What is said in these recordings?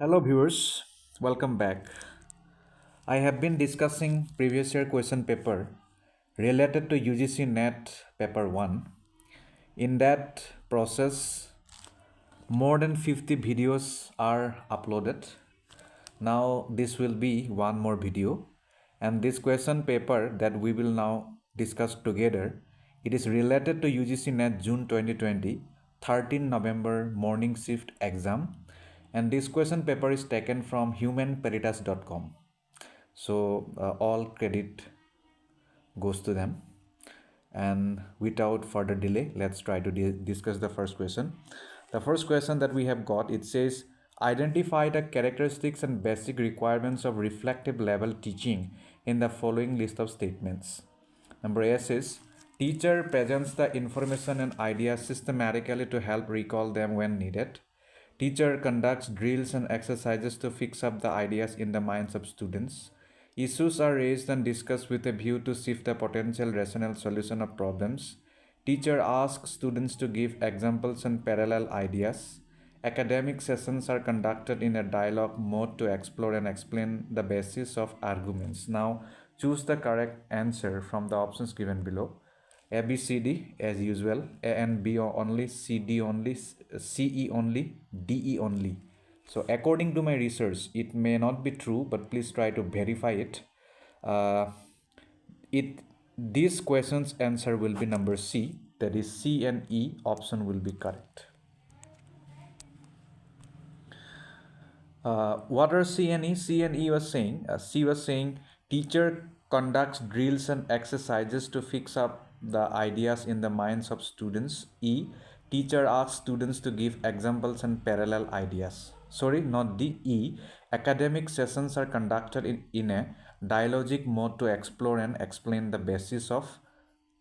Hello viewers, welcome back. I have been discussing previous year question paper related to UGC NET paper 1. In that process, more than 50 videos are uploaded. Now this will be one more video, and this question paper that we will now discuss together, it is related to UGC NET June 2020 13 November morning shift exam, and this question paper is taken from humanperitas.com. So all credit goes to them. And without further delay, let's try to discuss the first question. The first question that we have got, it says identify the characteristics and basic requirements of reflective level teaching in the following list of statements. Number A says teacher presents the information and ideas systematically to help recall them when needed. Teacher conducts drills and exercises to fix up the ideas in the minds of students. Issues are raised and discussed with a view to shift the potential rational solution of problems. Teacher asks students to give examples and parallel ideas. Academic sessions are conducted in a dialogue mode to explore and explain the basis of arguments. Now, choose the correct answer from the options given below. A, B, C, D as usual. A and B only, C, D only, C, E only, D, E only. So according to my research, it may not be true, but please try to verify it. Uh, this question's answer will be number C. That is C and E option will be correct. What are C and E? C and E was saying, C was saying teacher conducts drills and exercises to fix up the ideas in the minds of students. E, teacher asks students to give examples and parallel ideas. Sorry, not D, E. Academic sessions are conducted in a dialogic mode to explore and explain the basis of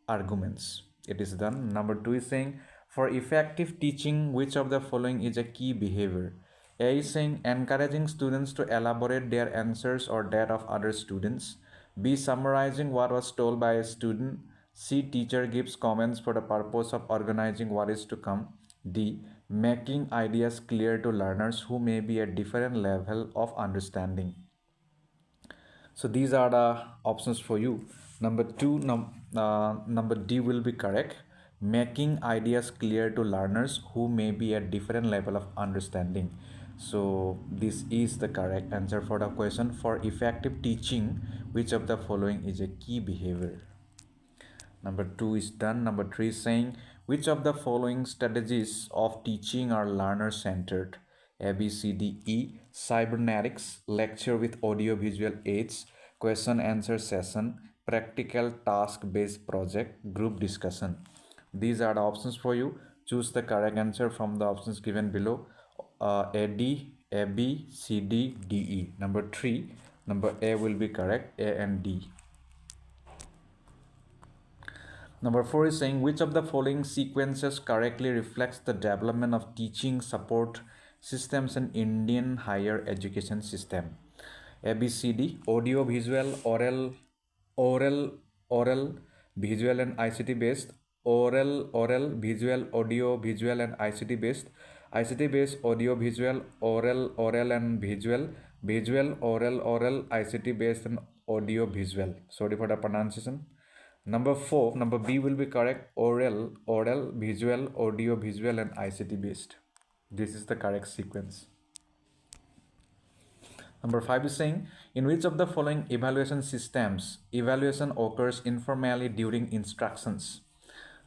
arguments. It is done. Number 2 is saying for effective teaching, which of the following is a key behavior? A is saying encouraging students to elaborate their answers or that of other students. B, summarizing what was told by a student. C, teacher gives comments for the purpose of organizing what is to come. D, making ideas clear to learners who may be at different level of understanding. So these are the options for you. Number number D will be correct. Making ideas clear to learners who may be at different level of understanding. So this is the correct answer for the question. For effective teaching, which of the following is a key behavior? Number 2 is done. Number 3 is saying which of the following strategies of teaching are learner centered? A, B, C, D, E. Cybernetics, lecture with audio visual aids, question answer session, practical task based project, group discussion. These are the options for you. Choose the correct answer from the options given below. A, D, A, B, C, D, D, E. Number 3, number A will be correct. A and D. Number 4 is saying which of the following sequences correctly reflects the development of teaching support systems in Indian higher education system? A, B, C, D. Audio, visual, oral, visual and ICT based. Oral, visual, audio, visual and ICT based. ICT based, audio, visual, oral and visual. Visual, oral, ICT based and audio, visual. Sorry for the pronunciation. Number 4, number B will be correct. Oral, visual, audio, visual and ICT based. This is the correct sequence. Number 5 is saying in which of the following evaluation systems evaluation occurs informally during instructions?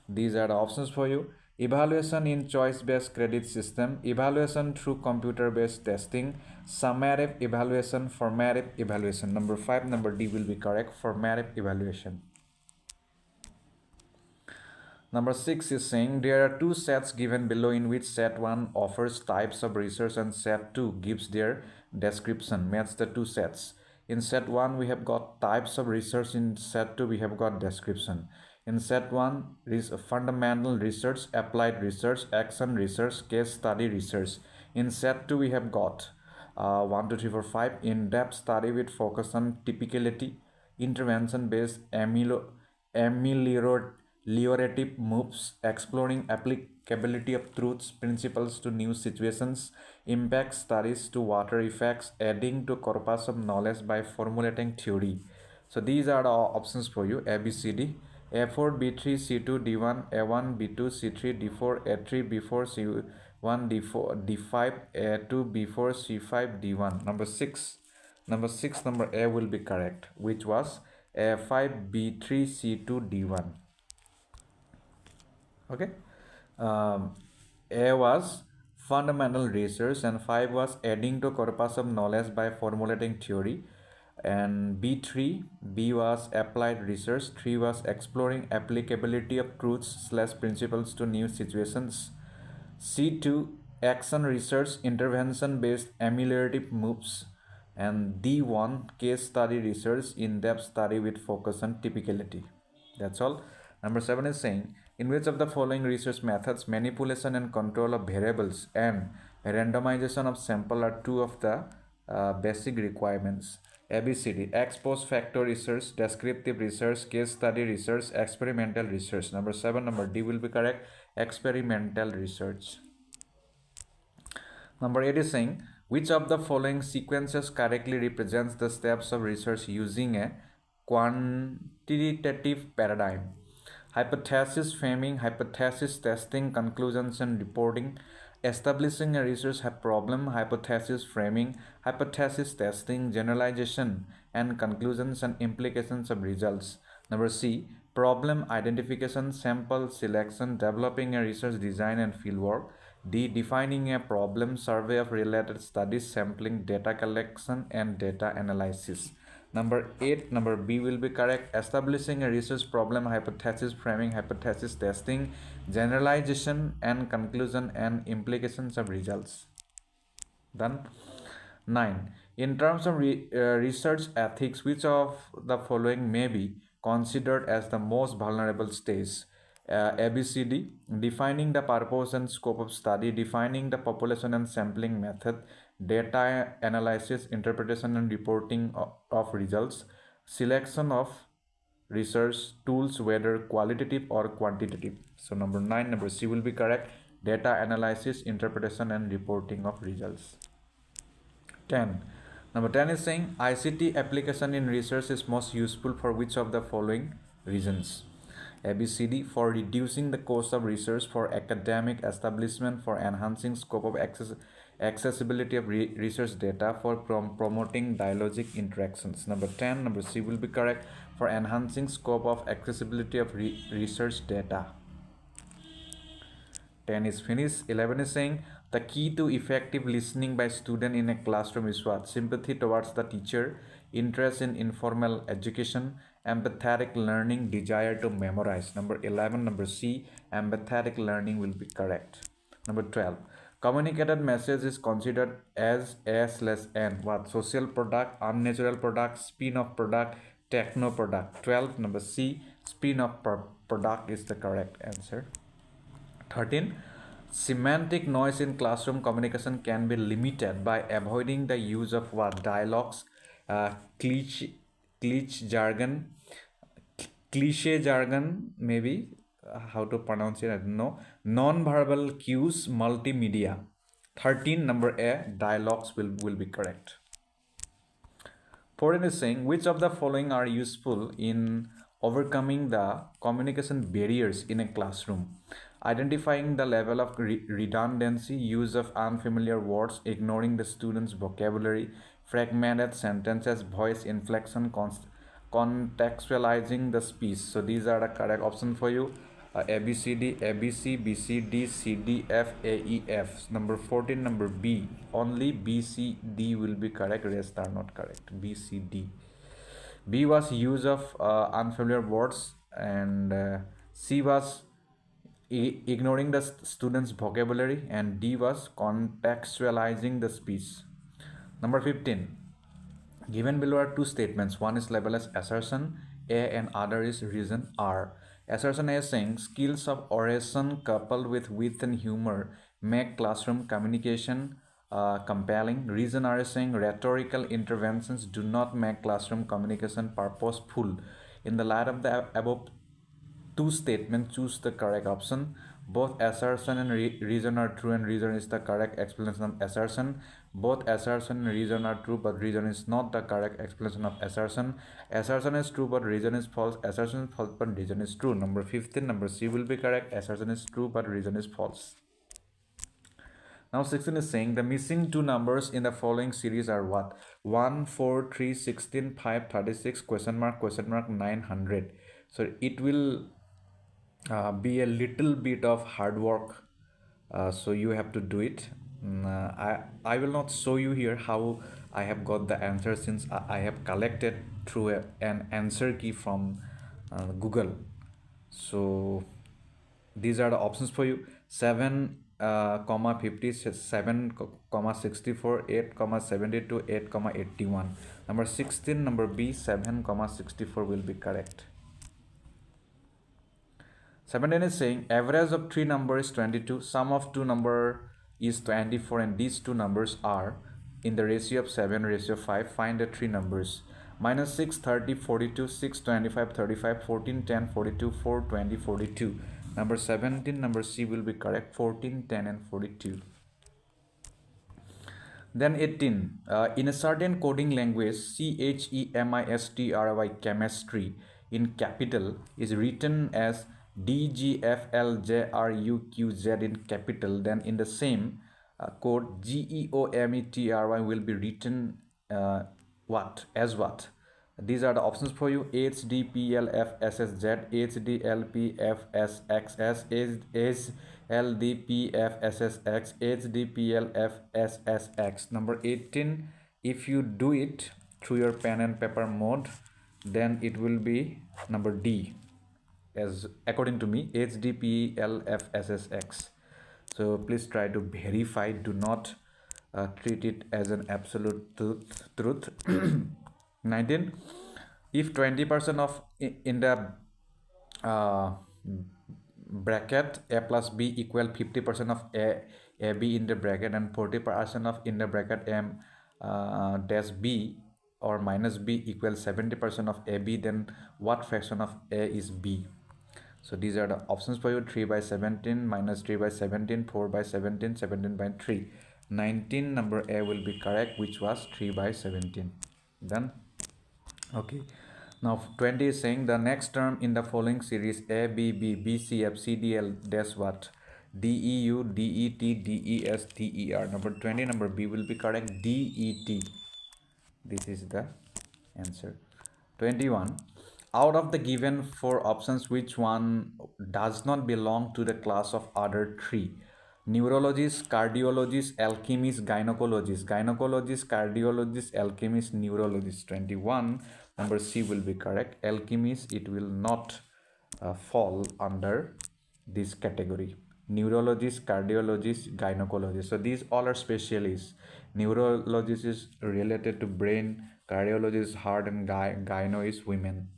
These are the options for you. Evaluation in choice-based credit system, evaluation through computer-based testing, summative evaluation, formative evaluation. Number 5, number D will be correct. Formative evaluation. Number 6 is saying there are two sets given below in which set 1 offers types of research and set 2 gives their description. Match the two sets. In set 1 we have got types of research, in set 2 we have got description. In set 1 is fundamental research, applied research, action research, case study research. In set 2 we have got 1, 2, 3, 4, 5 in-depth study with focus on typicality, intervention based, Liorative moves, exploring applicability of truths, principles to new situations, impact studies to water effects, adding to corpus of knowledge by formulating theory. So these are the options for you, A, B, C, D. A4, B3, C2, D1, A1, B2, C3, D4, A3, B4, C1, D4, D5, A2, B4, C5, D1. Number A will be correct, which was A5, B3, C2, D1. Okay. A was fundamental research and 5 was adding to corpus of knowledge by formulating theory, and B was applied research, 3 was exploring applicability of truths / principles to new situations, C2 action research, intervention based ameliorative moves, and D1 case study research, in-depth study with focus on typicality. That's all. Number 7 is saying, in which of the following research methods manipulation and control of variables and randomization of sample are two of the basic requirements? ABCD: ex post facto research, descriptive research, case study research, experimental research. Number 7, number D will be correct, experimental research. Number 8 is saying, which of the following sequences correctly represents the steps of research using a quantitative paradigm? Hypothesis framing, hypothesis testing, conclusions and reporting, establishing a research problem, hypothesis framing, hypothesis testing, generalization and conclusions and implications of results. Number C, problem identification, sample selection, developing a research design and fieldwork. D, defining a problem, survey of related studies, sampling, data collection and data analysis. Number 8, number B will be correct, establishing a research problem, hypothesis framing, hypothesis testing, generalization and conclusion and implications of results. Done. 9, in terms of research ethics, which of the following may be considered as the most vulnerable stage? ABCD: defining the purpose and scope of study, defining the population and sampling method, data analysis, interpretation and reporting of results, selection of research tools, whether qualitative or quantitative. So number 9, number C will be correct, data analysis, interpretation and reporting of results. 10. Number 10 is saying, ICT application in research is most useful for which of the following reasons? ABCD: for reducing the cost of research, for academic establishment, for enhancing scope of accessibility of research data, for promoting dialogic interactions. Number 10, number C will be correct, for enhancing scope of accessibility of research data. 10 is finished. 11 is saying, the key to effective listening by student in a classroom is what? Sympathy towards the teacher, interest in informal education, empathetic learning, desire to memorize. Number 11, number C, empathetic learning will be correct. Number 12, communicated message is considered as A/N. What? Social product, unnatural product, spin-off product, techno product. 12, number C, spin-off product is the correct answer. 13, semantic noise in classroom communication can be limited by avoiding the use of what? Dialogues, cliche jargon, maybe, how to pronounce it, I don't know, non-verbal cues, multimedia. 13, number A, dialogues will be correct. 14 is saying, which of the following are useful in overcoming the communication barriers in a classroom? Identifying the level of redundancy, use of unfamiliar words, ignoring the student's vocabulary, fragmented sentences, voice inflection, contextualizing the speech. So these are the correct option for you. ABCD, ABC, BCD, CD, F, AEF. Number 14, number B. Only BCD will be correct, rest are not correct. BCD. B was use of unfamiliar words, and C was ignoring the student's vocabulary, and D was contextualizing the speech. Number 15, given below are two statements. One is labeled as assertion A and other is reason R. Assertion A is saying, skills of oration coupled with wit and humor make classroom communication compelling. Reason R is saying, rhetorical interventions do not make classroom communication purposeful. In the light of the above two statements, choose the correct option. Both assertion and reason are true, and reason is the correct explanation of assertion. Both assertion and reason are true, but reason is not the correct explanation of assertion. Assertion is true, but reason is false. Assertion is false, but reason is true. Number 15, number C will be correct. Assertion is true, but reason is false. Now 16 is saying the missing two numbers in the following series are what? 1, 4, 3, 16, 5, 36, question mark, 900. So it will be a little bit of hard work, so you have to do it. I will not show you here how I have got the answer, since I have collected through an answer key from Google. So these are the options for you: 7 comma 50, 7 comma 64, 8 comma 72, 8 comma 81. Number 16, number B, 7 comma 64 will be correct. 17 is saying average of three numbers is 22, sum of two number is 24, and these two numbers are in the ratio of 7, ratio 5. Find the three numbers: minus 6, 30, 42, 6, 25, 35, 14, 10, 42, 4, 20, 42. Number 17, number C will be correct, 14, 10, and 42. Then 18, in a certain coding language, CHEMISTRY, chemistry, in capital is written as DGFLJRUQZ in capital. Then in the same code, GEOMETRY will be written what? As what? These are the options for you: HDPLFSSZ, HDLPFSXS, HLDPFSSX, HDPLFSSX. Number 18, if you do it through your pen and paper mode, then it will be number D, as according to me, HDPLFSSX. So please try to verify. Do not treat it as an absolute truth. 19, if 20% of in the bracket A plus B equal 50% of AB in the bracket, and 40% of in the bracket M dash B or minus B equals 70% of AB, then what fraction of A is B? So these are the options for you: 3 by 17, minus 3 by 17, 4 by 17, 17 by 3. 19, number A will be correct, which was 3 by 17. Done. Okay. Now 20 is saying the next term in the following series A, B, B, B, C, F, C, D, L, dash what? D, E, U, D, E, T, D, E, S, D, E, R. Number 20, number B will be correct, D, E, T. This is the answer. 21. Out of the given four options, which one does not belong to the class of other three? Neurologist, cardiologist, alchemist, gynecologist. Gynecologist, cardiologist, alchemist, neurologist. 21, number C will be correct. Alchemist, it will not fall under this category. Neurologist, cardiologist, gynecologist. So these all are specialists. Neurologist is related to brain, cardiologist is heart, and gyno is women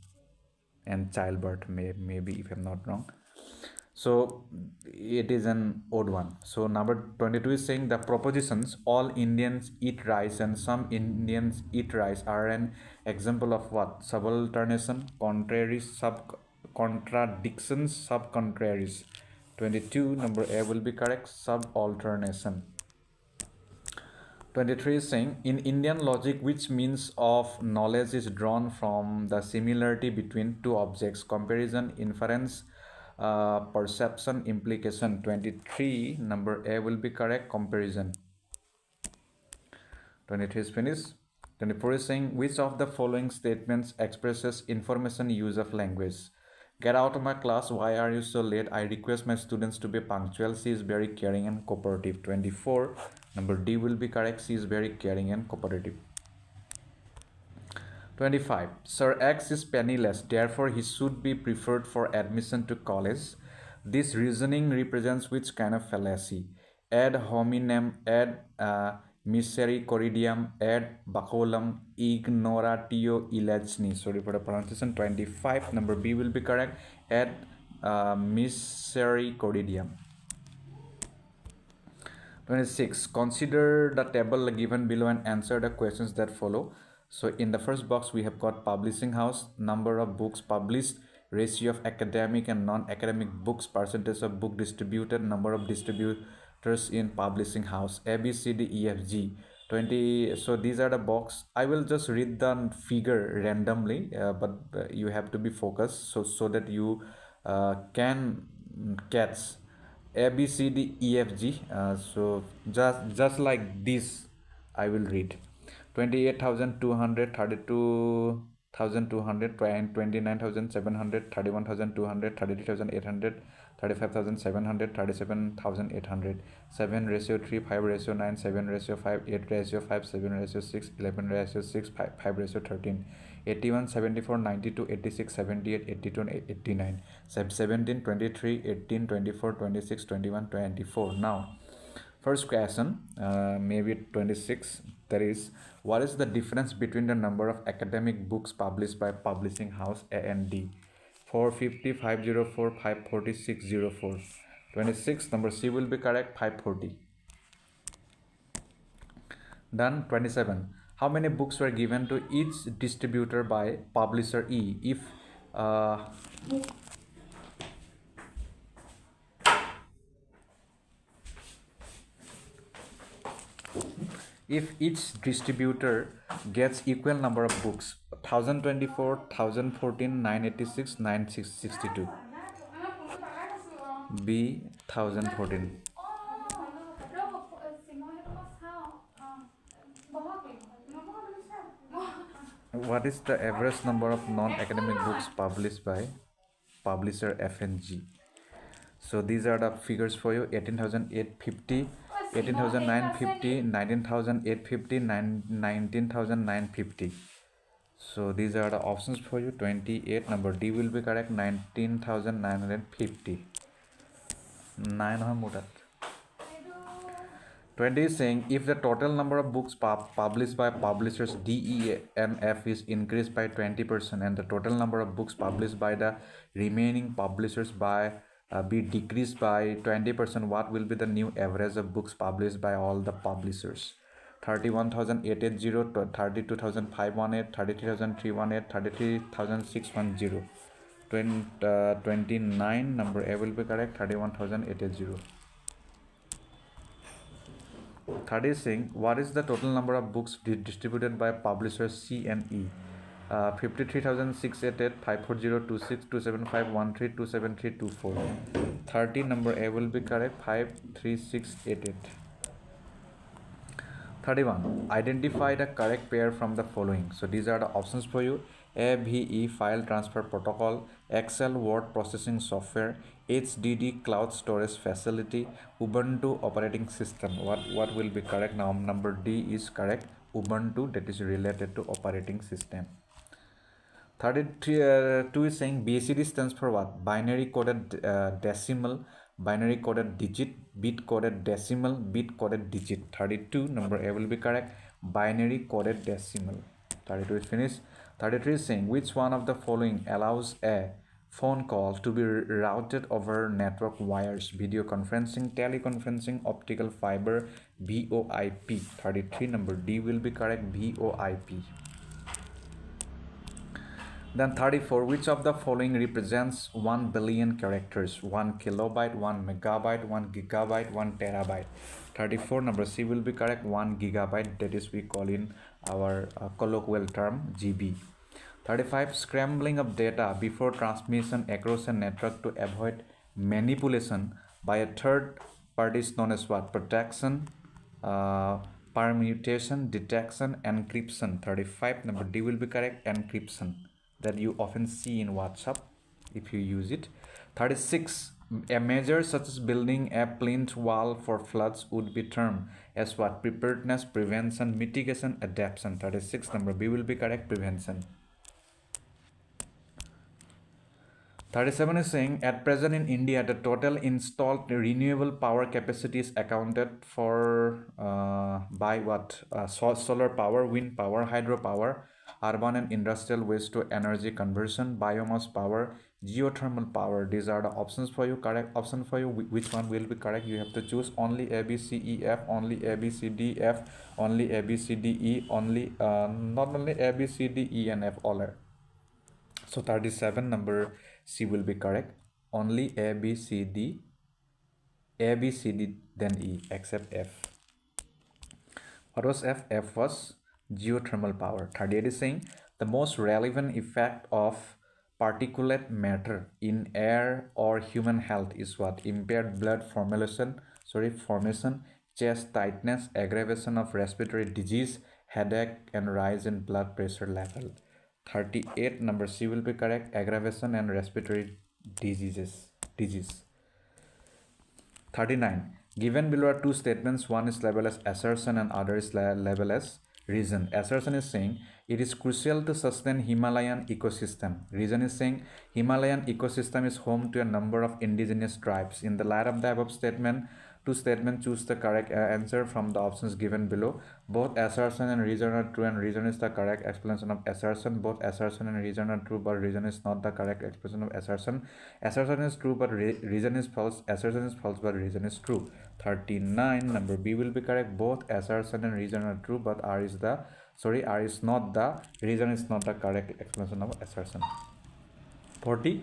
and childbirth, maybe, if I'm not wrong. So it is an odd one. So number 22 is saying the propositions all Indians eat rice and some Indians eat rice are an example of what? Subalternation, contraries, contradictions, subcontraries. 22, number A will be correct, subalternation. 23 is saying in Indian logic, which means of knowledge is drawn from the similarity between two objects? Comparison, inference, perception, implication. 23, number A will be correct, comparison. 23 is finished. 24 is saying which of the following statements expresses information use of language? Get out of my class, why are you so late? I request my students to be punctual. She is very caring and cooperative. 24, number D will be correct, she is very caring and cooperative. 25, Sir X is penniless, therefore he should be preferred for admission to college. This reasoning represents which kind of fallacy? Ad hominem, ad misericordiam, ad baculum, ignoratio illegni. Sorry for the pronunciation. 25, number B will be correct, ad misericordiam. 26, consider the table given below and answer the questions that follow. So in the first box we have got publishing house, number of books published, ratio of academic and non-academic books, percentage of book distributed, number of distributors in publishing house, A, B, C, D, E, F, G. 20. So these are the box. I will just read the figure randomly, but you have to be focused so that you can catch A, B, C, D, E, F, G. So just like this I will read. 28,200, 32,200, 29,700, 31,200, 33,800, 35,700, 37,800. 7 ratio 3, 5 ratio 9, 7 ratio 5, 8 ratio 5, 7 ratio 6, 11 ratio 6, 5 ratio 13. 81, 74, 92, 86, 78, 82, 89. 17, 23, 18, 24, 26, 21, 24. Now first question, maybe 26, that is, what is the difference between the number of academic books published by publishing house A and D? 450, 504, 540, 604. 26, number C will be correct, 540. Done. 27. How many books were given to each distributor by publisher E if each distributor gets equal number of books? 1024, 1014, 986, 962. B, 1014. What is the average number of non-academic books published by publisher F and G? So these are the figures for you: 18,850, 18,950, 19,850, 19,950. So these are the options for you. 28, number D will be correct, 19,950. 20 is saying, if the total number of books published by publishers D, E, and F is increased by 20% and the total number of books published by the remaining publishers by be decreased by 20%, what will be the new average of books published by all the publishers? 31,880, 32,518, 33,318, 33,610. 29, number A will be correct, 31,880. 30 is saying, what is the total number of books distributed by publishers C and E? 53,688, 54026, 27513, 27324. 30, number A will be correct, 53688. 31. Identify the correct pair from the following. So these are the options for you: AVE file transfer protocol, Excel word processing software, HDD cloud storage facility, Ubuntu operating system. What will be correct? Now number D is correct, Ubuntu, that is related to operating system. 32 is saying BCD stands for what? Binary coded decimal, binary coded digit, bit coded decimal, bit coded digit. 32, number A will be correct, binary coded decimal. 32 is finished. 33 is saying, which one of the following allows a phone call to be routed over network wires? Video conferencing, teleconferencing, optical fiber, VoIP. 33, number D will be correct, VoIP. Then 34, which of the following represents 1 billion characters? 1 kilobyte, 1 megabyte, 1 gigabyte, 1 terabyte. 34, number C will be correct, 1 gigabyte, that is we call in our colloquial term GB. 35, scrambling of data before transmission across a network to avoid manipulation by a third party is known as what? Protection, permutation, detection, encryption. 35, number D will be correct, encryption, that you often see in WhatsApp if you use it. 36, a measure such as building a plinth wall for floods would be termed as what? Preparedness, prevention, mitigation, adaptation. 36, number B will be correct, prevention. 37 is saying, at present in India, the total installed renewable power capacity is accounted for by what? Solar power, wind power, hydropower, urban and industrial waste to energy conversion, biomass power, geothermal power. These are the options for you. Correct option for you. Which one will be correct? You have to choose only A, B, C, E, F, only A, B, C, D, F, only A, B, C, D, E, only not only A, B, C, D, E, and F, all are. So 37 number C will be correct. Only A, B, C, D, then E, except F. What was F? F was geothermal power. 38 is saying the most relevant effect of particulate matter in air or human health is what? Impaired blood formation, chest tightness, aggravation of respiratory disease, headache, and rise in blood pressure level. 38 number C will be correct. Aggravation and respiratory disease. 39. Given below are two statements, one is labeled as assertion and other is labeled as reason. Assertion is saying it is crucial to sustain Himalayan ecosystem. Reason is saying Himalayan ecosystem is home to a number of indigenous tribes. In the light of the above statement, two statements, choose the correct answer from the options given below. Both assertion and reason are true and reason is the correct explanation of assertion. Both assertion and reason are true but reason is not the correct explanation of assertion. Assertion is true but reason is false. Assertion is false but reason is true. 39 number B will be correct. Both assertion and reason are true but R is not the reason is not the correct explanation of assertion. 40.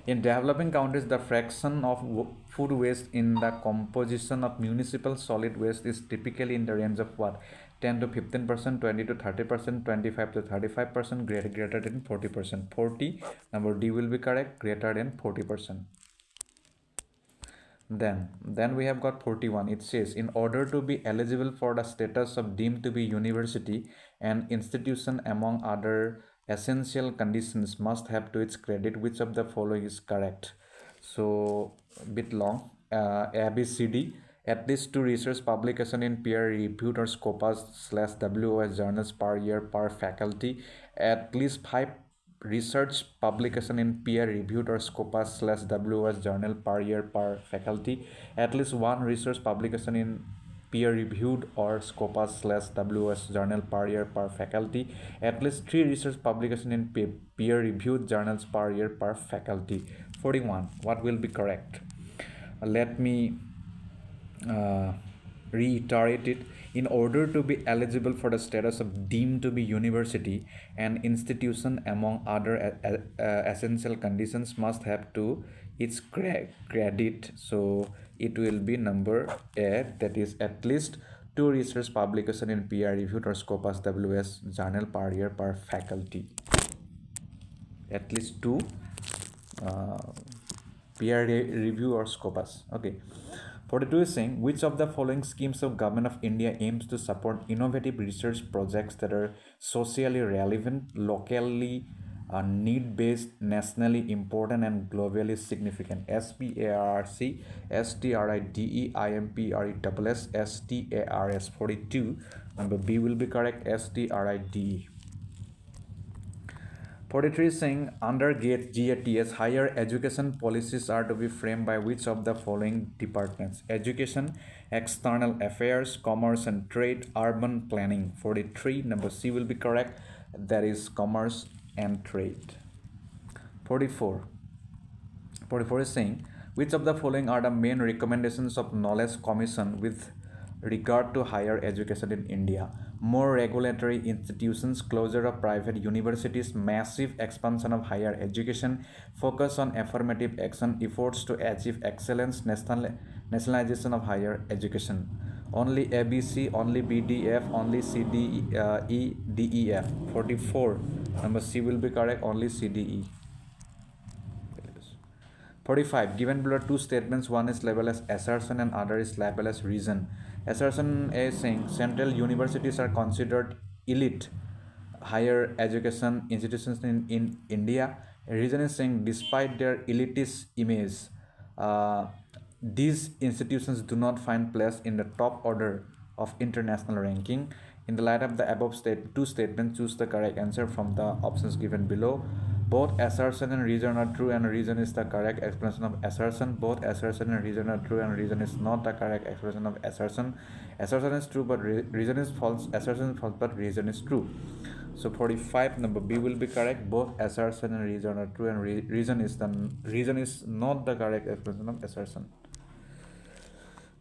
In developing countries, the fraction of food waste in the composition of municipal solid waste is typically in the range of what? 10 to 15%, 20 to 30%, 25 to 35%, greater than 40%. 40, number D will be correct, greater than 40%. Then we have got 41. It says, in order to be eligible for the status of deemed to be university, an institution among other essential conditions must have to its credit which of the following is correct. So bit long. A, B, C, D. At least 2 research publication in peer-reviewed or Scopus/WOS journals per year per faculty. At least 5 research publication in peer-reviewed or Scopus/WOS journal per year per faculty. At least 1 research publication in peer-reviewed or Scopus/WOS journal per year per faculty. At least 3 research publication in peer-reviewed journals per year per faculty. 41. What will be correct? Let me reiterate it. In order to be eligible for the status of deemed to be university, an institution among other essential conditions must have to its credit. So it will be number A, that is at least 2 research publication in peer-reviewed or Scopus/WOS journal per year per faculty. At least 2 peer review or Scopus. Okay. 42 is saying, which of the following schemes of Government of India aims to support innovative research projects that are socially relevant, locally need-based, nationally important, and globally significant? SPARC, STRIDE, IMPRESS, STARS. 42. Number B will be correct, STRIDE. 43 is saying, under GATS, higher education policies are to be framed by which of the following departments? Education, External Affairs, Commerce and Trade, Urban Planning. 43, number C will be correct, that is Commerce and Trade. 44 is saying, which of the following are the main recommendations of Knowledge Commission with regard to higher education in India? More regulatory institutions, closure of private universities, massive expansion of higher education, focus on affirmative action, efforts to achieve excellence, nationalization of higher education. Only ABC, only BDF, only CDE, DEF. 44. Number C will be correct, only CDE. 45. Given below 2 statements, one is labeled as assertion and other is labeled as reason. Assertion is saying central universities are considered elite higher education institutions in India. Reason is saying despite their elitist image, these institutions do not find place in the top order of international ranking. In the light of the above 2 statements, choose the correct answer from the options given below. Both assertion and reason are true and reason is the correct explanation of assertion. Both assertion and reason are true and reason is not the correct explanation of assertion. Assertion is true but reason is false. Assertion is false but reason is true. So 45, number B will be correct. Both assertion and reason are true and reason is not the correct explanation of assertion.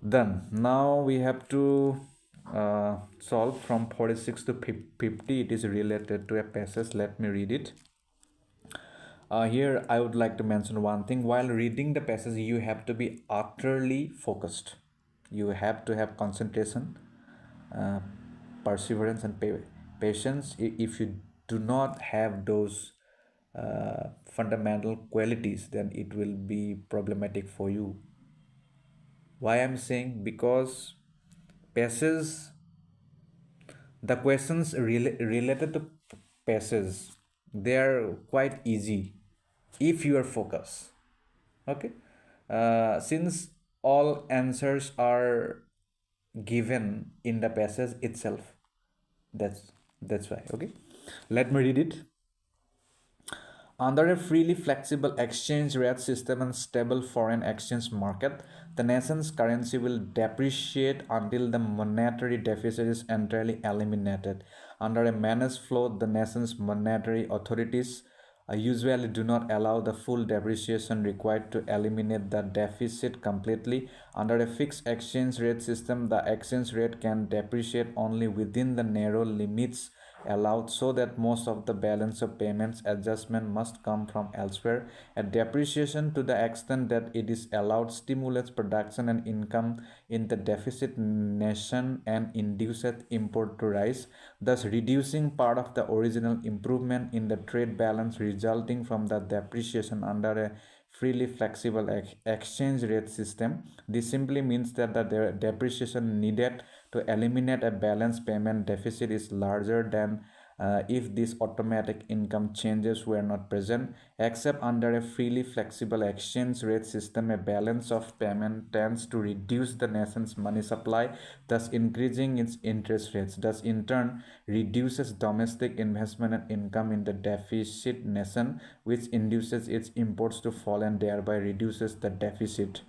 Then now we have to solve from 46 to 50. It is related to a passage. Let me read it. Here, I would like to mention one thing. While reading the passage, you have to be utterly focused. You have to have concentration, uh, perseverance, and patience. If you do not have those fundamental qualities, then it will be problematic for you. Why I'm saying? Because passage, the questions related to passage, they are quite easy if you are focused. Okay, since all answers are given in the passage itself, that's why. Okay, let me read it. Under a freely flexible exchange rate system and stable foreign exchange market, the nation's currency will depreciate until the monetary deficit is entirely eliminated. Under a managed float, the nation's monetary authorities usually do not allow the full depreciation required to eliminate the deficit completely. Under a fixed exchange rate system, the exchange rate can depreciate only within the narrow limits allowed, so that most of the balance of payments adjustment must come from elsewhere. A depreciation to the extent that it is allowed stimulates production and income in the deficit nation and induces import to rise, thus reducing part of the original improvement in the trade balance resulting from the depreciation. Under a freely flexible exchange rate system, this simply means that the depreciation needed to eliminate a balance payment deficit is larger than if these automatic income changes were not present. Except under a freely flexible exchange rate system, a balance of payment tends to reduce the nation's money supply, thus increasing its interest rates, thus in turn reduces domestic investment and income in the deficit nation, which induces its imports to fall and thereby reduces the deficit.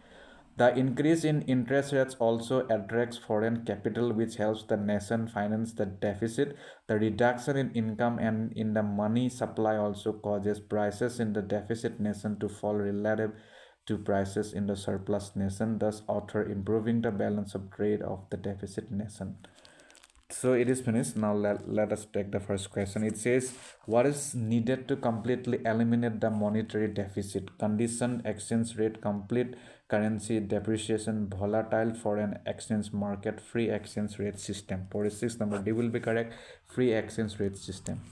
The increase in interest rates also attracts foreign capital, which helps the nation finance the deficit. The reduction in income and in the money supply also causes prices in the deficit nation to fall relative to prices in the surplus nation, thus author improving the balance of trade of the deficit nation. So it is finished. Now let us take the first question. It says, what is needed to completely eliminate the monetary deficit? Condition, exchange rate, complete currency depreciation, volatile foreign exchange market, free exchange rate system. 46 number D will be correct. Free exchange rate system.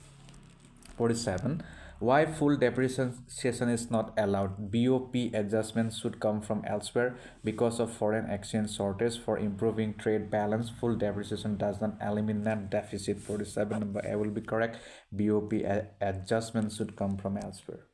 47. Why full depreciation is not allowed? BOP adjustments should come from elsewhere because of foreign exchange shortage. For improving trade balance, full depreciation does not eliminate deficit. 47 number A will be correct. BOP adjustments should come from elsewhere.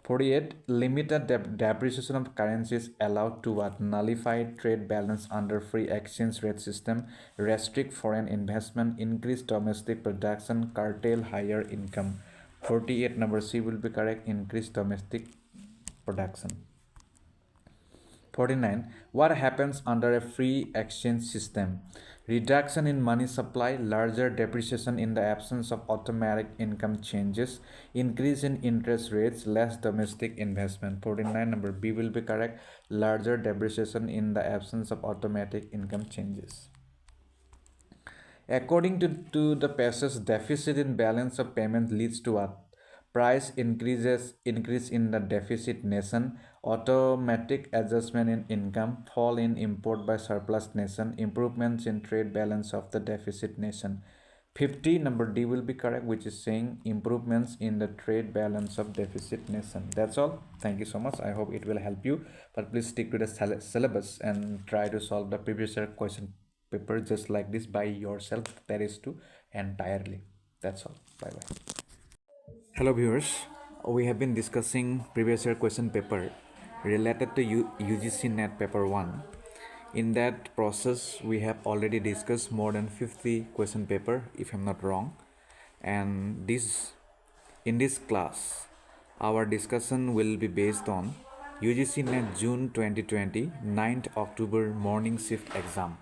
48. Limited depreciation of currencies allowed to what? Nullify trade balance under free exchange rate system, restrict foreign investment, increase domestic production, curtail higher income. 48 number C will be correct. Increase domestic production. 49. What happens under a free exchange system? Reduction in money supply, larger depreciation in the absence of automatic income changes, increase in interest rates, less domestic investment. 49 number B will be correct. Larger depreciation in the absence of automatic income changes. According to the passage, deficit in balance of payment leads to what? Price increase in the deficit nation, automatic adjustment in income, fall in import by surplus nation, improvements in trade balance of the deficit nation. 50 number D will be correct, which is saying improvements in the trade balance of deficit nation. That's all. Thank you so much. I hope it will help you, but please stick to the syllabus and try to solve the previous year question paper just like this by yourself, that is to entirely. That's all. Bye bye. Hello viewers, we have been discussing previous year question paper related to UGC NET paper 1. In that process, we have already discussed more than 50 question paper, if I'm not wrong. And in this class, our discussion will be based on UGC NET June 2020 9th October morning shift exam.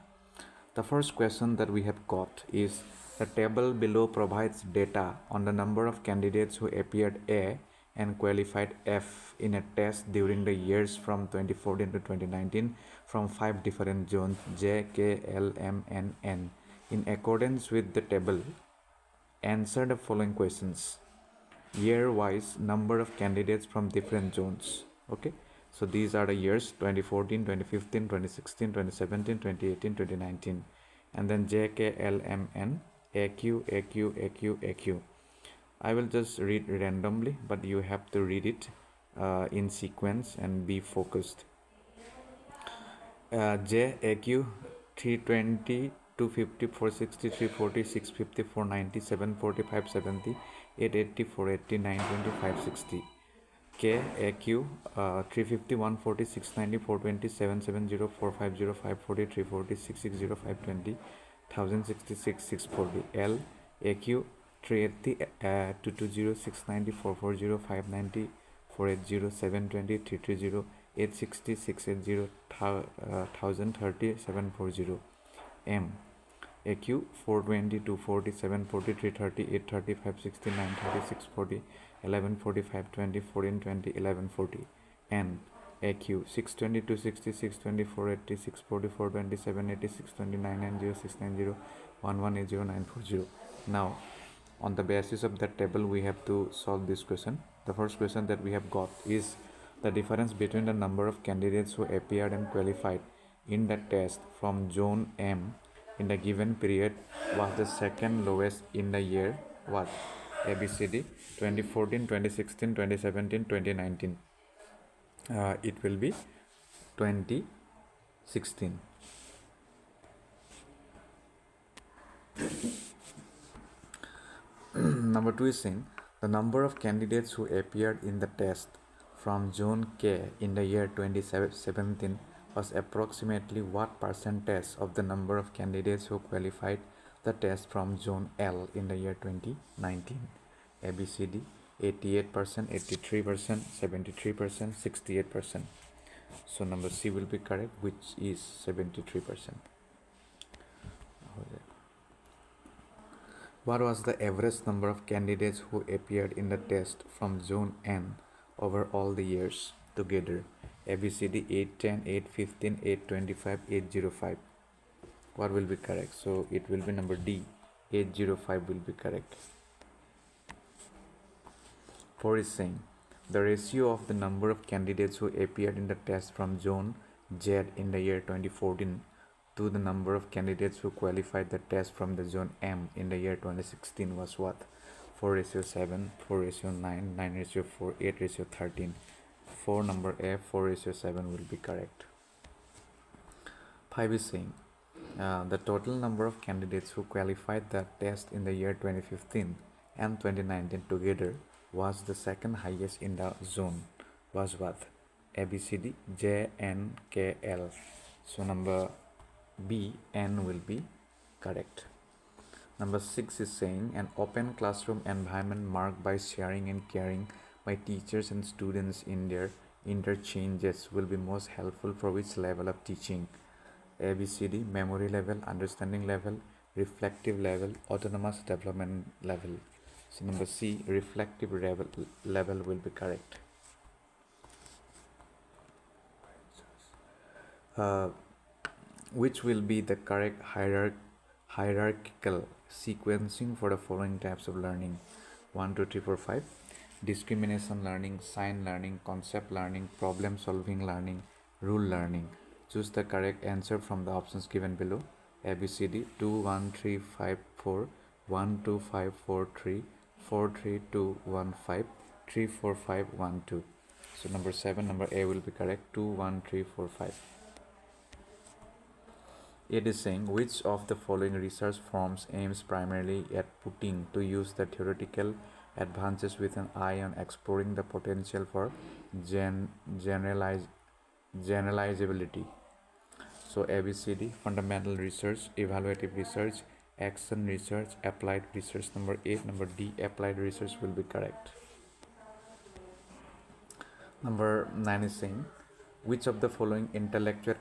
The first question that we have got is, the table below provides data on the number of candidates who appeared A and qualified F in a test during the years from 2014 to 2019 from 5 different zones J, K, L, M, and N. In accordance with the table, answer the following questions. year wise number of candidates from different zones. Okay, so these are the years 2014, 2015, 2016, 2017, 2018, 2019, and then JKLMN AQ AQ AQ AQ. I will just read randomly, but you have to read it in sequence and be focused. J AQ 320, 250, 460, 340, 650, 490, 740, 570, 880, 480, 920, 560. K AQ 350, 140, 690, 420, 770, 450, 540, 340, 660, 520, 1066, 640. L AQ 380, 220, 690, 440, 590, 480, 720, 330, 860, 680, 1030, 740. M AQ 420, 240, 740, 330, 830, 560, 930, 640, 1140, 520, 1420, 1140. N AQ 620, 260, 620, 480, 640, 420, 780, 620, 990, 690, 1180, 940. Now, on the basis of that table, we have to solve this question. The first question that we have got is the difference between the number of candidates who appeared and qualified in the test from zone M in the given period was the second lowest in the year what? ABCD 2014, 2016, 2017, 2019. It will be 2016. Number 2 is saying the number of candidates who appeared in the test from zone K in the year 2017 was approximately what percentage of the number of candidates who qualified the test from zone L in the year 2019? ABCD 88%, 83%, 73%, 68%. So number C will be correct, which is 73%. What was the average number of candidates who appeared in the test from zone N over all the years together? ABCD 810, 815, 825, 805. What will be correct? So it will be number D, 805 will be correct. 4 is saying the ratio of the number of candidates who appeared in the test from zone Z in the year 2014 to the number of candidates who qualified the test from the zone M in the year 2016 was what? 4:7, 4:9, 9:4, 8:13. 4 number A, 4:7 will be correct. 5 is saying the total number of candidates who qualified the test in the year 2015 and 2019 together was the second highest in the zone was what? ABCD J N K L. So number B, N will be correct. Number 6 is saying an open classroom environment marked by sharing and caring by teachers and students in their interchanges will be most helpful for which level of teaching? ABCD memory level, understanding level, reflective level, autonomous development level. So number C, reflective level will be correct. Which will be the correct hierarchical sequencing for the following types of learning? 1, 2, 3, 4, 5. Discrimination learning, sign learning, concept learning, problem solving learning, rule learning. Choose the correct answer from the options given below. ABCD 2, 1, 3, 5, 4, 1, 2, 5, 4, 3, 4, 3, 2, 1, 5, 3, 4, 5, 1, 2. So number 7, number A will be correct. 2, 1, 3, 4, 5. It is saying which of the following research forms aims primarily at putting to use the theoretical advances with an eye on exploring the potential for generalizability. So ABCD fundamental research, evaluative research, action research, applied research. Number 8, number D, applied research will be correct. Number 9 is saying which of the following intellectual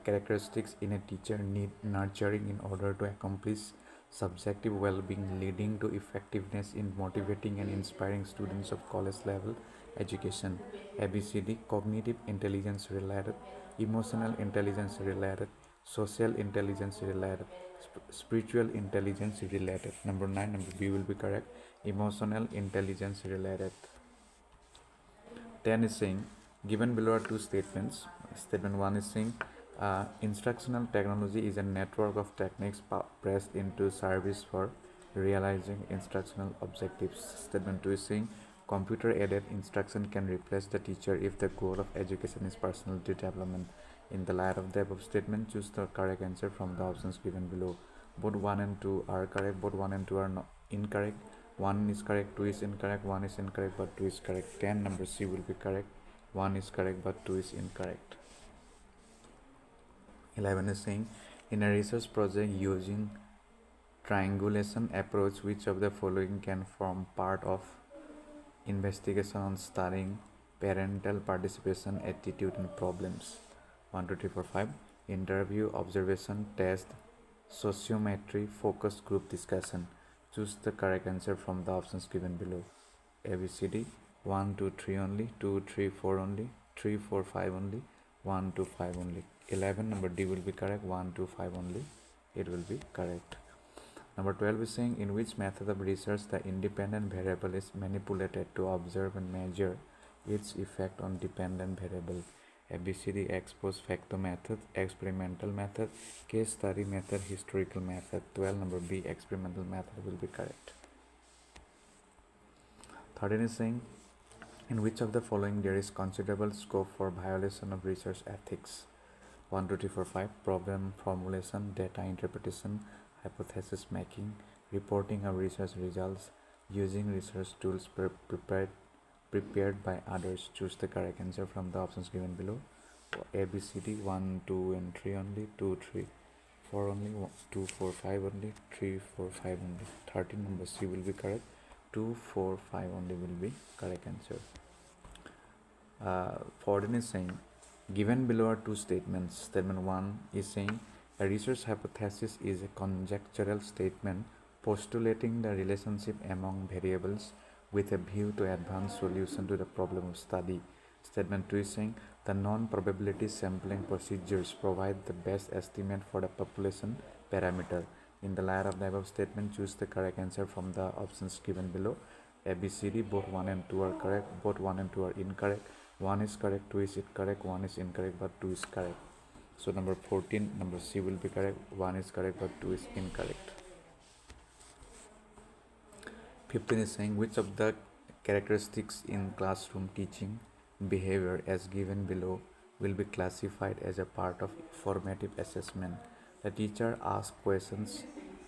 characteristics in a teacher need nurturing in order to accomplish subjective well-being, leading to effectiveness in motivating and inspiring students of college level education? ABCD cognitive intelligence related, emotional intelligence related, social intelligence related, spiritual intelligence related. Number 9, number B will be correct. Emotional intelligence related. 10 is saying, given below are two statements. Statement 1 is saying, instructional technology is a network of techniques pressed into service for realizing instructional objectives. Statement 2 is saying, computer aided instruction can replace the teacher if the goal of education is personal development. In the light of the above statement, choose the correct answer from the options given below. Both 1 and 2 are correct, both 1 and 2 are not incorrect. 1 is correct, 2 is incorrect, 1 is incorrect, but 2 is correct. 10, number C will be correct. 1 is correct, but 2 is incorrect. 11 is saying, in a research project using triangulation approach, which of the following can form part of investigation on studying parental participation, attitude, and problems? 1, 2, 3, 4, 5. Interview, observation, test, sociometry, focus group discussion. Choose the correct answer from the options given below. ABCD 1, 2, 3 only, 2, 3, 4 only, 3, 4, 5 only, 1, 2, 5 only. 11, number D will be correct. 1, 2, 5 only, it will be correct. Number 12 is saying, in which method of research the independent variable is manipulated to observe and measure its effect on dependent variable? ABCD ex post facto method, experimental method, case study method, historical method. 12, number B, experimental method will be correct. 13 is saying, in which of the following there is considerable scope for violation of research ethics? 1, 2, 3, 4, 5. Problem formulation, data interpretation, hypothesis making, reporting of research results, using research tools prepared by others. Choose the correct answer from the options given below. ABCD 1, 2, and 3 only, 2, 3, 4 only, 2, 4, 5 only, 3, 4, 5 only. 13, number C will be correct. 2, 4, 5 only will be correct answer. 14 is saying, given below are two statements. Statement 1 is saying, a research hypothesis is a conjectural statement postulating the relationship among variables with a view to advance solution to the problem of study. Statement 2 is saying, the non-probability sampling procedures provide the best estimate for the population parameter. In the light of the above statement, choose the correct answer from the options given below. ABCD, both 1 and 2 are correct, both 1 and 2 are incorrect. 1 is correct, 2 is incorrect, 1 is incorrect, but 2 is correct. So number 14, number C will be correct. 1 is correct, but 2 is incorrect. 15 is saying, which of the characteristics in classroom teaching behavior as given below will be classified as a part of formative assessment? The teacher asks questions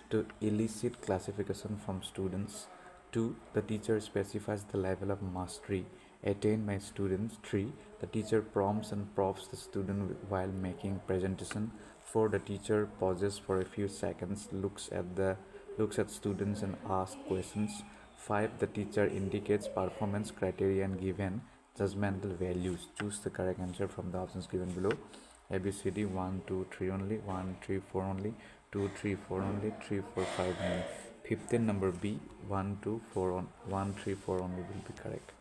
to elicit classification from students. 2. The teacher specifies the level of mastery attained by students. 3. The teacher prompts and probes the student while making presentation. 4. The teacher pauses for a few seconds, looks at students and asks questions. 5. The teacher indicates performance criteria and given judgmental values. Choose the correct answer from the options given below. ABCD 1, 2, 3 only, 1, 3, 4 only, 2, 3, 4 only, 3, 4, 5 only. 15, number B, 1, 2, 4 on 1, 3, 4 only will be correct.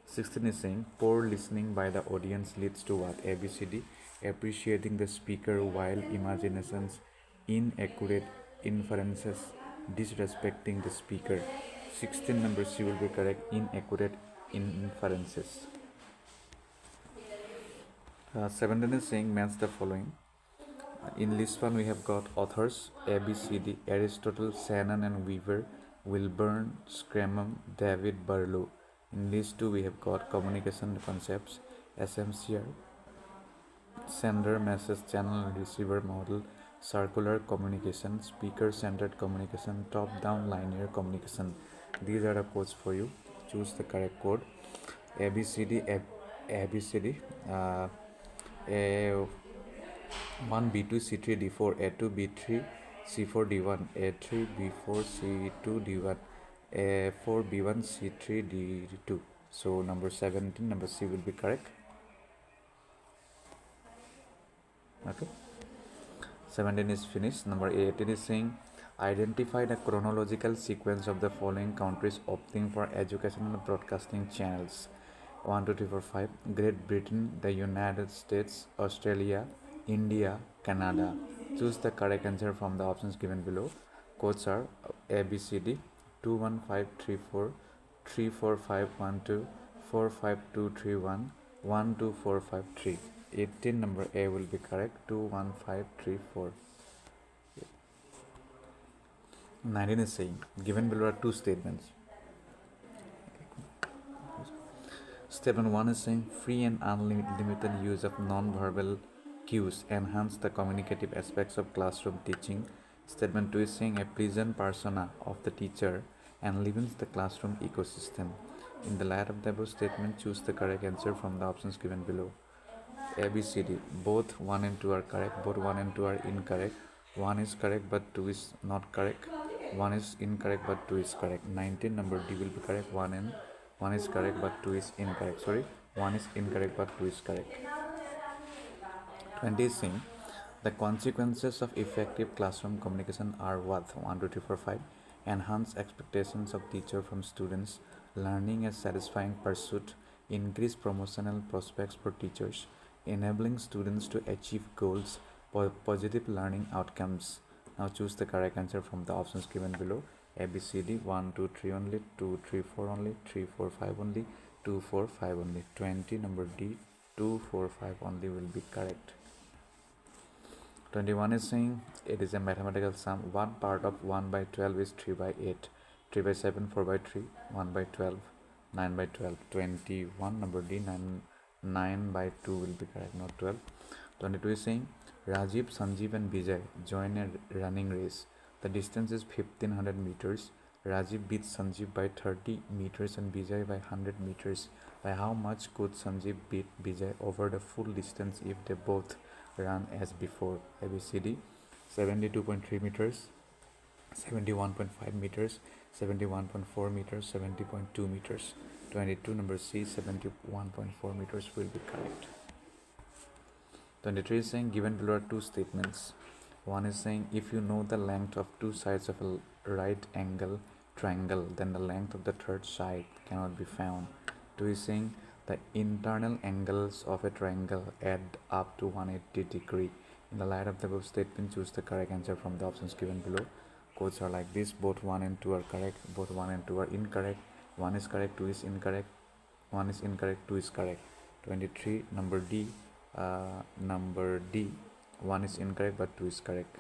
16 is saying, poor listening by the audience leads to what? ABCD, appreciating the speaker while imaginations, inaccurate inferences, disrespecting the speaker. 16, number C will be correct, inaccurate inferences. 17 is saying, match the following. In list 1 we have got authors ABCD, Aristotle, Shannon and Weaver, Wilburn, Scramam, David Barlow. In list 2 we have got communication concepts SMCR, sender, message, channel and receiver model, circular communication, speaker centered communication, top down linear communication. These are the codes for you. Choose the correct code. ABCD ABCD A1 B2 C3 D4 A2 B3 C4 D1 A3 B4 C2 D1 A4 B1 C3 D2. So number 17, number C will be correct. Okay, 17 is finished. Number 18 is saying, identify the chronological sequence of the following countries opting for educational broadcasting channels. 1, 2, 3, 4, 5. Great Britain, the United States, Australia, India, Canada. Choose the correct answer from the options given below. Codes are A, B, C, D, 21534, 34512, 45231, 12453. 18 number A will be correct, 21534. 19 is saying, given below are two statements. Statement 1 is saying free and unlimited use of non-verbal cues enhance the communicative aspects of classroom teaching. Statement 2 is saying a pleasant persona of the teacher enlivens the classroom ecosystem. In the light of the above statement, choose the correct answer from the options given below. A, B, C, D. Both 1 and 2 are correct. Both 1 and 2 are incorrect. 1 is correct but 2 is not correct. 1 is incorrect but 2 is correct. 19 number D will be correct. 1 is correct but 2 is incorrect. 1 is incorrect but 2 is correct. 20 is saying the consequences of effective classroom communication are what? 1, 2, 3, 4, 5. Enhance expectations of teacher from students. Learning a satisfying pursuit. Increase promotional prospects for teachers. Enabling students to achieve goals. Positive learning outcomes. Now choose the correct answer from the options given below. A, B, C, D, 1, 2, 3 only, 2, 3, 4 only, 3, 4, 5 only, 2, 4, 5 only. 20 number D, 2, 4, 5 only will be correct. 21 is saying it is a mathematical sum. One part of 1 by 12 is 3 by 8, 3 by 7, 4 by 3, 1 by 12, 9 by 12. 21 number D, 9 by 2 will be correct, not 12. 22 is saying Rajiv, Sanjeev and Vijay join a running race. The distance is 1500 meters. Rajiv beats Sanjeev by 30 meters and Vijay by 100 meters. By how much could Sanjeev beat Vijay over the full distance if they both run as before? ABCD 72.3 meters, 71.5 meters, 71.4 meters, 70.2 meters. 22 number C, 71.4 meters will be correct. 23 is saying given below are two statements. One is saying if you know the length of two sides of a right angle triangle, then the length of the third side cannot be found. 2 is saying the internal angles of a triangle add up to 180 degree. In the light of the above statement, choose the correct answer from the options given below. Codes are like this. Both 1 and 2 are correct. Both 1 and 2 are incorrect. 1 is correct, 2 is incorrect. 1 is incorrect, 2 is correct. 23 number D, 1 is incorrect but 2 is correct.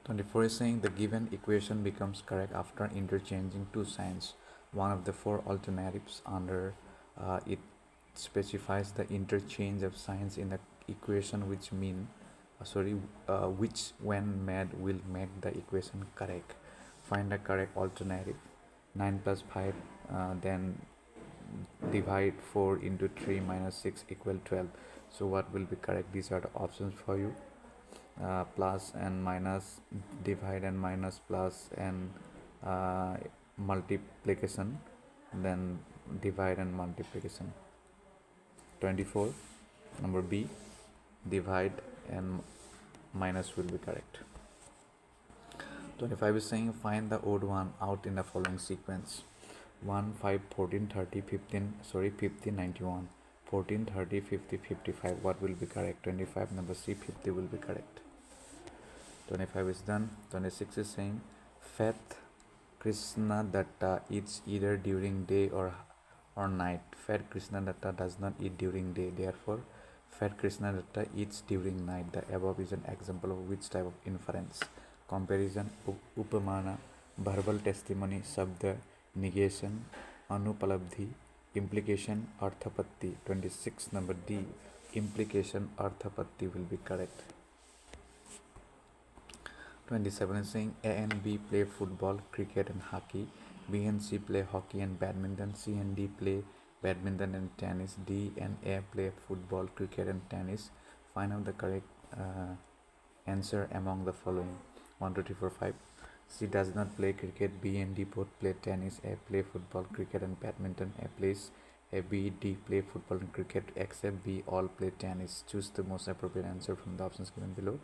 24 is saying the given equation becomes correct after interchanging two signs. One of the four alternatives under it specifies the interchange of signs in the equation which which when made will make the equation correct. Find the correct alternative. 9 plus 5, then divide 4 into 3 minus 6 equal 12. So what will be correct? These are the options for you. Plus and minus, divide and minus, plus and multiplication, then divide and multiplication. 24 number B, divide and minus will be correct. 25 is saying find the odd one out in the following sequence. 1, 5, 14, 30, 15, 91, 14, 30, 50, 55. What will be correct? 25 number C, 50 will be correct. 25 is done. 26 is saying Faith Krishna Datta eats either during day or night. Fat Krishna Datta does not eat during day. Therefore, Fat Krishna Datta eats during night. The above is an example of which type of inference? Comparison, Upamana, verbal testimony, Sabda, negation, Anupalabdhi, implication, Arthapatti. 26 number D, implication, Arthapatti will be correct. 27 is saying A and B play football, cricket and hockey. B and C play hockey and badminton. C and D play badminton and tennis. D and A play football, cricket and tennis. Find out the correct answer among the following. 1, 2, 3, 4, 5. C does not play cricket. B and D both play tennis. A play football, cricket and badminton. A, B, D play football and cricket, except B all play tennis. Choose the most appropriate answer from the options given below.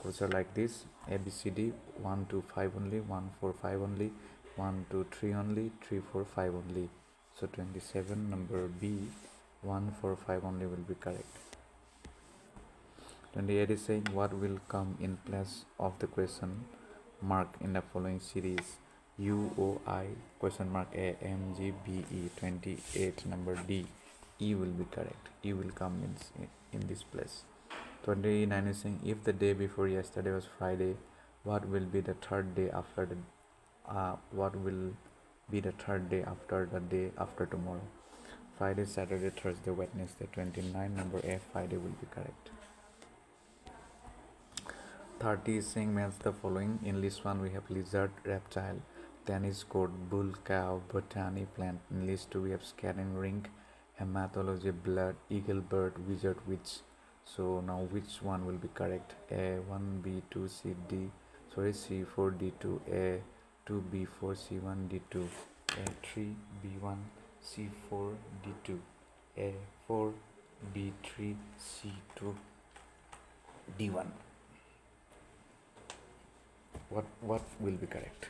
Codes are like this: A, B, C, D, 1, 2, 5 only, 1, 4, 5 only, 1, 2, 3 only, 3, 4, 5 only. So 27 number B, 1, 4, 5 only will be correct. 28 is saying what will come in place of the question mark in the following series. UOI question mark AMGBE. 28 number D. E will be correct. E will come in this place. 29 is saying if the day before yesterday was Friday, what will be the third day after the day after tomorrow? Friday, Saturday, Thursday, Wednesday. 29 number A. Friday will be correct. 30 is saying match the following. In list 1 we have lizard, reptile, tennis court, bull, cow, botany, plant. In list 2 we have skating rink, hematology, blood, eagle, bird, wizard, witch. So now which one will be correct? A1, B2, C4, D2, A2, B4, C1, D2, A3, B1, C4, D2, A4, B3, C2, D1. What will be correct?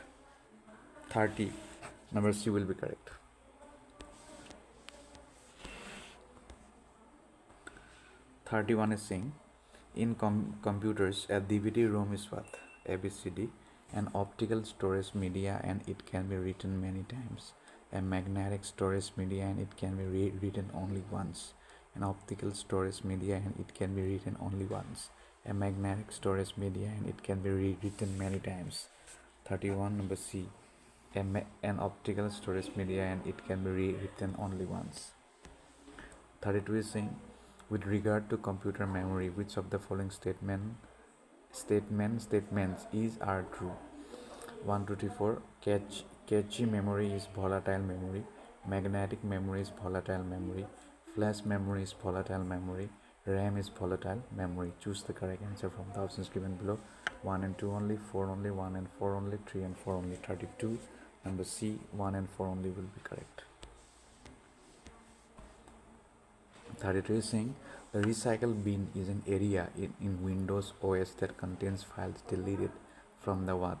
30 number C will be correct. 31 is saying in computers a DVD-ROM is what? ABCD, an optical storage media and it can be written many times. A magnetic storage media and it can be written only once. An optical storage media and it can be written only once. A magnetic storage media and it can be rewritten many times. 31 number C, an optical storage media and it can be rewritten only once. 32 is saying with regard to computer memory, which of the following statements is are true? 1 2 3 4. Cache memory is volatile memory, magnetic memory is volatile memory, flash memory is volatile memory, RAM is volatile memory. Choose the correct answer from the options given below. 1 and 2 only, 4 only, 1 and 4 only, 3 and 4 only. 32 number C, 1 and 4 only will be correct. 33 is saying the recycle bin is an area in Windows OS that contains files deleted from the 1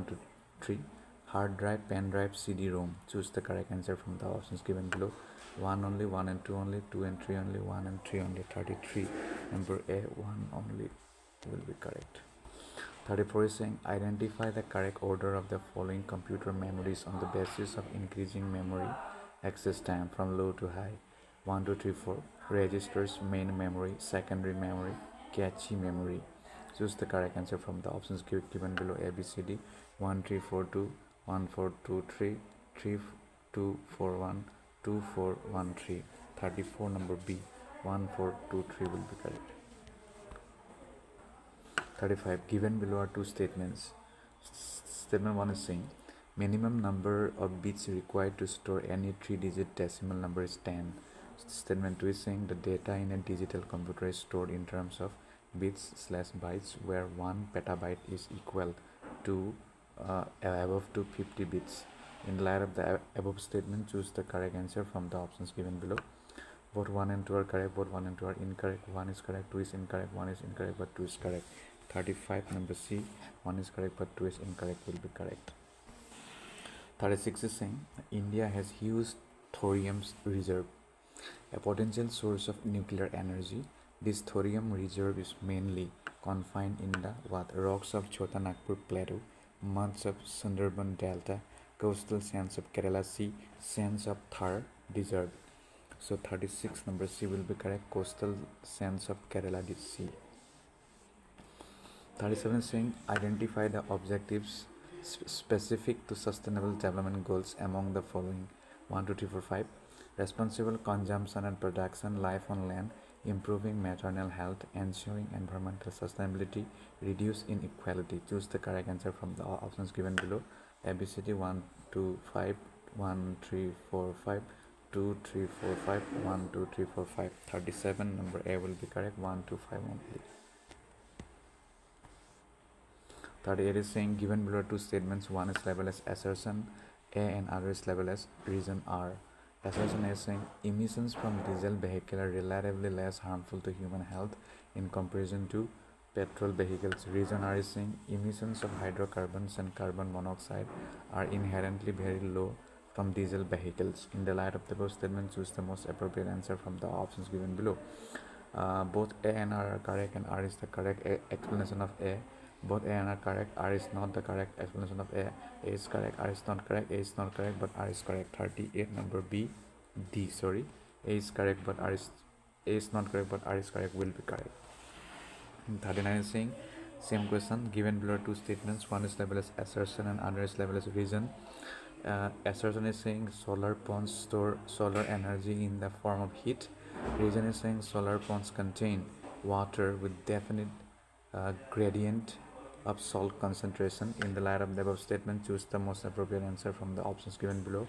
to 3 hard drive, pen drive, CD-ROM. Choose the correct answer from the options given below. 1 only, 1 and 2 only, 2 and 3 only, 1 and 3 only. 33 number A, 1 only will be correct. 34 is saying identify the correct order of the following computer memories on the basis of increasing memory access time from low to high. 1 2 3 4 registers, main memory, secondary memory, cache memory. Choose the correct answer from the options given below. ABCD 1 3 4 2 1 4 2 3 3 2 4 1 2 4 1 3. 34 number B, 1 4 2 3 will be correct. 35 given below are two statements. Statement 1 is saying minimum number of bits required to store any 3-digit decimal number is 10. Statement 2 is saying the data in a digital computer is stored in terms of bits/bytes where 1 petabyte is equal to above 250 bits. In light of the above statement, choose the correct answer from the options given below. Both 1 and 2 are correct, both 1 and 2 are incorrect. 1 is correct, 2 is incorrect, 1 is incorrect, but 2 is correct. 35 number C, 1 is correct but 2 is incorrect will be correct. 36 is saying India has huge thorium reserve, a potential source of nuclear energy. This thorium reserve is mainly confined in the rocks of Chota Nagpur Plateau, muds of Sundarban Delta, coastal sands of Kerala Sea, sands of Thar Desert. So 36 number C will be correct, coastal sands of Kerala Sea. 37 is saying identify the objectives specific to sustainable development goals among the following. 1 2 3 4 5. Responsible consumption and production, life on land, improving maternal health, ensuring environmental sustainability, reduce inequality. Choose the correct answer from the options given below. ABCD 1 2 5 1 3 4 5 2 3 4 5 1 2 3 4 5. 37 number A will be correct, 1 2 5 only. 38 is saying given below two statements, one is labeled as assertion A and other is labeled as reason R. Assertion A is saying emissions from diesel vehicle are relatively less harmful to human health in comparison to petrol vehicles. Reason R is saying emissions of hydrocarbons and carbon monoxide are inherently very low from diesel vehicles. In the light of the above statement, choose the most appropriate answer from the options given below. Both A and R are correct, and R is the correct explanation of A. Both A and R correct. R is not the correct explanation of A. A is correct. R is not correct. A is not correct, but R is correct. 38 number B, D. Sorry, A is correct, but A is not correct, but R is correct. Will be correct. 39 is saying same question. Given below two statements, one is labeled as assertion and other is labeled as reason. Assertion is saying solar ponds store solar energy in the form of heat. Reason is saying solar ponds contain water with definite gradient of salt concentration. In the light of the above statement, choose the most appropriate answer from the options given below.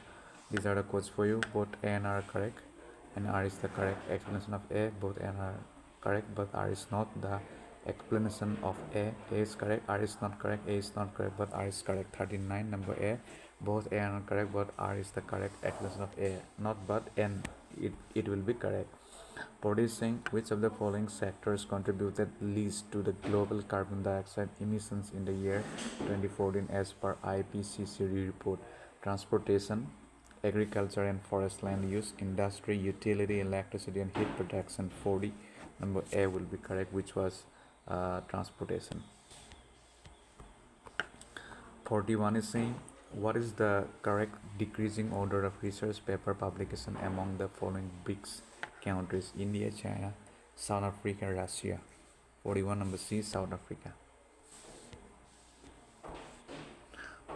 These are the codes for you. Both A and R are correct, and R is the correct explanation of A. Both A and R are correct, but R is not the explanation of A. A is correct, R is not correct. A is not correct, but R is correct. 39 number A. Both A and R are correct, but R is the correct explanation of A. Not but, and it will be correct. Producing which of the following sectors contributed least to the global carbon dioxide emissions in the year 2014 as per IPCC report? Transportation, agriculture and forest land use, industry, utility, electricity and heat production. 40 number A will be correct, which was transportation. 41 is saying what is the correct decreasing order of research paper publication among the following BRICS countries: India, China, South Africa, Russia. 41 number C, South Africa.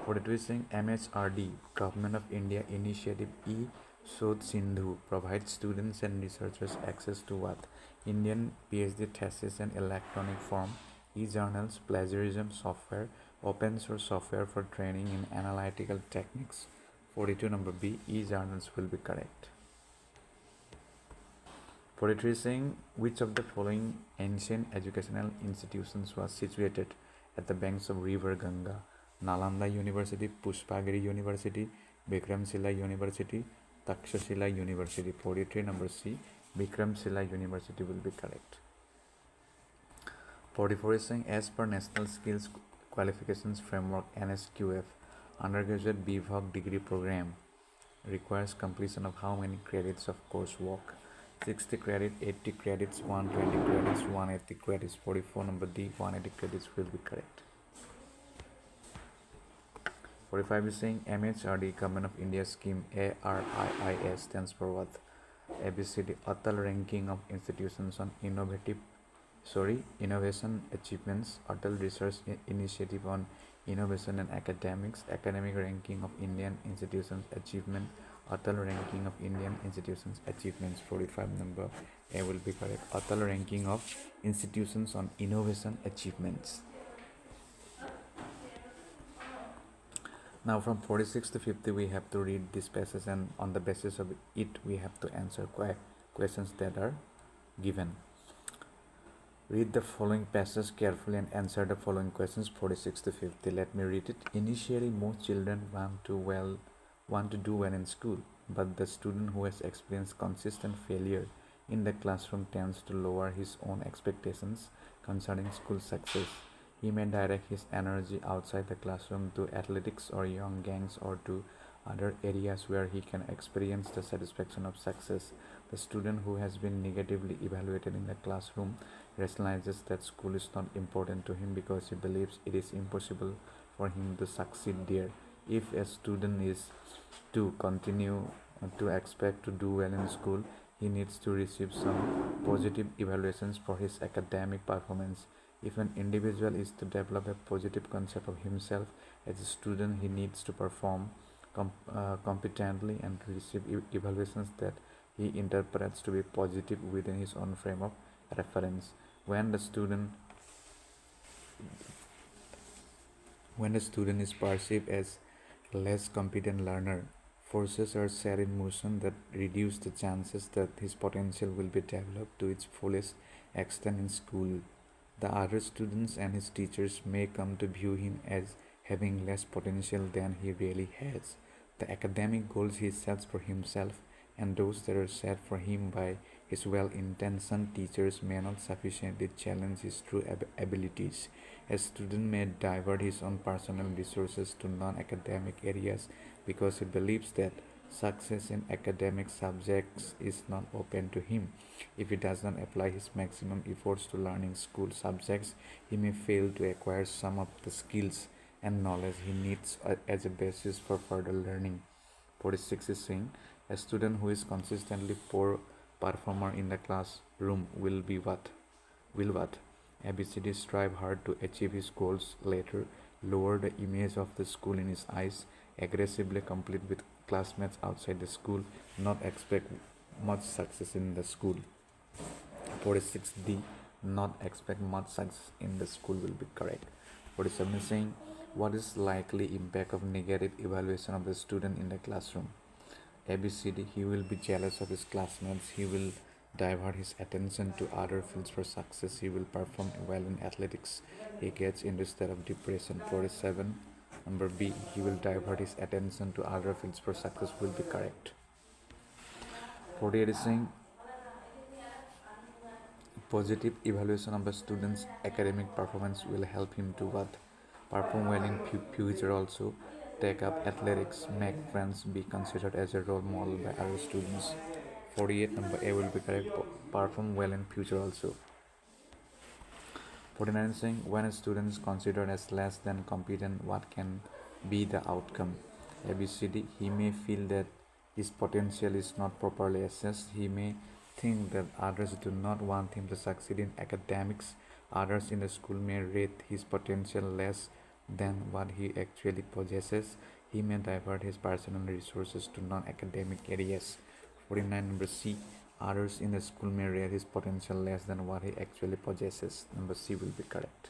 42 is saying MHRD, Government of India Initiative E-Sodh Sindhu, provides students and researchers access to what? Indian PhD thesis in electronic form, e-journals, plagiarism software, open source software for training in analytical techniques. 42 number B, e-journals will be correct. 43 is saying which of the following ancient educational institutions was situated at the banks of river Ganga? Nalanda University, Pushpagiri University, Bikramshila University, Takshashila University. 43 number C, Bikramshila University will be correct. 44 is saying as per National Skills Qualifications Framework NSQF, undergraduate BVOC degree program requires completion of how many credits of coursework? 60 credit, 80 credits, 120 credits, 180 credits. 44 number D, 180 credits will be correct. 45 is saying MHRD, Government of India scheme ARIIS stands for what? ABCD, Atal ranking of institutions on innovation achievements, Atal Research Initiative on innovation and academics, academic ranking of Indian institutions achievement, Atal ranking of Indian institutions achievements. 45 number A will be correct. Atal ranking of institutions on innovation achievements. Now from 46 to 50 we have to read this passage, and on the basis of it we have to answer questions that are given. Read the following passage carefully and answer the following questions. 46 to 50. Let me read it. Initially, most children want to do well in school, but the student who has experienced consistent failure in the classroom tends to lower his own expectations concerning school success. He may direct his energy outside the classroom to athletics or young gangs or to other areas where he can experience the satisfaction of success. The student who has been negatively evaluated in the classroom rationalizes that school is not important to him because he believes it is impossible for him to succeed there. If a student is to continue to expect to do well in school, he needs to receive some positive evaluations for his academic performance. If an individual is to develop a positive concept of himself as a student, he needs to perform competently and receive evaluations that he interprets to be positive within his own frame of reference. When the student is perceived as a less competent learner, forces are set in motion that reduce the chances that his potential will be developed to its fullest extent in school. The other students and his teachers may come to view him as having less potential than he really has. The academic goals he sets for himself and those that are set for him by his well-intentioned teachers may not sufficiently challenge his true abilities. A student may divert his own personal resources to non-academic areas because he believes that Success in academic subjects is not open to him. If he does not apply his maximum efforts to learning school subjects, he may fail to acquire some of the skills and knowledge he needs as a basis for further learning. 46 is saying a student who is consistently poor performer in the classroom will what? ABCD strive hard to achieve his goals later, lower the image of the school in his eyes, aggressively compete with classmates outside the school, not expect much success in the school. 46D, not expect much success in the school will be correct. 47 is saying what is likely impact of negative evaluation of the student in the classroom. ABCD, he will be jealous of his classmates, he will divert his attention to other fields for success, he will perform well in athletics, he gets into a state of depression. 47, number B, he will divert his attention to other fields for success will be correct. 48 is saying positive evaluation of the student's academic performance will help him to what? Perform well in future also, take up athletics, make friends, be considered as a role model by other students. 48, number A will be correct, perform well in future also. 49 saying when a student is considered as less than competent, what can be the outcome? ABCD, he may feel that his potential is not properly assessed, he may think that others do not want him to succeed in academics, others in the school may rate his potential less than what he actually possesses, he may divert his personal resources to non-academic areas. 49, number C, others in the school may rate his potential less than what he actually possesses. Number C will be correct.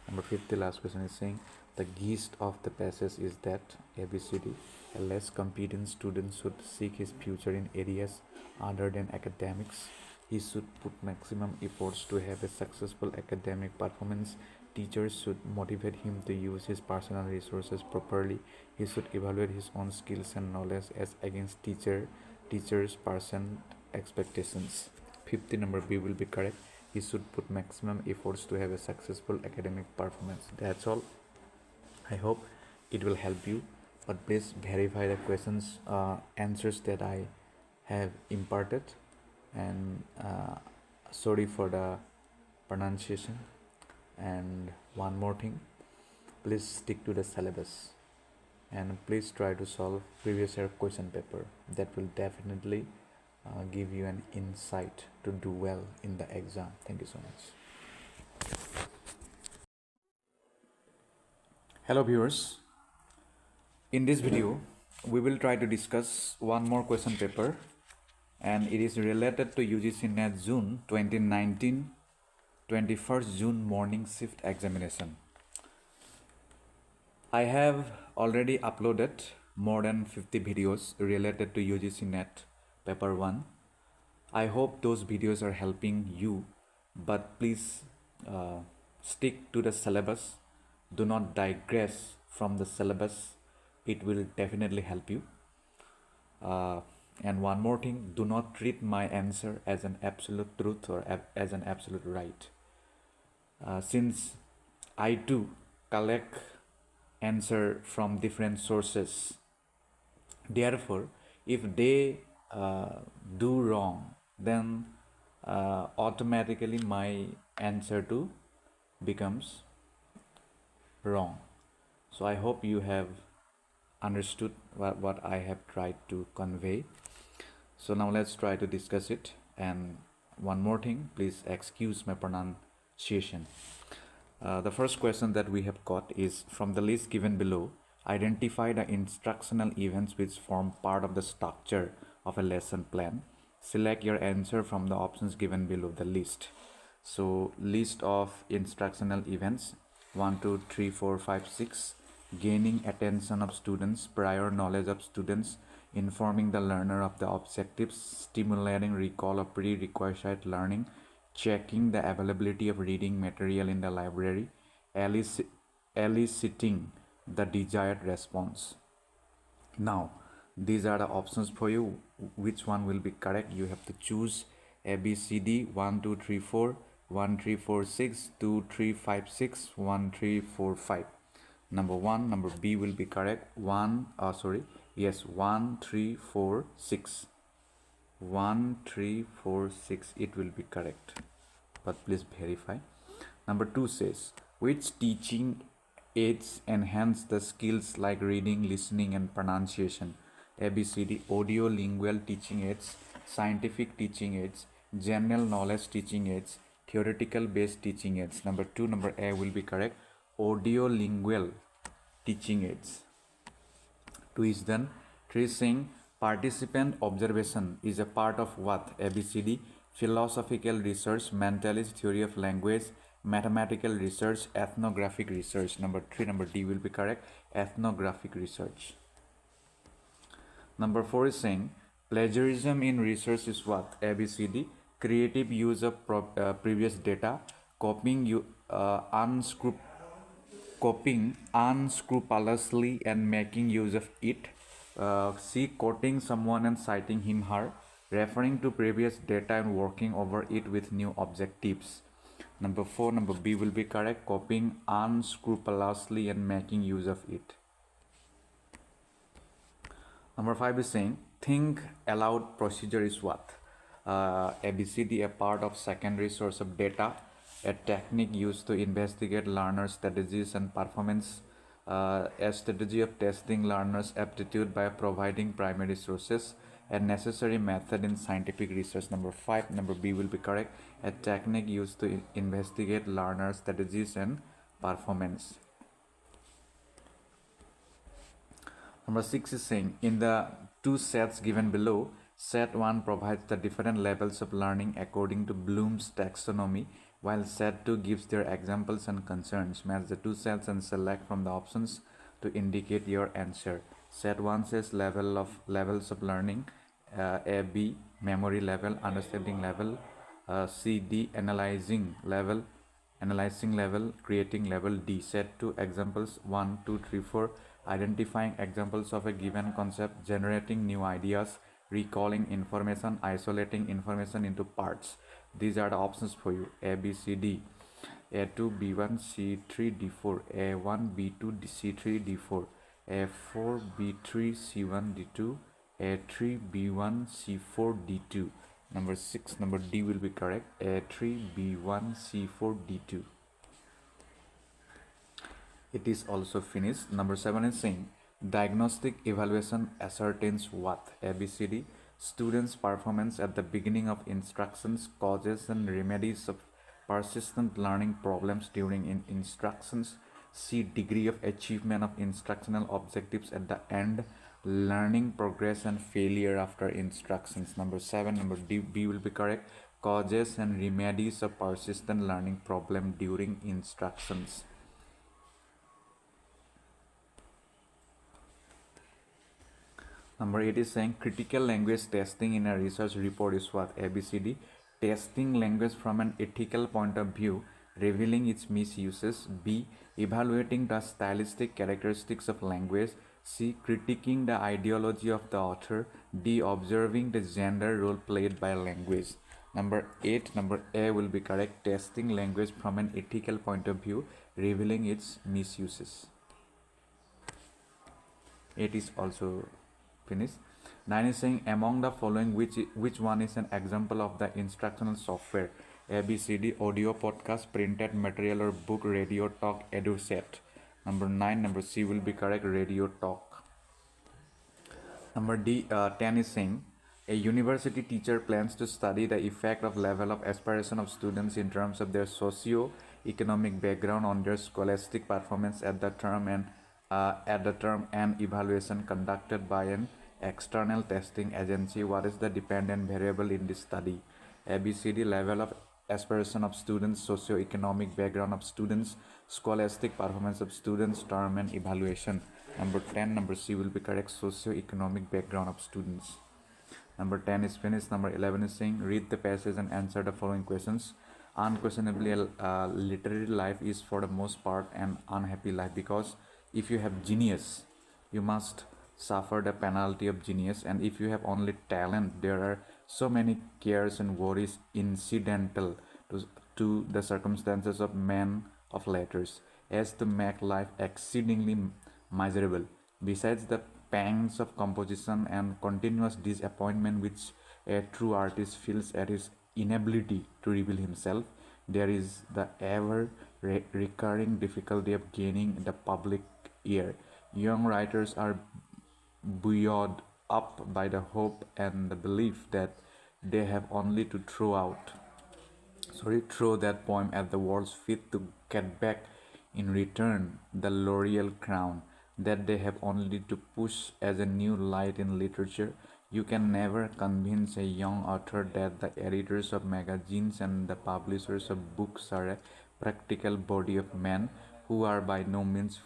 Number 50, last question is saying the gist of the passage is that ABCD, a less competent student should seek his future in areas other than academics. He should put maximum efforts to have a successful academic performance. Teachers should motivate him to use his personal resources properly. He should evaluate his own skills and knowledge as against teachers' person expectations. 50, number B will be correct. He should put maximum efforts to have a successful academic performance. That's all. I hope it will help you, but please verify the questions answers that I have imparted, and sorry for the pronunciation. And one more thing, please stick to the syllabus and please try to solve previous year question paper. That will definitely give you an insight to do well in the exam. Thank you so much. Hello viewers, in this video we will try to discuss one more question paper, and it is related to UGC NET June 2019 21st June morning shift examination. I have already uploaded more than 50 videos related to UGC NET paper 1. I hope those videos are helping you, but please stick to the syllabus. Do not digress from the syllabus. It will definitely help you. And one more thing, do not treat my answer as an absolute truth or as an absolute right. Since I too collect answer from different sources, therefore if they do wrong, then automatically my answer too becomes wrong. So I hope you have understood what I have tried to convey. So now let's try to discuss it. And one more thing, please excuse my pronunciation. The first question that we have got is from the list given below, identify the instructional events which form part of the structure of a lesson plan. Select your answer from the options given below the list. So list of instructional events 1, 2, 3, 4, 5, 6. Gaining attention of students, prior knowledge of students, informing the learner of the objectives, stimulating recall of prerequisite learning, checking the availability of reading material in the library, eliciting the desired response. Now, these are the options for you. Which one will be correct? You have to choose A, B, C, D, 1, 2, 3, 4, 1, 3, 4, 6, 2, 3, 5, 6, 1, 3, 4, 5. Number 1, number B will be correct. Yes, 1, 3, 4, 6. 1, 3, 4, 6. It will be correct. But please verify. Number 2 says, which teaching aids enhance the skills like reading, listening, and pronunciation? ABCD, audio lingual teaching aids, scientific teaching aids, general knowledge teaching aids, theoretical based teaching aids. Number 2, number A will be correct. Audio lingual teaching aids. 2 is done. 3 is saying participant observation is a part of what? ABCD, philosophical research, mentalist theory of language, mathematical research, ethnographic research. Number 3, number D will be correct. Ethnographic research. Number 4 is saying plagiarism in research is what? ABCD, creative use of previous data, copying unscrupulously and making use of it. C, quoting someone and citing him, her, referring to previous data and working over it with new objectives. Number 4, number B will be correct. Copying unscrupulously and making use of it. Number 5 is saying think aloud procedure is what? ABCD, a part of secondary source of data, a technique used to investigate learner strategies and performance, a strategy of testing learners' aptitude by providing primary sources, a necessary method in scientific research. Number 5, number B will be correct. A technique used to investigate learner strategies and performance. Number 6 is saying in the two sets given below, set 1 provides the different levels of learning according to Bloom's taxonomy, while set 2 gives their examples and concerns. Match the two sets and select from the options to indicate your answer. Set 1 says levels of learning, A, B, memory level, understanding level, C, D, analyzing level, creating level. D, set 2 examples 1, 2, 3, 4, identifying examples of a given concept, generating new ideas, recalling information, isolating information into parts. These are the options for you. A, B, C, D. A2, B1, C3, D4. A1, B2, C3, D4. A4, B3, C1, D2. A3, B1, C4, D2. Number 6, number D will be correct. A3, B1, C4, D2. It is also finished. Number 7 is saying diagnostic evaluation ascertains what? ABCD, students' performance at the beginning of instructions, causes and remedies of persistent learning problems during instructions. C, degree of achievement of instructional objectives at the end, learning progress and failure after instructions. Number 7, number D, B will be correct. Causes and remedies of persistent learning problem during instructions. Number 8 is saying critical language testing in a research report is what? ABCD, testing language from an ethical point of view, revealing its misuses. B, evaluating the stylistic characteristics of language. C, critiquing the ideology of the author. D, observing the gender role played by language. Number 8, number A will be correct. Testing language from an ethical point of view, revealing its misuses. 8 is also finished. 9 is saying among the following which one is an example of the instructional software? ABCD, audio, podcast, printed material or book, radio, talk, EduSet. Number 9, number C will be correct, radio, talk. Number D, 10 is saying a university teacher plans to study the effect of level of aspiration of students in terms of their socio-economic background on their scholastic performance at the term and evaluation conducted by an external testing agency. What is the dependent variable in this study? ABCD, level of aspiration of students, socio-economic background of students, scholastic performance of students, term and evaluation. Number 10, number C will be correct, socio-economic background of students. Number 10 is finished. Number 11 is saying read the passage and answer the following questions. Unquestionably, literary life is for the most part an unhappy life, because if you have genius, you must suffer the penalty of genius, and if you have only talent, there are so many cares and worries incidental to the circumstances of men of letters as to make life exceedingly miserable. Besides, the pangs of composition and continuous disappointment which a true artist feels at his inability to reveal himself. There is the ever recurring difficulty of gaining the public ear. Young writers are buoyed up by the hope and the belief that they have only to throw that poem at the world's feet to get back in return the laurel crown that they have only to push as a new light in literature. You can never convince a young author that the editors of magazines and the publishers of books are a practical body of men who are by no means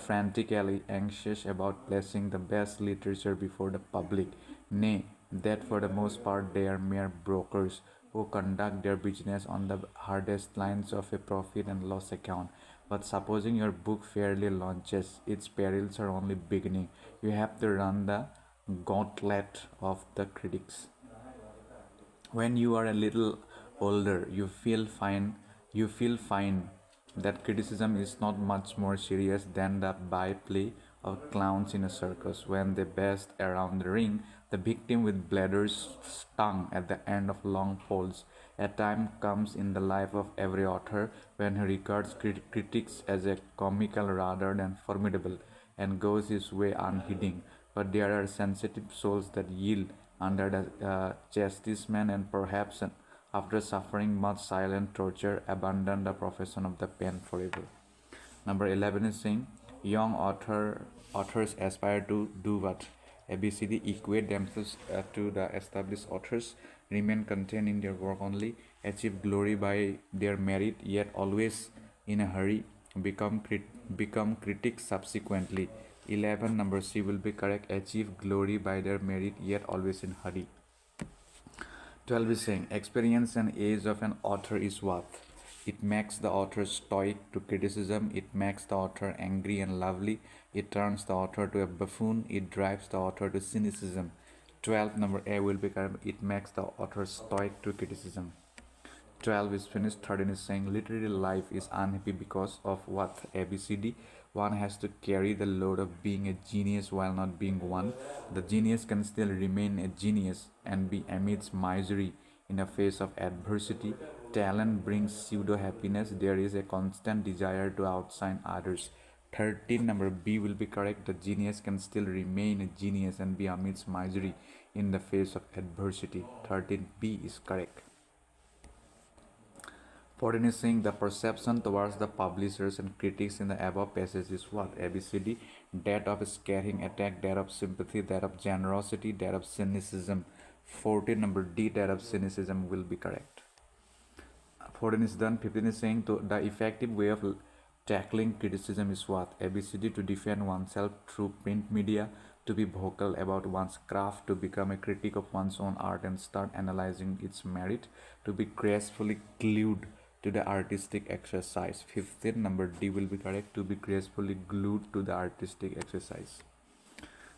frantically anxious about placing the best literature before the public. Nay, that for the most part they are mere brokers who conduct their business on the hardest lines of a profit and loss account. But supposing your book fairly launches, its perils are only beginning. You have to run the gauntlet of the critics. When you are a little older, you feel fine that criticism is not much more serious than the byplay of clowns in a circus. When they best around the ring, the victim with bladders stung at the end of long poles. A time comes in the life of every author when he regards critics as a comical rather than formidable, and goes his way unheeding. But there are sensitive souls that yield under the chastisement and perhaps after suffering much silent torture abandon the profession of the pen forever. Number 11 is saying young authors aspire to do what? ABCD equate themselves to the established authors, remain content in their work only, achieve glory by their merit, yet always in a hurry, become critics subsequently. 11 number C will be correct. Achieve glory by their merit, yet always in hurry. 12 is saying experience and age of an author is what? It makes the author stoic to criticism, it makes the author angry and lovely, it turns the author to a buffoon, it drives the author to cynicism. 12 number A will be correct. It makes the author stoic to criticism. 12 is finished. 13 is saying literary life is unhappy because of what? ABCD. One has to carry the load of being a genius while not being one. The genius can still remain a genius and be amidst misery in the face of adversity. Talent brings pseudo happiness. There is a constant desire to outshine others. 13 number B will be correct. The genius can still remain a genius and be amidst misery in the face of adversity. 13B is correct. 14 is saying the perception towards the publishers and critics in the above passage is what? ABCD. That of scathing attack, that of sympathy, that of generosity, that of cynicism. 14 number D, that of cynicism will be correct. 14 is done. 15 is saying the effective way of tackling criticism is what? ABCD. To defend oneself through print media, to be vocal about one's craft, to become a critic of one's own art and start analyzing its merit, to be gracefully glued to the artistic exercise. 15 number D will be correct. To be gracefully glued to the artistic exercise.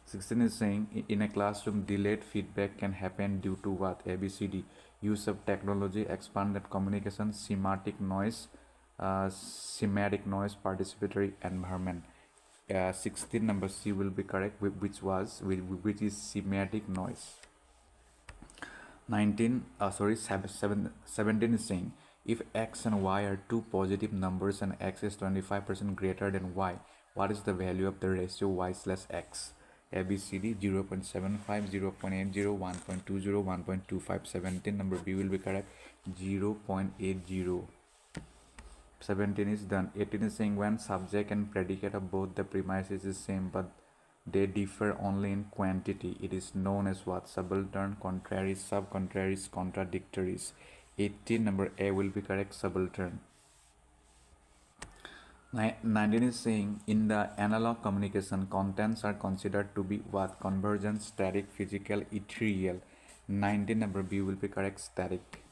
16 is saying in a classroom delayed feedback can happen due to what? ABCD. Use of technology, expanded communication, semantic noise, participatory environment. 16 number C will be correct, which is semantic noise. 17 is saying if x and y are two positive numbers and x is 25% greater than y, what is the value of the ratio y/x? ABCD 0.75, 0.80, 1.20, 1.25. 17 number B will be correct. 0.80. 17 is done. 18 is saying when subject and predicate of both the premises is same but they differ only in quantity, it is known as what? Subaltern, contraries, subcontraries, contradictories. 18 number A will be correct. Subaltern. 19 is saying in the analog communication contents are considered to be what? Convergent, static, physical, ethereal. 19 number B will be correct. Static.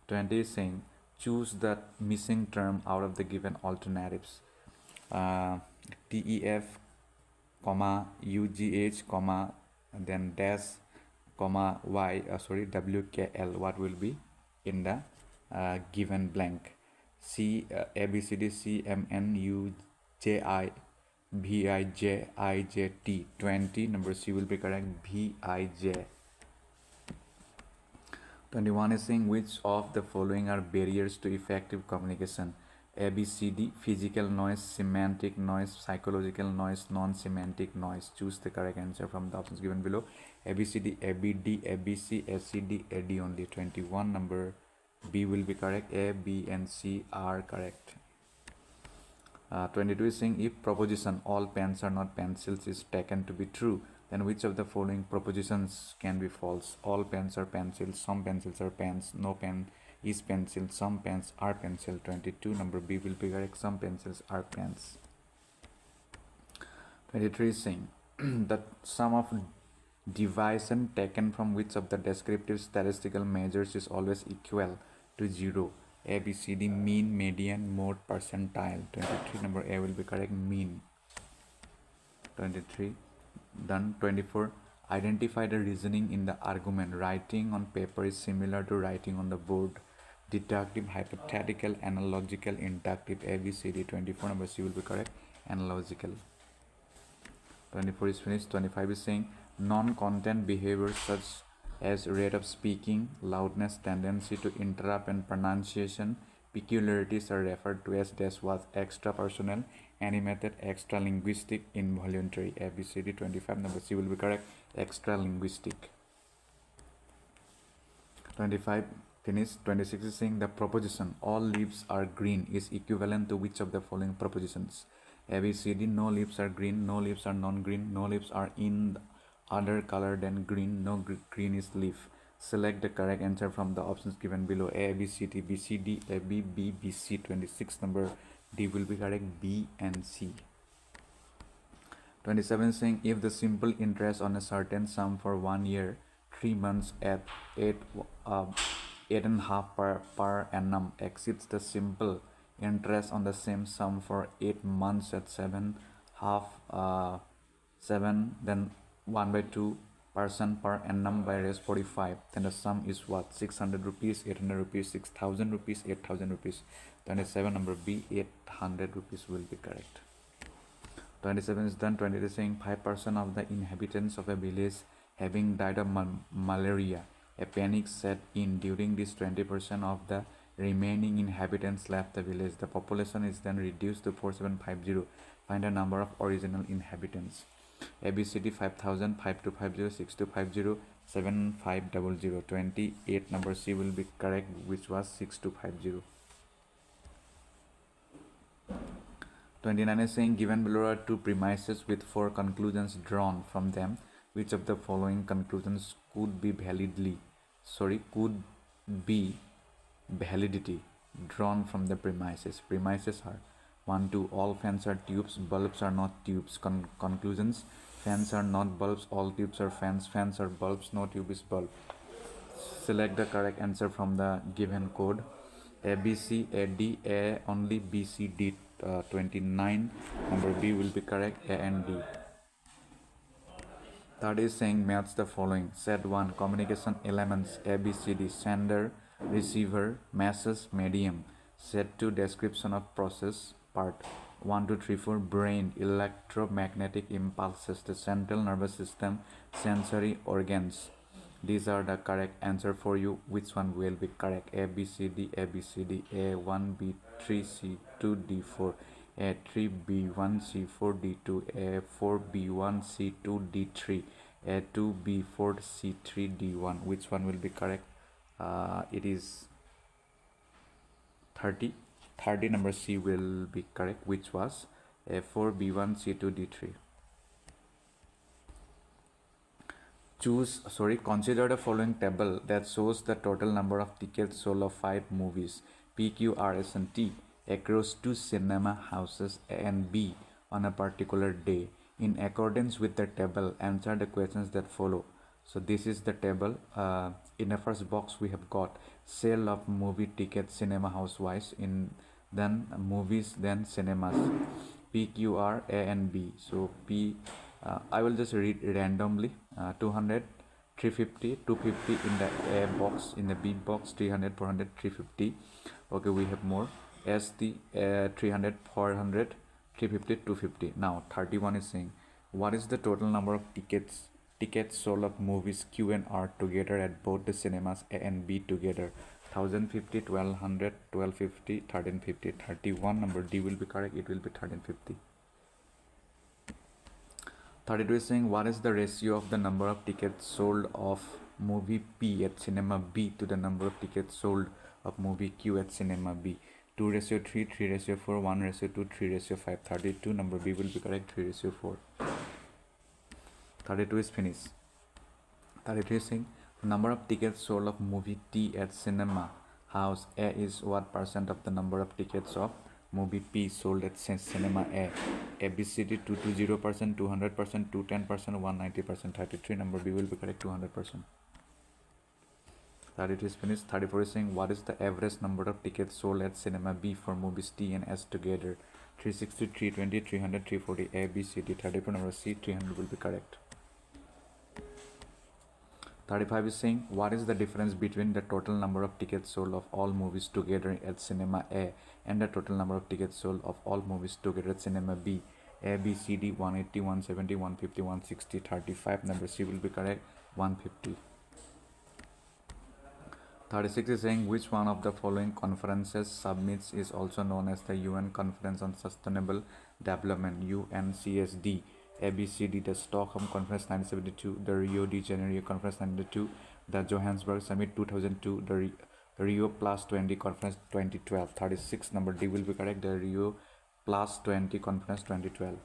20 is saying choose the missing term out of the given alternatives. TEF, UGH, then dash, Y, WKL. What will be in the given blank? C, ABCD, CMNUJI, VIJIJT 20. Number C will be correct. VIJ. 21 is saying which of the following are barriers to effective communication? ABCD, physical noise, semantic noise, psychological noise, non-semantic noise. Choose the correct answer from the options given below. ABCD, ABD, ABC, ACD, AD only. 21. Number B will be correct. A, B and C are correct. 22 is saying if proposition all pens are not pencils is taken to be true, then which of the following propositions can be false? All pens are pencils, some pencils are pens, no pen is pencil, some pens are pencil. 22. Number B will be correct. Some pencils are pens. 23 is saying the sum of division taken from which of the descriptive statistical measures is always equal to 0? A, B, C, D, mean, median, mode, percentile. 23. Number A will be correct. Mean. 23. Done. 24. Identify the reasoning in the argument. Writing on paper is similar to writing on the board. Deductive, hypothetical, analogical, inductive. A, B, C, D. 24. Number C will be correct. Analogical. 24 is finished. 25 is saying non-content behaviors such as rate of speaking, loudness, tendency to interrupt, and pronunciation peculiarities are referred to as dash was extra personal, animated, extra linguistic, involuntary. A, B, C, D. 25. Number C will be correct. Extra linguistic. 25 finished. 26 is saying the proposition all leaves are green is equivalent to which of the following propositions? A, B, C, D. No leaves are green, no leaves are non-green, no leaves are in other color than green, no green is leaf. Select the correct answer from the options given below. A, B, C, D, B, C, D, A, B, B, B, C. 26. Number D will be correct. B and C. 27 is saying if the simple interest on a certain sum for 1 year, 3 months at 8.5 per annum exceeds the simple interest on the same sum for 8 months at 7, then 1/2% per annum by raise 45, then the sum is what? 600 rupees, 800 rupees, 6,000 rupees, 8,000 rupees. 27. Number B, 800 rupees will be correct. 27 is done. 28 is saying 5% of the inhabitants of a village having died of malaria. A panic set in. During this, 20% of the remaining inhabitants left the village. The population is then reduced to 4750. Find the number of original inhabitants. ABCD 5000, 5250, 6250, 7500. 28. Number C will be correct, which was 6250. 29 is saying given below are two premises with 4 conclusions drawn from them. Which of the following conclusions could be validity drawn from the premises? Premises are 1, 2. All fans are tubes, bulbs are not tubes. Conclusions: fans are not bulbs, all tubes are fans, fans are bulbs, no tube is bulb. Select the correct answer from the given code. A, B, C, A, D, A only, B, C, D. 29. Number B will be correct. A and D. Third is saying match the following. Set 1. Communication elements A, B, C, D. Sender, receiver, message, medium. Set 2. Description of process part 1, 2, 3, 4. Brain, electromagnetic impulses, the central nervous system, sensory organs. These are the correct answer for you. Which one will be correct? A, B, C, D, A, B, C, D, A, 1, B, 3, C, 2, D, 4, A, 3, B, 1, C, 4, D, 2, A, 4, B, 1, C, 2, D, 3, A, 2, B, 4, C, 3, D, 1. Which one will be correct? It is 30. 30. Number C will be correct, which was A, 4, B, 1, C, 2, D, 3. Consider the following table that shows the total number of tickets sold of 5 movies P, Q, R, S, and T across 2 cinema houses A and B on a particular day. In accordance with the table, answer the questions that follow. So this is the table. In the first box we have got sale of movie tickets cinema house wise, in then movies, then cinemas. P, Q, R, A, and B. So P, I will just read randomly. 200, 350, 250 in the A box, in the B box 300, 400, 350. Okay, we have more. S, T, 300, 400, 350, 250. Now 31 is saying, what is the total number of tickets sold of movies Q and R together at both the cinemas A and B together? 1050, 1200, 1250, 1350. 31 number D will be correct. It will be 1350. 32 is saying, what is the ratio of the number of tickets sold of movie P at cinema B to the number of tickets sold of movie Q at cinema B? 2:3, 3:4, 1:2, 3:5. 32 number B will be correct. 3:4. 32 is finished. 33 is saying, the number of tickets sold of movie T at cinema house A is what percent of the number of tickets of movie P sold at cinema A? ABCD 220%, 200%, 210%, 190%. 33 number B will be correct. 200%. 33 is finished. 34 is saying, what is the average number of tickets sold at cinema B for movies T and S together? 360, 320, 300, 340. A, B, C, D. 34 number C, 300 will be correct. 35 is saying, what is the difference between the total number of tickets sold of all movies together at cinema A and the total number of tickets sold of all movies together at cinema B? A, B, C, D. 180, 170, 150, 160. 35 number C will be correct. 150. 36 is saying, which one of the following conferences submits is also known as the UN Conference on Sustainable Development, UNCSD? ABCD, the Stockholm Conference 1972, the Rio de Janeiro Conference 1992, the Johannesburg Summit 2002, the Rio Plus 20 Conference 2012. 36 number D will be correct. The Rio Plus 20 Conference 2012.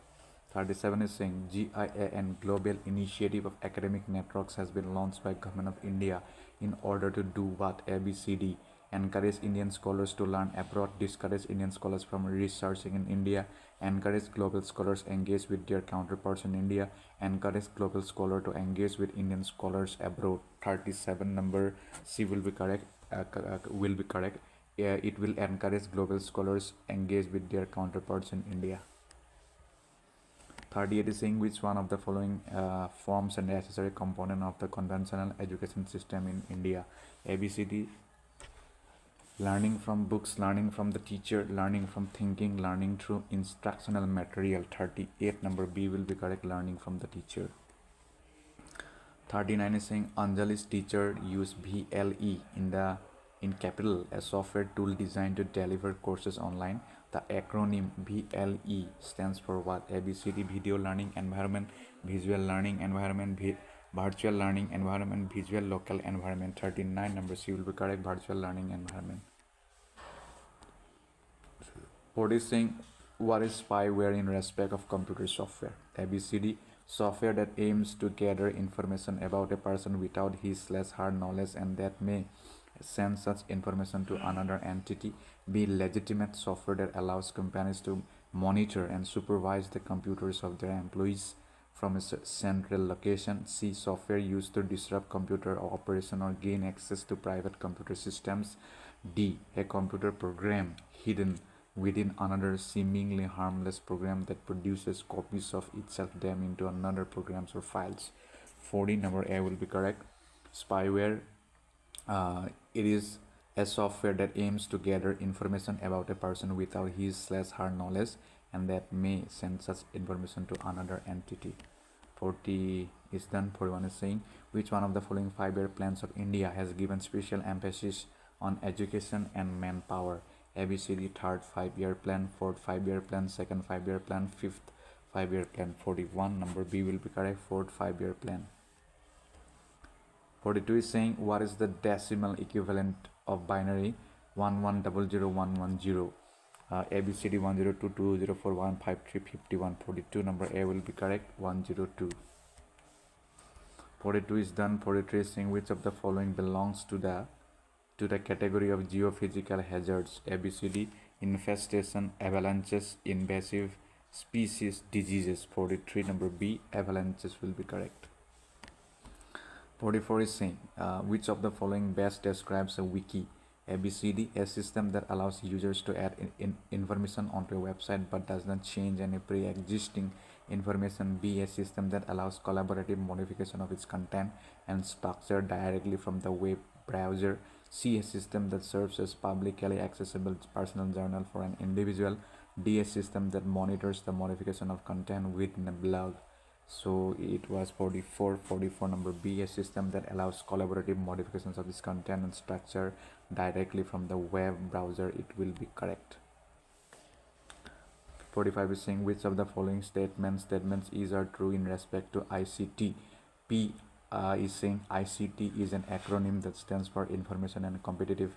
37 is saying, GIAN, Global Initiative of Academic Networks, has been launched by Government of India in order to do what? ABCD. Encourage Indian scholars to learn abroad, discourage Indian scholars from researching in India, encourage global scholars engage with their counterparts in India, encourage global scholar to engage with Indian scholars abroad. 37 number C will be correct. It will encourage global scholars engage with their counterparts in India. 38 is saying, which one of the following forms a necessary component of the conventional education system in India? ABCD, learning from books, learning from the teacher, learning from thinking, learning through instructional material. 38 number B will be correct. Learning from the teacher. 39 is saying, Anjali's teacher used VLE in capital, a software tool designed to deliver courses online. The acronym VLE stands for what? ABCD, video learning environment, visual learning environment, virtual learning environment, visual local environment. 39 number C will be correct. Virtual learning environment. 40 is saying, what is spyware in respect of computer software? ABCD, software that aims to gather information about a person without his/her knowledge and that may send such information to another entity. B, legitimate software that allows companies to monitor and supervise the computers of their employees from a central location. C, software used to disrupt computer operation or gain access to private computer systems. D, a computer program hidden within another seemingly harmless program that produces copies of itself them into another programs or files. 40 number A will be correct. Spyware, it is a software that aims to gather information about a person without his/her knowledge and that may send such information to another entity. 40 is done. 41 is saying, which one of the following 5-year plans of India has given special emphasis on education and manpower? ABCD, third 5-year plan, fourth 5-year plan, second 5-year plan, fifth 5-year plan. 41 number B will be correct. Fourth 5-year plan. 42 is saying, what is the decimal equivalent of binary 1100110? ABCD 102, 204, 153, 51. 42 number A will be correct. 102. 42 is done. 43 is saying, which of the following belongs to the category of geophysical hazards? ABCD, infestation, avalanches, invasive species, diseases. 43 number B, avalanches will be correct. 44 is saying, which of the following best describes a wiki? ABCD, a system that allows users to add information onto a website but does not change any pre-existing information. B, a system that allows collaborative modification of its content and structure directly from the web browser. C, a system that serves as publicly accessible personal journal for an individual. D, a system that monitors the modification of content within a blog. So it was 44 number B, a system that allows collaborative modifications of this content and structure directly from the web browser. It will be correct. 45 is saying which of the following statements is are true in respect to ICT. P is saying ICT is an acronym that stands for Information and Competitive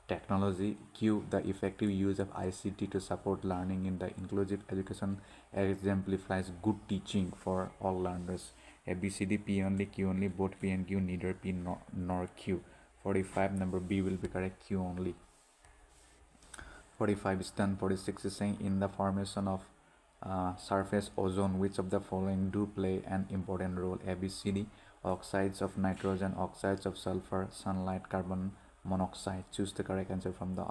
Technology. Q, the effective use of ICT to support learning in the inclusive education exemplifies good teaching for all learners. A, B, C, D, P only, Q only, both P and Q, neither P nor Q. 45 number B will be correct, Q only. 45 is done. 46 is saying in the formation of surface ozone, which of the following do play an important role? A, B, C, D, oxides of nitrogen, oxides of sulfur, sunlight, carbon monoxide. Choose the correct answer from the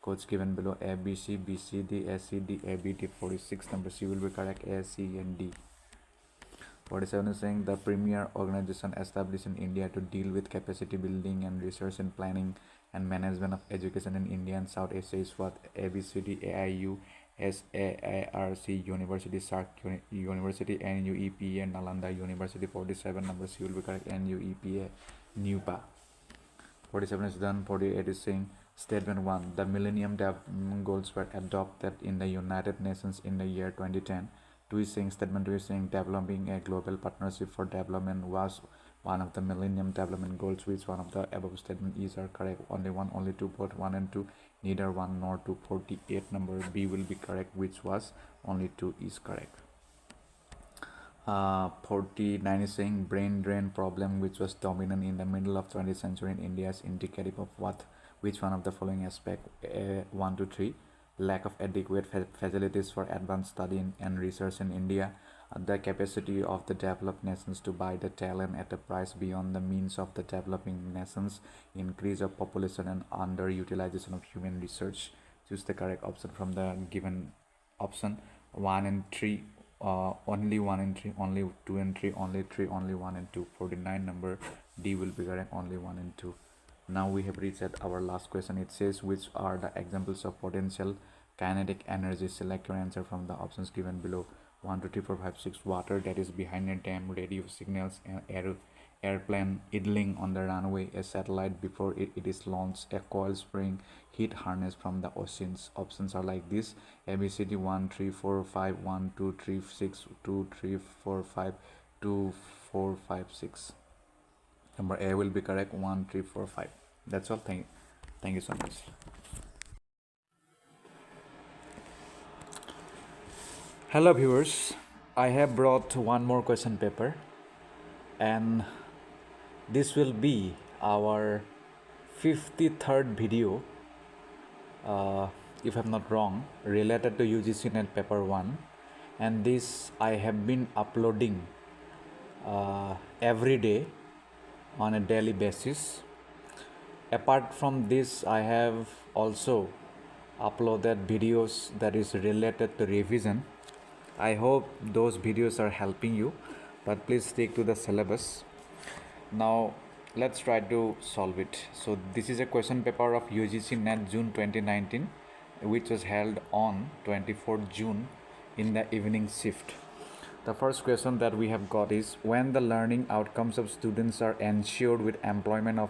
codes given below. A, B, C, B, C, D, A, C, D, A, B, D. 46 number C will be correct, A, C and D. 47 is saying the premier organization established in India to deal with capacity building and research and planning and management of education in India and South Asia is what? ABCD, AIU, SAARC, University, SARC University, NUEPA, and Nalanda University. 47 number C will be correct, NUEPA, NUPA. 47 is done. 48 is saying statement 1, the Millennium Development Goals were adopted in the United Nations in the year 2010. 2 is saying statement 2 is saying developing a global partnership for development was one of the Millennium Development Goals. Which one of the above statement is are correct? Only 1, only 2, both 1 and 2, neither 1 nor 2. 48 number B will be correct, which was only 2 is correct. 49 is saying brain drain problem, which was dominant in the middle of 20th century in India, is indicative of what? Which one of the following aspect? 1 to 3, lack of adequate facilities for advanced study and research in India, the capacity of the developed nations to buy the talent at a price beyond the means of the developing nations, increase of population and underutilization of human research. Choose the correct option from the given option. 1 and 3, only 1 and 3, only 2 and 3, only 3, only 1 and 2. 49 number D will be correct, only 1 and 2. Now we have reached at our last question. It says which are the examples of potential kinetic energy? Select your answer from the options given below. 1, 2, 3, 4, 5, 6. Water that is behind a dam, radio signals, airplane idling on the runway, a satellite before it is launched, a coil spring, heat harness from the oceans. Options are like this: ABCD 1, 3, 4, 5, 1, 2, 3, 6, 2, 3, 4, 5, 2, 4, 5, 6. Number A will be correct, 1, 3, 4, 5. That's all. Thank you so much. Hello viewers, I have brought one more question paper, and this will be our 53rd video, if I'm not wrong, related to UGC NET paper 1, and this I have been uploading every day on a daily basis. Apart from this, I have also uploaded videos that is related to revision. I hope those videos are helping you, but please stick to the syllabus. Now let's try to solve it. So this is a question paper of UGC NET June 2019, which was held on 24th June in the evening shift. The first question that we have got is, when the learning outcomes of students are ensured with employment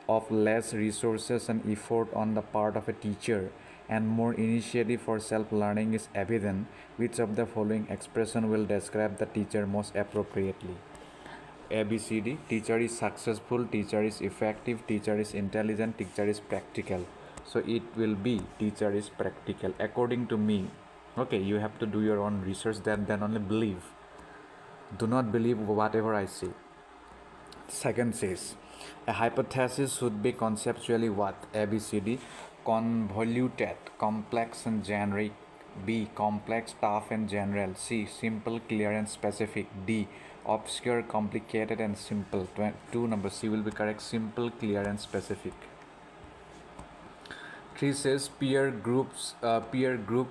of less resources and effort on the part of a teacher and more initiative for self-learning is evident, which of the following expression will describe the teacher most appropriately? ABCD: teacher is successful, teacher is effective, teacher is intelligent, teacher is practical. So it will be teacher is practical according to me. Okay, you have to do your own research, then only believe. Do not believe whatever I say. Second says, a hypothesis should be conceptually what? ABCD: convoluted, complex and generic. B, complex, tough and general. C, simple, clear and specific. D, obscure, complicated and simple. 2 number C will be correct, simple, clear and specific. 3 says peer group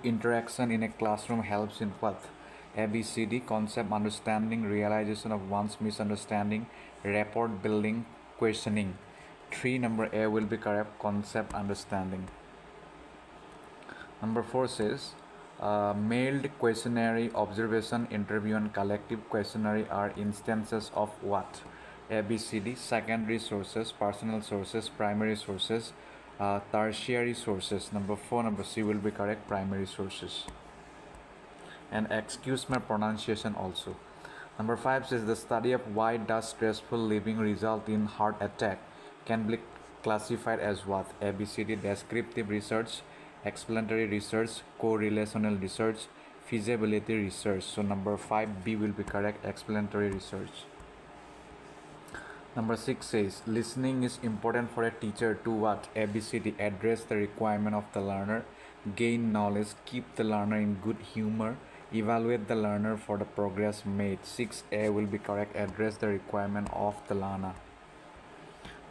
interaction in a classroom helps in what? ABCD: concept understanding, realization of one's misunderstanding, rapport building, questioning. 3 number A will be correct, concept understanding. Number 4 says Mailed questionnaire, observation, interview, and collective questionnaire are instances of what? ABCD. Secondary sources, personal sources, primary sources, tertiary sources. Number 4, number C will be correct, primary sources. And excuse my pronunciation also. Number 5 says the study of why does stressful living result in heart attack can be classified as what? ABCD. Descriptive research, explanatory research, correlational research, feasibility research. So number 5B will be correct, explanatory research. Number 6 says listening is important for a teacher to what? ABCD. Address the requirement of the learner, gain knowledge, keep the learner in good humor, evaluate the learner for the progress made. 6A will be correct, address the requirement of the learner.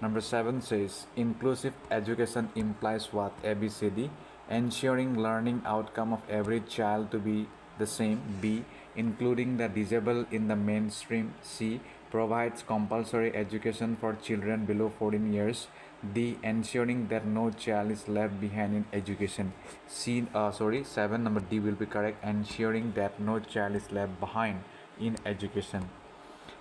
Number 7 says inclusive education implies what? ABCD. Ensuring learning outcome of every child to be the same. B. Including the disabled in the mainstream. C. Provides compulsory education for children below 14 years. D. Ensuring that no child is left behind in education. 7, number D will be correct, ensuring that no child is left behind in education.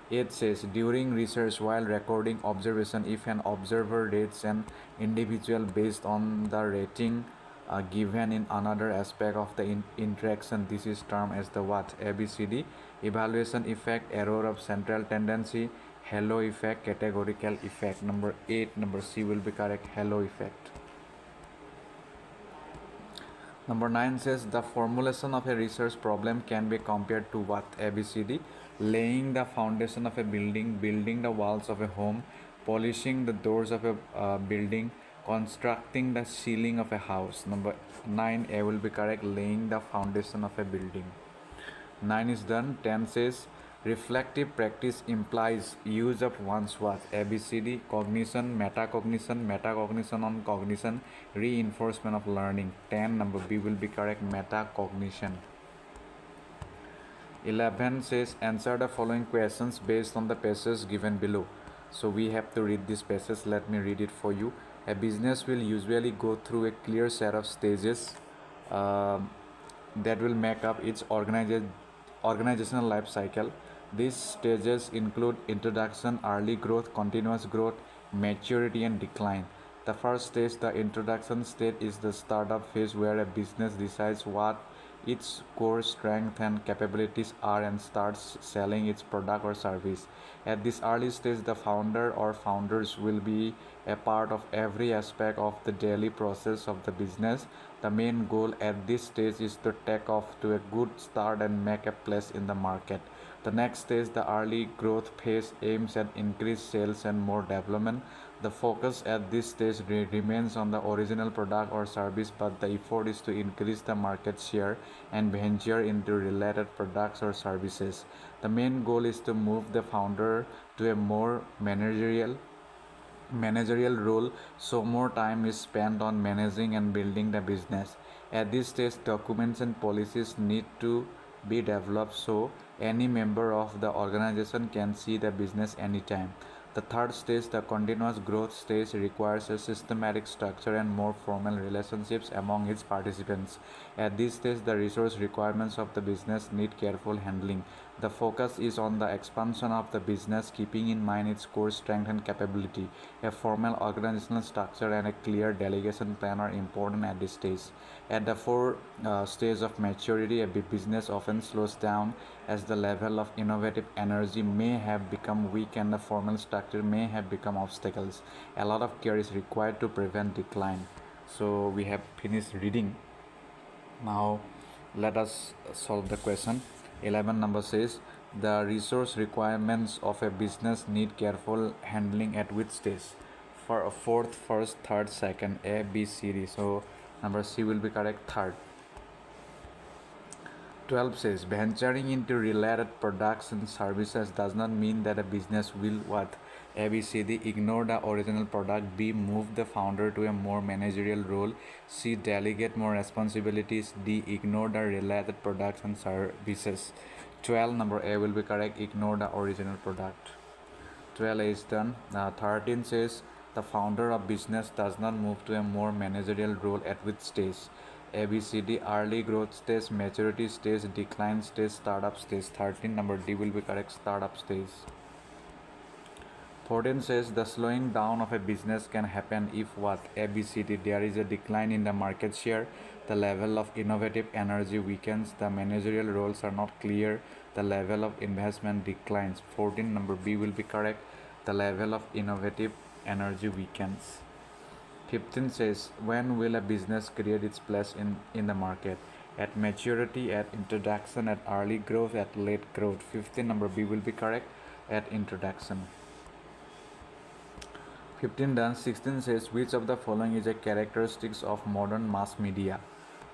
It says during research while recording observation, if an observer rates an individual based on the rating given in another aspect of the interaction, this is termed as the what? ABCD. Evaluation effect, error of central tendency, halo effect, categorical effect. Number 8, number C will be correct, halo effect. Number 9 says the formulation of a research problem can be compared to what? ABCD. Laying the foundation of a building, building the walls of a home, polishing the doors of a building, constructing the ceiling of a house. Number 9A will be correct, laying the foundation of a building. 9 is done. 10 says reflective practice implies use of one's what? ABCD. Cognition, metacognition on cognition, reinforcement of learning. 10, number B will be correct, metacognition. 11 says answer the following questions based on the passage given below. So we have to read this passage. Let me read it for you. A business will usually go through a clear set of stages that will make up its organizational life cycle. These stages include introduction, early growth, continuous growth, maturity, and decline. The first stage, the introduction stage, is the startup phase where a business decides what its core strengths and capabilities are and starts selling its product or service. At this early stage, the founder or founders will be a part of every aspect of the daily process of the business. The main goal at this stage is to take off to a good start and make a place in the market. The next stage, the early growth phase, aims at increased sales and more development. The focus at this stage remains on the original product or service, but the effort is to increase the market share and venture into related products or services. The main goal is to move the founder to a more managerial role, so more time is spent on managing and building the business. At this stage, documents and policies need to be developed so any member of the organization can see the business anytime. The third stage, the continuous growth stage, requires a systematic structure and more formal relationships among its participants. At this stage, the resource requirements of the business need careful handling. The focus is on the expansion of the business, keeping in mind its core strength and capability. A formal organizational structure and a clear delegation plan are important at this stage. At the fourth stage of maturity, a business often slows down as the level of innovative energy may have become weak and the formal structure may have become obstacles. A lot of care is required to prevent decline. So we have finished reading. Now let us solve the question. 11 number says the resource requirements of a business need careful handling at which stage? For a fourth, first, third, second, A, B, C, D. So number C will be correct, third. 12 says venturing into related products and services does not mean that a business will what? A, B, C, D. Ignore the original product. B. Move the founder to a more managerial role. C. Delegate more responsibilities. D. Ignore the related products and services. 12 number A will be correct. Ignore the original product. 12 is done. 13 says the founder of business does not move to a more managerial role at which stage? ABCD, early growth stage, maturity stage, decline stage, startup stage. 13 number D will be correct, startup stage. 14 says the slowing down of a business can happen if what? ABCD, there is a decline in the market share, the level of innovative energy weakens, the managerial roles are not clear, the level of investment declines. 14 number B will be correct, the level of innovative energy weakens. 15 says when will a business create its place in the market? At maturity, at introduction, at early growth, at late growth. 15 number B will be correct, at introduction. 15 done. 16 says which of the following is a characteristics of modern mass media?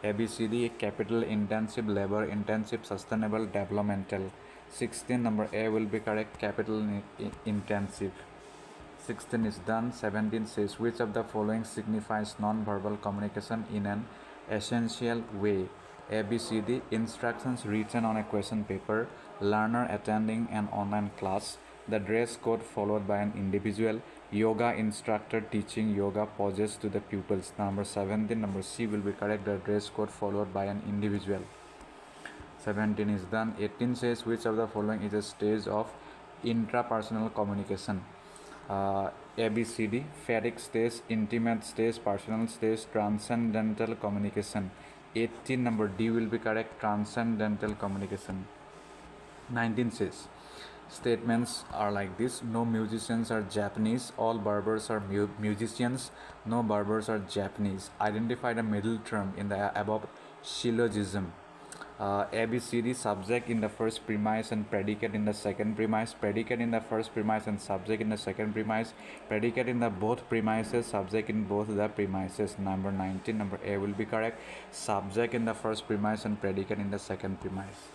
ABCD, capital intensive, labor intensive, sustainable, developmental. 16 number A will be correct, capital intensive. 16 is done. 17 says which of the following signifies non-verbal communication in an essential way? ABCD, instructions written on a question paper, learner attending an online class, the dress code followed by an individual, yoga instructor teaching yoga poses to the pupils. Number 17, number C will be correct, the dress code followed by an individual. 17 is done. 18 says which of the following is a stage of intrapersonal communication? ABCD, phatic stage, intimate stage, personal stage, transcendental communication. 18 number D will be correct, transcendental communication. 19 says statements are like this: no musicians are Japanese, all barbers are musicians, no barbers are Japanese. Identify the middle term in the above syllogism. ABCD, subject in the first premise and predicate in the second premise, predicate in the first premise and subject in the second premise, predicate in the both premises, subject in both the premises. Number 19, number A will be correct, subject in the first premise and predicate in the second premise.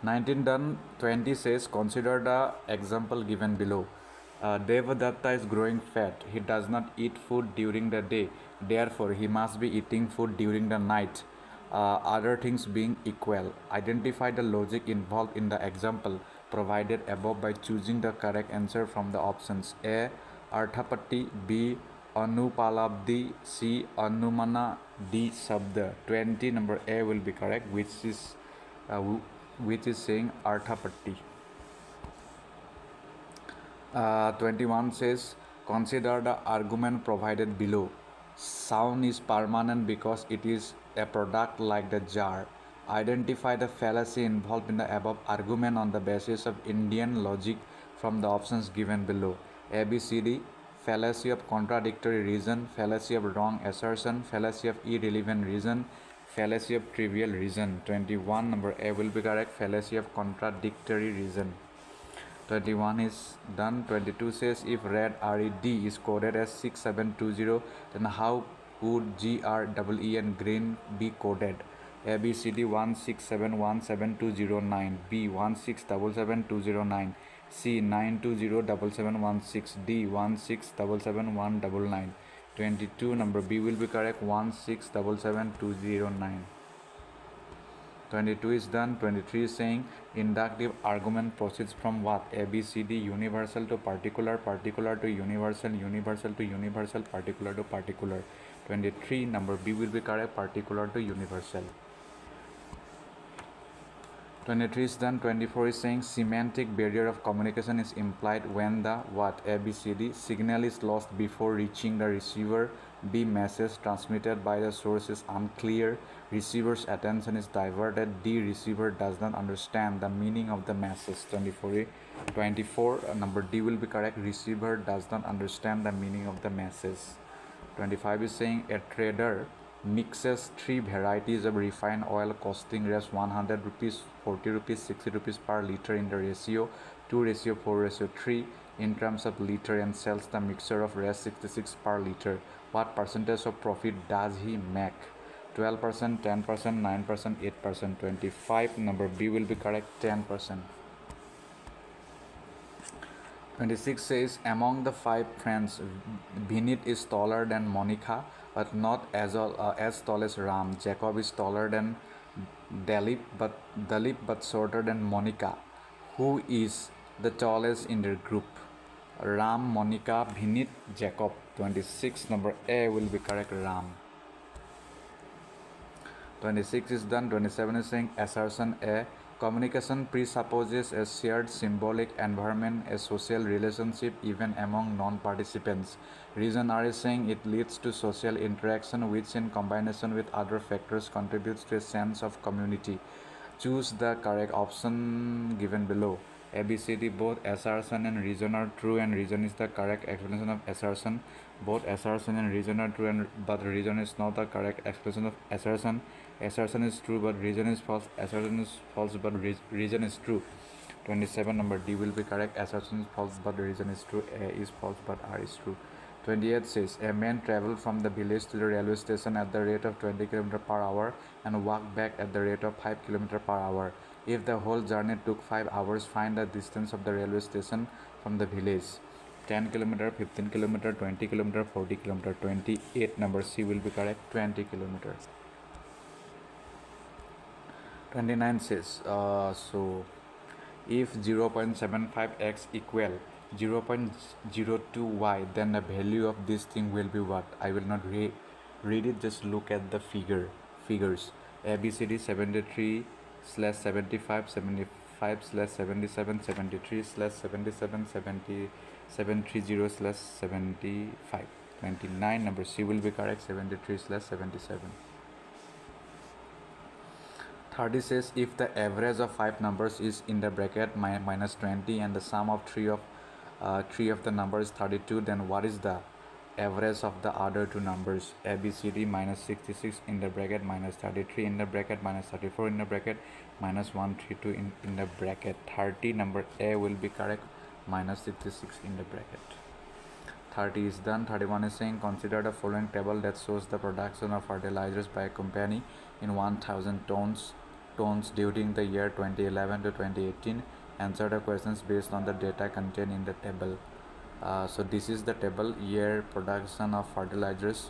19 done. 20 says consider the example given below. Devadatta is growing fat. He does not eat food during the day. Therefore, he must be eating food during the night. Other things being equal. Identify the logic involved in the example provided above by choosing the correct answer from the options. A. Arthapatti. B. Anupalabdhi. C. Anumana. D. Shabda. 20 number A will be correct, which is saying Arthapatti. 21 says consider the argument provided below. Sound is permanent because it is a product like the jar. Identify the fallacy involved in the above argument on the basis of Indian logic from the options given below. ABCD, fallacy of contradictory reason, fallacy of wrong assertion, fallacy of irrelevant reason, fallacy of trivial reason. 21 number A will be correct, fallacy of contradictory reason. 21 is done. 22 says if red RED is coded as 6720, then how would GREE and green be coded? ABCD 1677209, B 1677209, C 9207716, D 1677199. 22 number B will be correct, 1677209. 22 is done. 23 is saying inductive argument proceeds from what? ABCD, universal to particular, particular to universal, universal to universal, particular to particular. 23 number B will be correct, particular to universal. 23 is done. 24 is saying semantic barrier of communication is implied when the what? ABCD, signal is lost before reaching the receiver. B, message transmitted by the source is unclear, receiver's attention is diverted. D, receiver does not understand the meaning of the message. 24 number D will be correct, receiver does not understand the meaning of the message. 25 is saying a trader mixes 3 varieties of refined oil costing Rs 100 rupees, 40 rupees, 60 rupees per liter in the ratio 2:4:3 in terms of liter and sells the mixture of Rs 66 per liter. What percentage of profit does he make? 12%, 10%, 9%, 8%. 25 number B will be correct, 10%. 26 says among the 5 friends, Vinit is taller than Monica, but not as tall as Ram. Jacob is taller than Dalip but shorter than Monica. Who is the tallest in their group? Ram, Monica, Vinit, Jacob. 26 number A will be correct, Ram. 26 is done. 27 is saying assertion A. Communication presupposes a shared symbolic environment, a social relationship even among non-participants. Reason R is saying it leads to social interaction which in combination with other factors contributes to a sense of community. Choose the correct option given below. A, B, C, D, both assertion and reason are true, and reason is the correct explanation of assertion. Both assertion and reason are true, but reason is not the correct explanation of assertion. Assertion is true, but reason is false. Assertion is false, but reason is true. 27 number D will be correct. Assertion is false, but reason is true. A is false, but R is true. 28 says a man traveled from the village to the railway station at the rate of 20 km per hour and walked back at the rate of 5 km per hour. If the whole journey took 5 hours, find the distance of the railway station from the village. 10 km, 15 km, 20 km, 40 km. 28 number C will be correct. 20 km. 29 says so if 0.75x equal 0.02y, then the value of this thing will be what? I will not read it, just look at the figures. ABCD 73 slash 75 75 slash 77 73 slash 77 70 730 slash 75. 29 number C will be correct. 73 slash 77. 30 says if the average of 5 numbers is in the bracket minus 20 and the sum of 3 of the numbers is 32, then what is the average of the other two numbers? A, B, C, D. Minus 66 in the bracket, minus 33 in the bracket, minus 34 in the bracket, minus 132 in the bracket. 30 number A will be correct. Minus 66 in the bracket. 30 is done. 31 is saying consider the following table that shows the production of fertilizers by a company in 1000 tons during the year 2011 to 2018. Answer the questions based on the data contained in the table. So this is the table. Year production of fertilizers: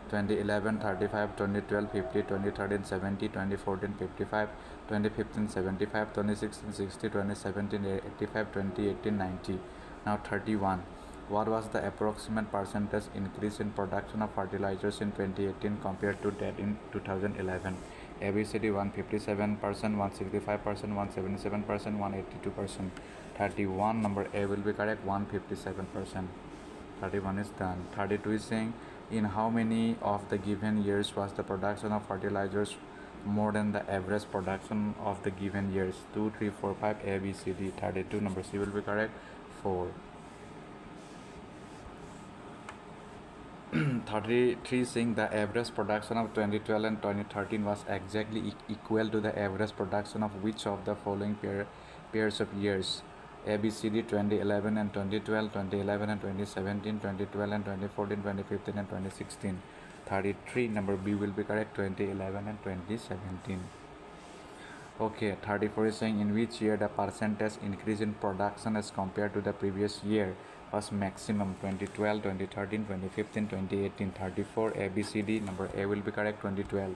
2011 35, 2012 50, 2013 70, 2014 55, 2015 75, 2016 60, 2017 85, 2018 90. Now 31. What was the approximate percentage increase in production of fertilizers in 2018 compared to that in 2011? ABCD 157%, 165%, 177%, 182%. 31 number A will be correct. 157%. 31 is done. 32 is saying in how many of the given years was the production of fertilizers more than the average production of the given years? 2, 3, 4, 5. A, B, C, D. 32 number C will be correct. 4. 33 saying the average production of 2012 and 2013 was exactly equal to the average production of which of the following pairs of years? ABCD 2011 and 2012, 2011 and 2017, 2012 and 2014, 2015 and 2016. 33 number B will be correct. 2011 and 2017. Okay, 34 is saying in which year the percentage increase in production as compared to the previous year was maximum? 2012, 2013, 2015, 2018. 34 ABCD number A will be correct. 2012.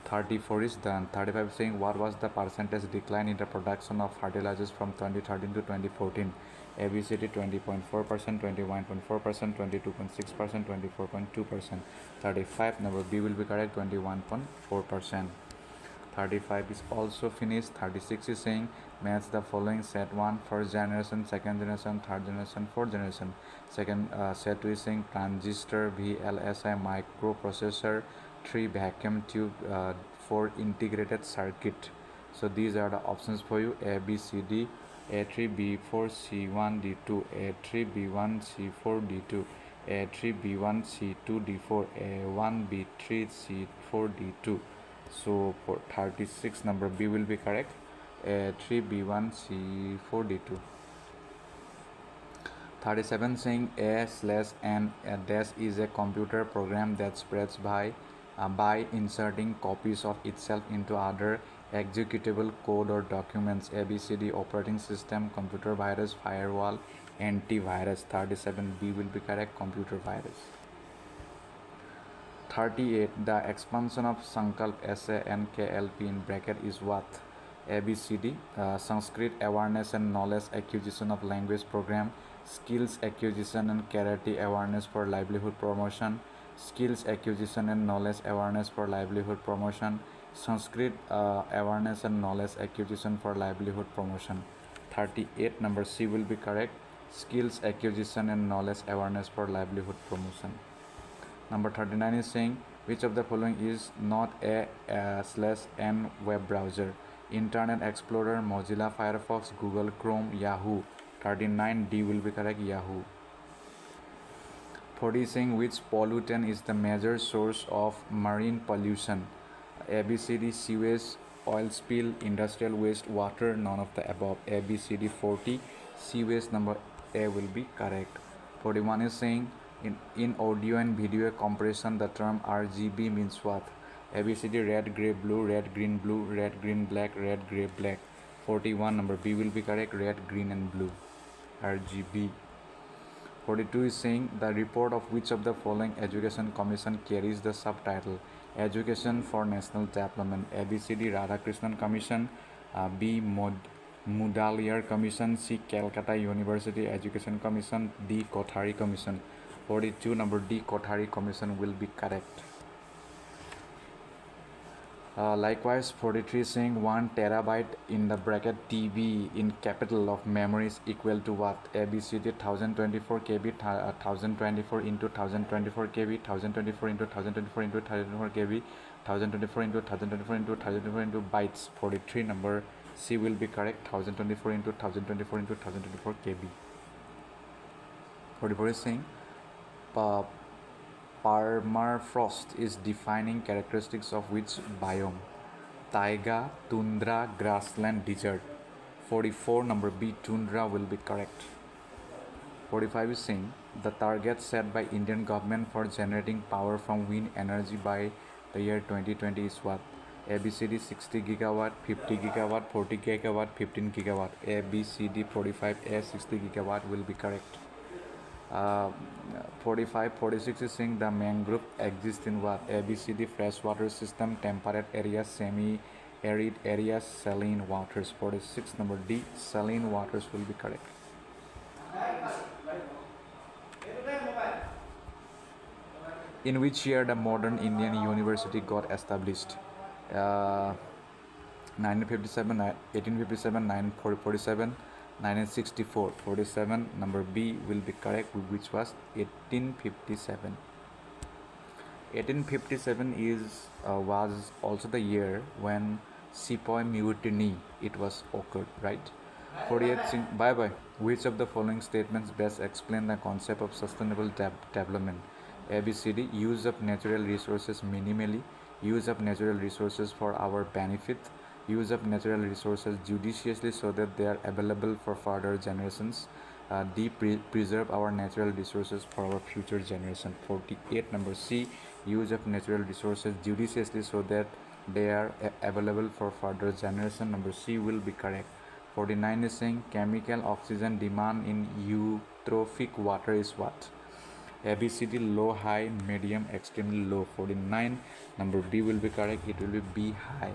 34 is done. 35 is saying what was the percentage decline in the production of fertilizers from 2013 to 2014? ABCD 20.4%, 21.4%, 22.6%, 24.2%. 35 number B will be correct. 21.4%. 35 is also finished. 36 is saying match the following set 1 first generation, second generation, third generation, fourth generation. Second set 2 is saying transistor, VLSI microprocessor, 3 vacuum tube, 4 integrated circuit. So these are the options for you: A, B, C, D, A3, B4, C1, D2, A3, B1, C4, D2, A3, B1, C2, D4, A1, B3, C4, D2. So for 36 number B will be correct. 3 B1 C4 D2. 37 saying A/N dash is a computer program that spreads by inserting copies of itself into other executable code or documents. ABCD operating system, computer virus, firewall, antivirus. 37 B will be correct. Computer virus. 38 the expansion of Sankalp SANKLP in bracket is what? ABCD, Sanskrit Awareness and Knowledge Acquisition of Language Program, Skills Acquisition and Karate Awareness for Livelihood Promotion, Skills Acquisition and Knowledge Awareness for Livelihood Promotion, Sanskrit Awareness and Knowledge Acquisition for Livelihood Promotion. 38 number C will be correct. Skills Acquisition and Knowledge Awareness for Livelihood Promotion. Number 39 is saying which of the following is not a/n web browser? Internet Explorer, Mozilla Firefox, Google Chrome, Yahoo. 39D will be correct, Yahoo. 40 is saying which pollutant is the major source of marine pollution? ABCD, sewage, oil spill, industrial waste, water, none of the above. ABCD. 40, sewage, number A will be correct. 41 is saying in audio and video compression the term RGB means what? ABCD, red, gray, blue, red, green, blue, red, green, black, red, gray, black. 41 number B will be correct, red, green and blue, RGB. 42 is saying the report of which of the following education commission carries the subtitle Education for National Development? ABCD, Radhakrishnan Commission, B, Mudaliar Commission, C, Calcutta University Education Commission, D, Kothari Commission. 42 number D, Kothari Commission will be correct. Likewise, 43 is saying 1 terabyte in the bracket TB in capital of memory is equal to what? ABCD, 1024 KB, 1024 into 1024 KB, 1024 into 1024 into 1024 KB, 1024 into 1024 into 1024 into bytes. 43 number C will be correct, 1024 into 1024 into 1024 KB. 44 is saying permafrost is defining characteristics of which biome? Taiga, tundra, grassland, desert. 44 number B, tundra will be correct. 45 is saying the target set by Indian government for generating power from wind energy by the year 2020 is what? ABCD, 60 gigawatt, 50 gigawatt, 40 gigawatt, 15 gigawatt. ABCD, 45A, 60 gigawatt will be correct. 45, 46 is saying the mangrove exists in what? ABCD, freshwater system, temperate areas, semi-arid areas, saline waters. 46 number D, saline waters will be correct. In which year the modern Indian University got established? 1957, 1857, 1947, 1964. 47 number B will be correct, which was 1857. 1857 was also the year when Sepoy Mutiny was occurred, right? 48 bye. Which of the following statements best explain the concept of sustainable development? ABCD, use of natural resources minimally, use of natural resources for our benefit, use of natural resources judiciously so that they are available for further generations. D, preserve our natural resources for our future generation. 48 number C, use of natural resources judiciously so that they are available for further generation. Number C will be correct. 49 is saying chemical oxygen demand in eutrophic water is what? ABCD, low, high, medium, extremely low. 49 number B will be correct, it will be B, high.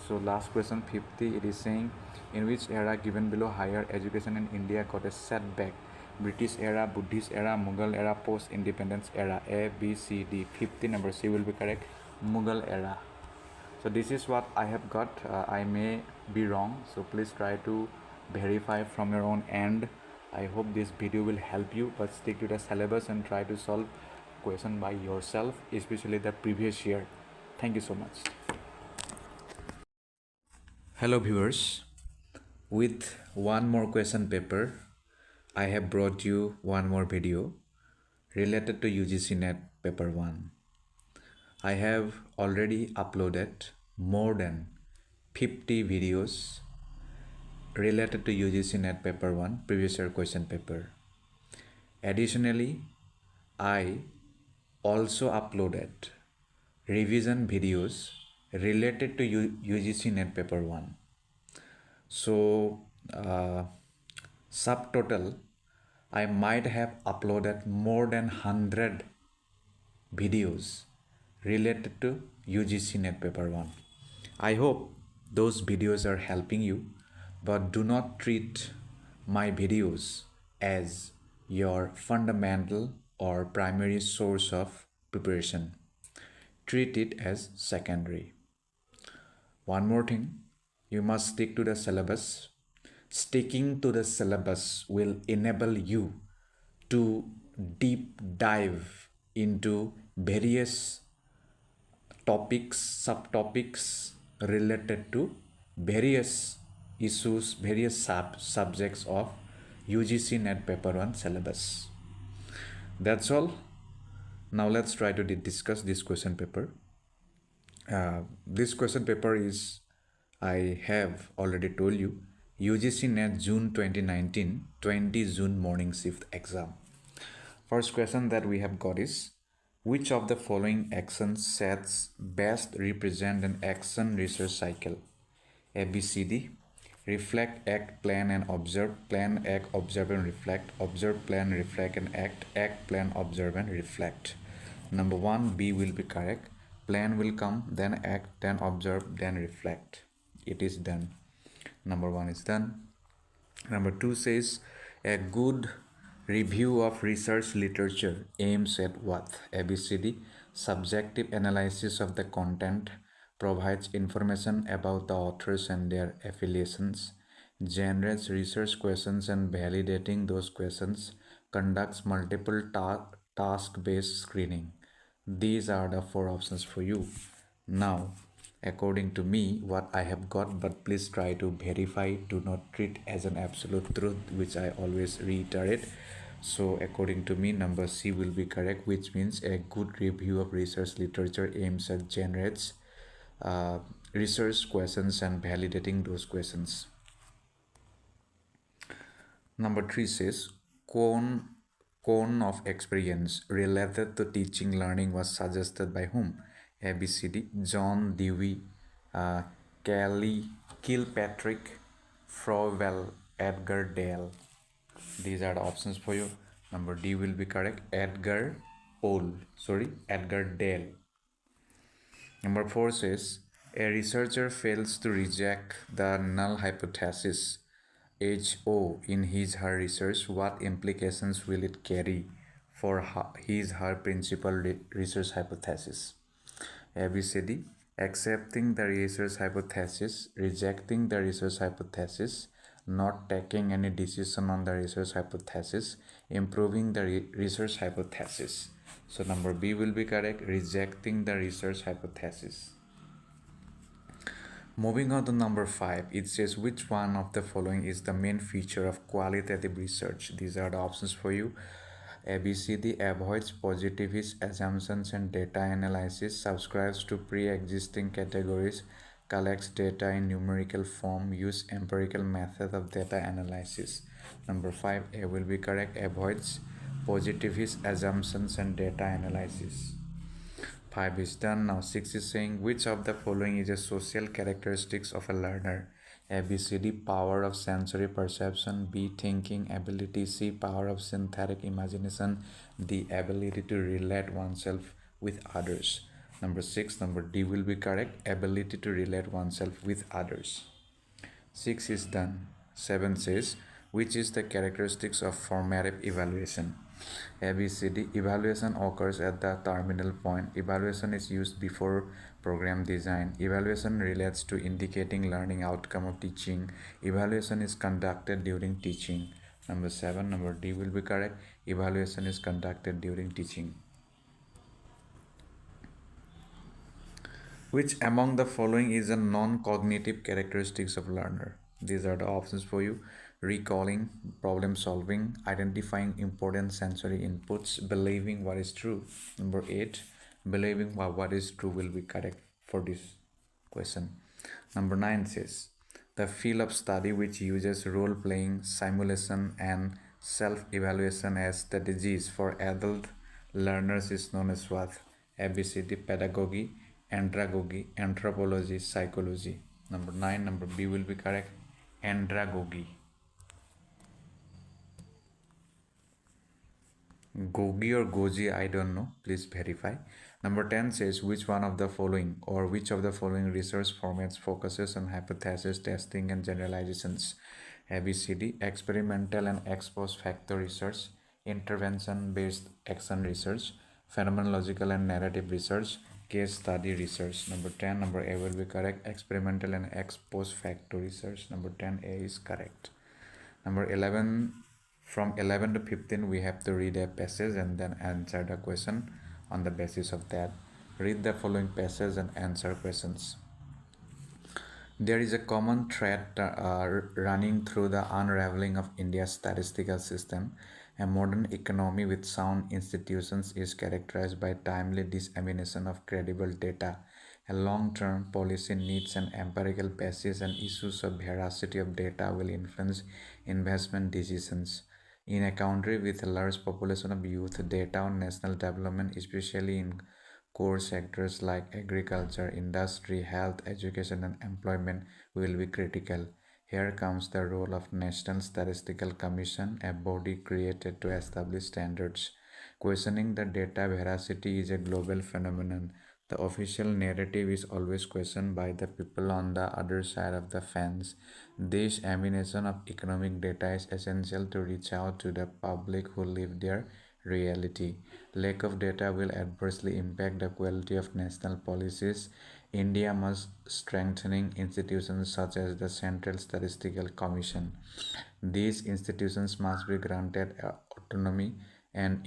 So last question 50, it is saying in which era given below higher education in India got a setback? British era, Buddhist era, Mughal era, post-independence era. A, B, C, D. 50 number C will be correct, Mughal era. So this is what I have got. I may be wrong, so please try to verify from your own end. I hope this video will help you, but stick to the syllabus and try to solve question by yourself, especially the previous year. Thank you so much. Hello viewers, with one more question paper, I have brought you one more video related to UGC NET paper 1. I have already uploaded more than 50 videos related to UGC NET paper 1 previous year question paper. Additionally, I also uploaded revision videos related to UGC NET paper 1. So subtotal, I might have uploaded more than 100 videos related to UGC NET paper 1. I hope those videos are helping you, but do not treat my videos as your fundamental or primary source of preparation. Treat it as secondary. One more thing, you must stick to the syllabus. Sticking to the syllabus will enable you to deep dive into various topics, subtopics related to various issues, various subjects of UGC NET Paper 1 syllabus. That's all. Now let's try to discuss this question paper. This question paper is, I have already told you, UGC NET June 2019, 20 June morning shift exam. First question that we have got is, which of the following action sets best represent an action research cycle? A, B, C, D. Reflect, act, plan and observe. Plan, act, observe and reflect. Observe, plan, reflect and act. Act, plan, observe and reflect. Number 1, B will be correct. Plan will come, then act, then observe, then reflect. It is done. Number 1 is done. Number 2 says, a good review of research literature aims at what? ABCD. Subjective analysis of the content, provides information about the authors and their affiliations, generates research questions and validating those questions, conducts multiple task-based screening. These are the 4 options for you. Now, according to me, what I have got, but please try to verify, do not treat as an absolute truth, which I always reiterate. So according to me, number C will be correct, which means a good review of research literature aims at generates research questions and validating those questions. Number 3 says, cone of experience related to teaching learning was suggested by whom? ABCD. John Dewey, Kilpatrick, Froebel, Edgar Dale. These are the options for you. Number D will be correct. Edgar Dale. Number 4 says, a researcher fails to reject the null hypothesis HO in his/her research. What implications will it carry for his/her principal research hypothesis? ABCD. Accepting the research hypothesis, rejecting the research hypothesis, not taking any decision on the research hypothesis, improving the research hypothesis. So number B will be correct, rejecting the research hypothesis. Moving on to number 5, it says, which one of the following is the main feature of qualitative research? These are the options for you. ABCD. Avoids positivist assumptions and data analysis, subscribes to pre-existing categories, collects data in numerical form, use empirical method of data analysis. Number 5, A will be correct, avoids positivist assumptions and data analysis. 5 is done. Now 6 is saying, which of the following is a social characteristics of a learner? ABCD. Power of sensory perception. B. Thinking ability. C. Power of synthetic imagination. D. Ability to relate oneself with others. Number 6, number D will be correct, ability to relate oneself with others. 6 is done. 7 says, which is the characteristics of formative evaluation? ABCD. Evaluation occurs at the terminal point. Evaluation is used before program design. Evaluation relates to indicating learning outcome of teaching. Evaluation is conducted during teaching. Number 7, number D will be correct. Evaluation is conducted during teaching. Which among the following is a non-cognitive characteristics of learner? These are the options for you. Recalling, problem solving, identifying important sensory inputs, believing what is true. Number 8, believing what is true will be correct for this question. Number 9 says, the field of study which uses role-playing, simulation and self-evaluation as strategies for adult learners is known as what? ABCD. Pedagogy, andragogy, anthropology, psychology. Number 9, number B will be correct, andragogy. Gogi or goji, I don't know, please verify. Number 10 says which one of the following or which of the following research formats focuses on hypothesis testing and generalizations. ABCD: experimental and ex post facto research, intervention based action research, phenomenological and narrative research, case study research. Number 10, number A will be correct. Experimental and ex post facto research. Number 10A is correct. Number 11, from 11 to 15 we have to read a passage and then answer the question on the basis of that. Read the following passage and answer questions. There is a common thread running through the unraveling of India's statistical system. A modern economy with sound institutions is characterized by timely dissemination of credible data. A long-term policy needs an empirical basis, and issues of veracity of data will influence investment decisions. In a country with a large population of youth, data on national development, especially in core sectors like agriculture, industry, health, education, and employment will be critical. Here comes the role of National Statistical Commission, a body created to establish standards. Questioning the data veracity is a global phenomenon. The official narrative is always questioned by the people on the other side of the fence. This examination of economic data is essential to reach out to the public who live their reality. Lack of data will adversely impact the quality of national policies. India must strengthening institutions such as the Central Statistical Commission. These institutions must be granted autonomy and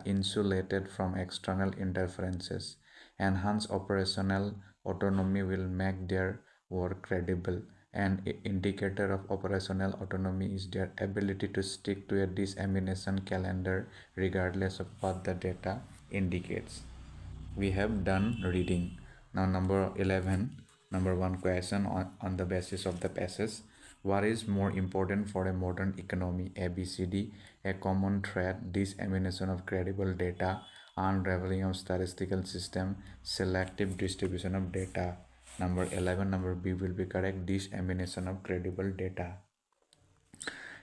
insulated from external interferences. Enhanced operational autonomy will make their work credible. An indicator of operational autonomy is their ability to stick to a dissemination calendar regardless of what the data indicates. We have done reading. Now number 11, number 1 question on the basis of the passage. What is more important for a modern economy? ABCD: a common thread, dissemination of credible data, unraveling of statistical system, selective distribution of data. Number 11, number B will be correct. Dissemination of credible data.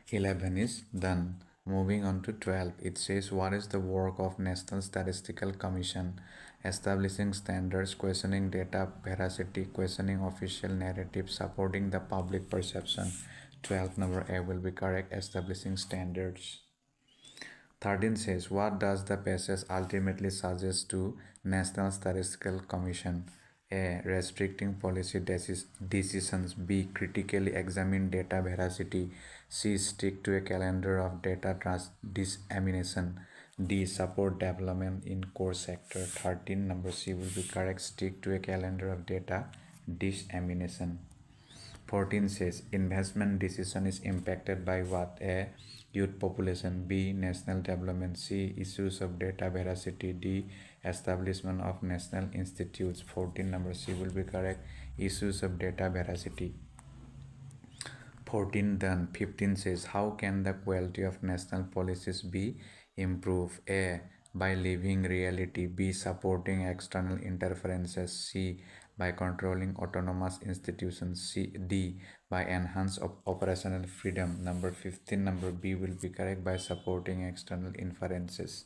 11 is done. Moving on to 12, it says what is the work of National Statistical Commission? Establishing standards, questioning data veracity, questioning official narrative, supporting the public perception. 12, number A will be correct. Establishing standards. 13 says what does the passage ultimately suggest to National Statistical Commission? A. Restricting policy decisions. B. Critically examine data veracity. C. Stick to a calendar of data dissemination. D. Support development in core sector. 13, number C will be correct. Stick to a calendar of data dissemination. 14 says investment decision is impacted by what? A. Youth population. B. National development. C. Issues of data veracity. D. Establishment of national institutes. 14, number C will be correct. Issues of data veracity. 14 done. 15 says how can the quality of national policies be improved? A. By living reality. B. Supporting external interferences. C. By controlling autonomous institutions. C. D. By enhanced operational freedom. Number 15, number B will be correct. By supporting external interferences.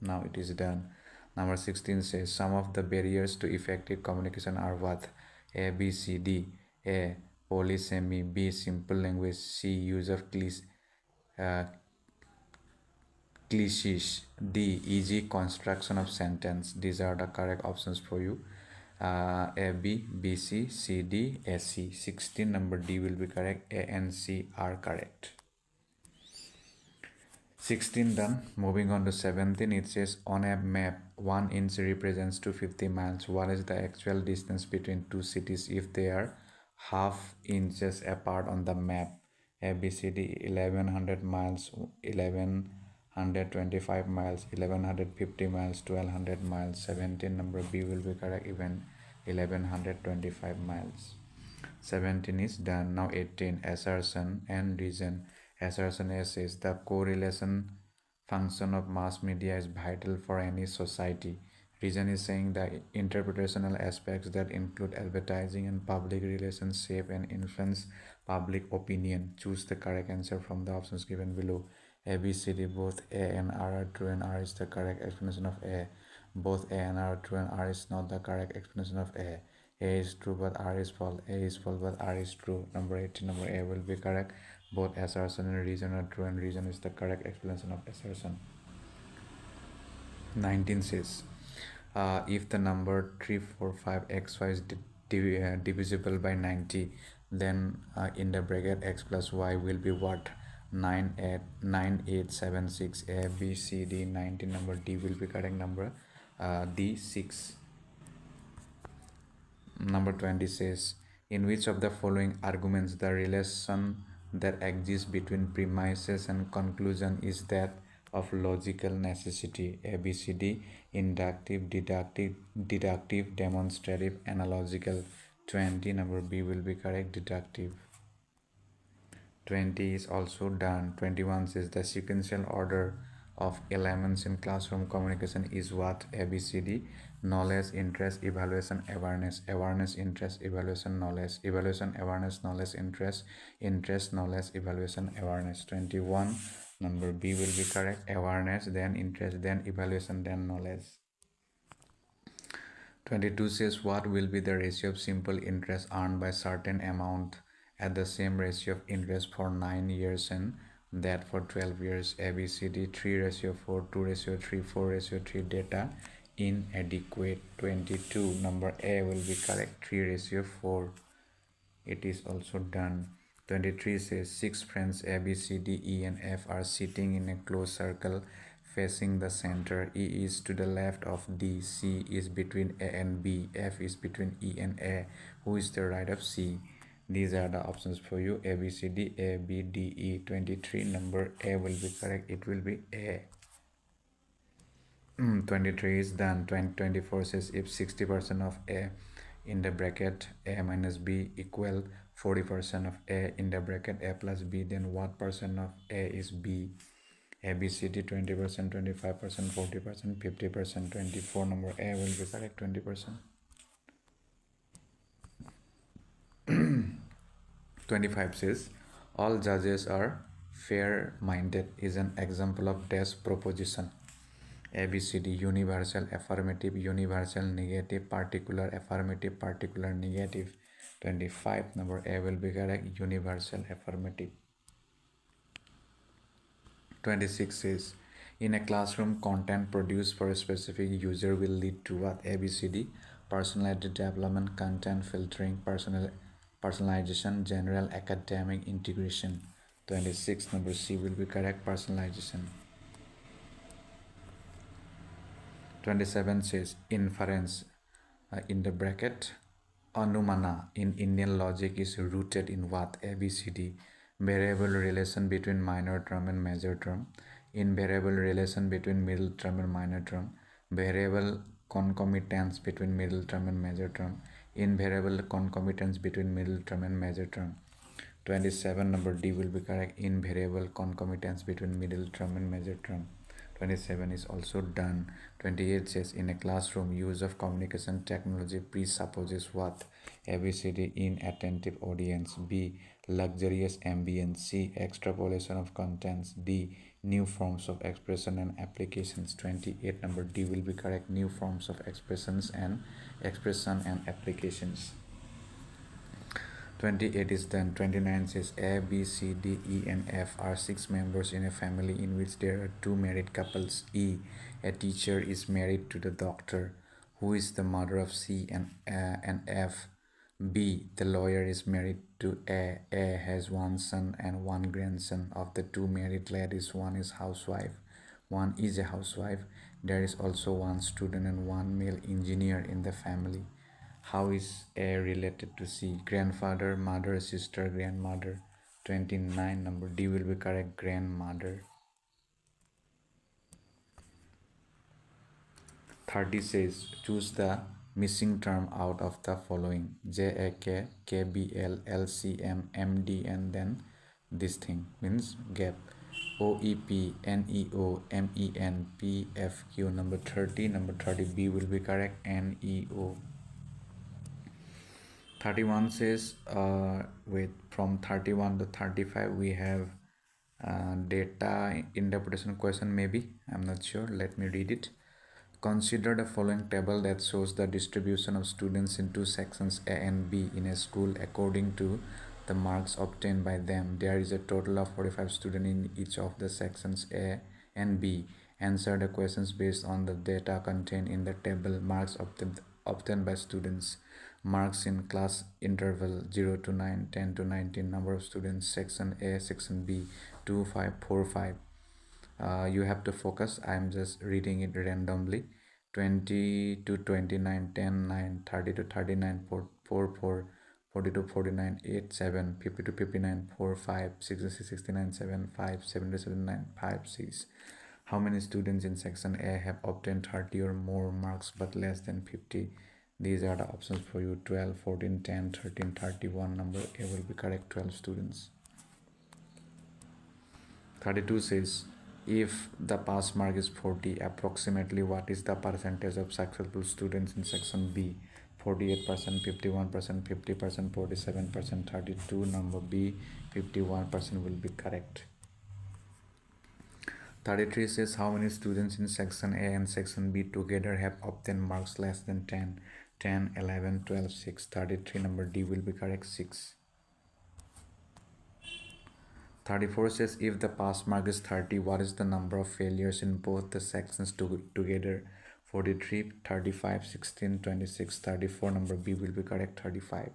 Now it is done. Number 16 says some of the barriers to effective communication are what? A, B, C, D. A. Polysemy. B. Simple language. C. Use of cliches. D. Easy construction of sentence. These are the correct options for you. A, B, B, C, C, D, A, C. 16, number D will be correct. A and C are correct. 16 done. Moving on to 17, it says on a map 1 inch represents 250 miles. What is the actual distance between two cities if they are half inches apart on the map? A, B, C, D. 1100 miles, 1125 miles, 1150 miles, 1200 miles. 17, number B will be correct. Even 1125 miles. 17 is done. Now 18, assertion and reason. Assertion A says the correlation function of mass media is vital for any society. Reason is saying the interpretational aspects that include advertising and public relations shape and influence public opinion. Choose the correct answer from the options given below. A, B, C, D, both A and R are true and R is the correct explanation of A. Both A and R are true and R is not the correct explanation of A. A is true but R is false. A is false but R is true. Number 18, number A will be correct. Both assertion and reason are true and reason is the correct explanation of assertion. 19 says, if the number 345xy is divisible by 90, then in the bracket x plus y will be what? 9876. A, B, C, D. 19, number D will be correct number. D, 6. Number 20 says, in which of the following arguments the relation that exists between premises and conclusion is that of logical necessity? A, B, C, D. Inductive, deductive, demonstrative, analogical. 20, number B will be correct, deductive. 20 is also done. 21 says the sequential order of elements in classroom communication is what? A, B, C, D. Knowledge, interest, evaluation, awareness. Awareness, interest, evaluation, knowledge. Evaluation, awareness, knowledge, interest. Interest, knowledge, evaluation, awareness. 21, number B will be correct. Awareness, then interest, then evaluation, then knowledge. 22 says what will be the ratio of simple interest earned by certain amount at the same ratio of interest for 9 years and that for 12 years? A, B, C, D. 3:4, 2:3, 4:3. Data inadequate. 22, number A will be correct, 3:4. It is also done. 23 says 6 friends A, B, C, D, E and F are sitting in a closed circle facing the center. E is to the left of D, C is between A and B, F is between E and A. Who is the right of C? These are the options for you: A, B, C, D, A, B, D, E. 23, number A will be correct. It will be A. 23 is done. 24 says if 60% of A in the bracket A minus B equal 40% of A in the bracket A plus B, then what percent of A is B? A, B, C, D. 20%, 25%, 40%, 50%. 24, number A will be correct, 20%. 25 says all judges are fair-minded is an example of dash proposition. A, B, C, D. Universal affirmative, universal negative, particular affirmative, particular negative. 25, number A will be correct, universal affirmative. 26 says in a classroom, content produced for a specific user will lead to what? A, B, C, D. Personality development, content filtering, personalization, general academic integration. 26, number C will be correct, personalization. 27 says inference in the bracket anumana in Indian logic is rooted in what? A, B, C, D. Variable relation between minor term and major term, invariable relation between middle term and minor term, variable concomitance between middle term and major term, invariable concomitance between middle term and major term. 27, number D will be correct, invariable concomitance between middle term and major term. 27 is also done. 28 says in a classroom, use of communication technology presupposes what? A, B, C, D. Inattentive audience. B, luxurious ambience. C, extrapolation of contents. D, new forms of expression and applications. 28, number D will be correct, new forms of expressions and expression and applications. 28 is done. 29 says A, B, C, D, E and F are 6 members in a family in which there are 2 married couples. E, a teacher is married to the doctor. Who is the mother of C and F? B, the lawyer is married to A. A has 1 son and 1 grandson. Of the 2 married ladies, one is housewife. One is a housewife. There is also 1 student and 1 male engineer in the family. How is A related to C? Grandfather, mother, sister, grandmother. 29, number D will be correct, grandmother. 30 says choose the missing term out of the following: JAK, KBL, LCM, MD, and then this thing means gap. OEP, NEO, MEN, PFQ. Number 30, number 30B will be correct, NEO. 31 says from 31 to 35 we have data interpretation question maybe, I'm not sure. Let me read it. Consider the following table that shows the distribution of students into sections A and B in a school according to the marks obtained by them. There is a total of 45 students in each of the sections A and B. Answer the questions based on the data contained in the table. Marks obtained by students. Marks in class interval 0 to 9, 10 to 19. Number of students, section A, section B, 2, 5, 4, 5. You have to focus. I'm just reading it randomly. 20 to 29, 10, 9, 30 to 39, 4, 4, 4, 40 to 49, 8, 7, 50 to 59, 4, 5, 60 to 69, 7, 5, 7 to 79, 5, 6. How many students in section A have obtained 30 or more marks but less than 50? These are the options for you: 12, 14, 10, 13, 31. Number A will be correct, 12 students. 32 says, if the pass mark is 40, approximately what is the percentage of successful students in section B? 48%, 51%, 50%, 47%, 32. Number B, 51% will be correct. 33 says, how many students in section A and section B together have obtained marks less than 10? 10, 11, 12, 6. 33. Number D will be correct, 6. 34 says, if the pass mark is 30, what is the number of failures in both the sections together? 43, 35, 16, 26, 34. Number B will be correct, 35.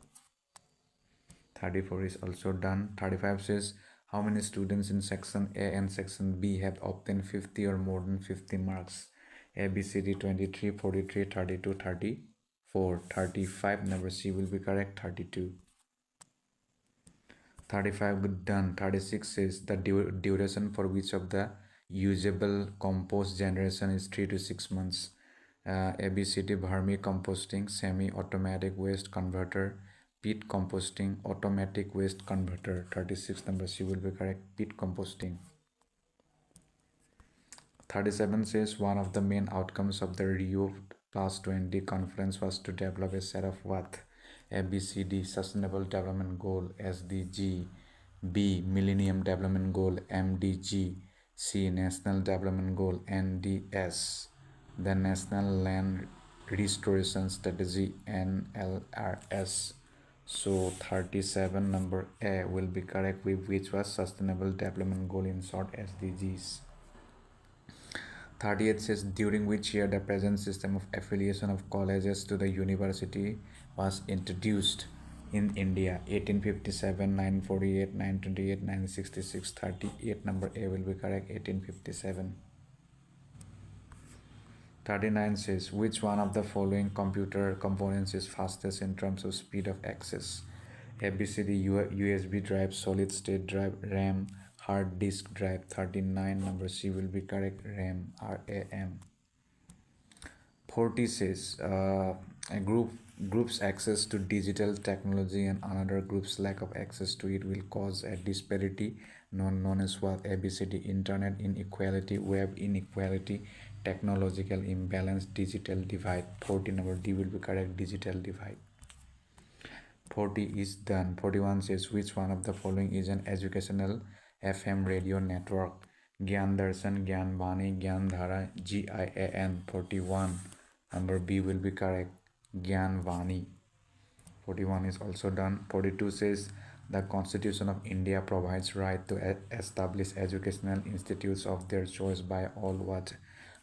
34 is also done. 35 says, how many students in section A and section B have obtained 50 or more than 50 marks? A, B, C, D, 23, 43, 32, 34, 35. Number C will be correct, 32. 35 done. 36 says the duration for which of the usable compost generation is 3 to 6 months. ABCD: vermicomposting, semi-automatic waste converter, peat composting, automatic waste converter. 36. Number C will be correct, peat composting. 37 says one of the main outcomes of the Rio Plus 20 conference was to develop a set of what? ABCD: Sustainable Development Goal SDG, B, Millennium Development Goal MDG, C, National Development Goal NDS, the National Land Restoration Strategy NLRS. So 37, number A will be correct, which was Sustainable Development Goal, in short SDGs. 38 says, during which year the present system of affiliation of colleges to the university was introduced in India? 1857, 948, 928, 966, 38. Number A will be correct, 1857. 39 says, which one of the following computer components is fastest in terms of speed of access? ABCD: USB drive, solid state drive, RAM, hard disk drive. 39. Number C will be correct, RAM, RAM. 40 says, a group's access to digital technology and another group's lack of access to it will cause a disparity known as what? ABCD: internet inequality, web inequality, technological imbalance, digital divide. 40. Number D will be correct, digital divide. 40 is done. 41 says, which one of the following is an educational FM radio network? Gyan Darshan, Gyan Vani, Gyan Dhara, GIAN. 41. Number B will be correct, Gyan Vani. 41 is also done. 42 says, the Constitution of India provides right to establish educational institutes of their choice by all what?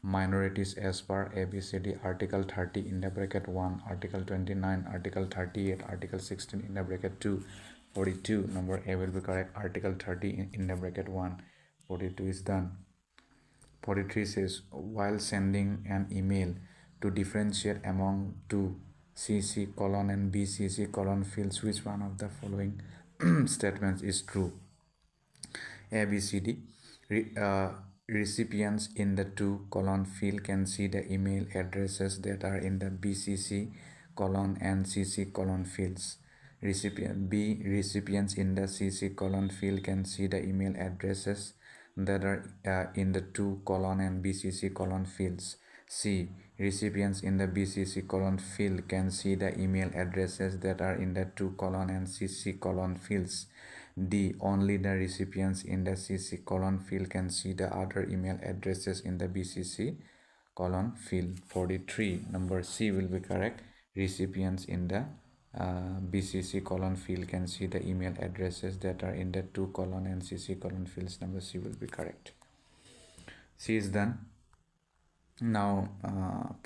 Minorities as per ABCD: Article 30 in the bracket 1, Article 29, Article 38, Article 16 in the bracket 2. 42. Number A will be correct, Article 30 in the bracket 1. 42 is done. 43 says, while sending an email, to differentiate among two CC colon and BCC colon fields, which one of the following statements is true? ABCD: recipients in the 2 colon field can see the email addresses that are in the BCC colon and CC colon fields. B, recipients in the CC colon field can see the email addresses that are in the 2 colon and BCC colon fields. C, Recipients in the BCC colon field can see the email addresses that are in the to colon and CC colon fields. D. Only the recipients in the CC colon field can see the other email addresses in the BCC colon field. 43. Number C will be correct. Recipients in the BCC colon field can see the email addresses that are in the to colon and CC colon fields. Number C will be correct. C is done. Now,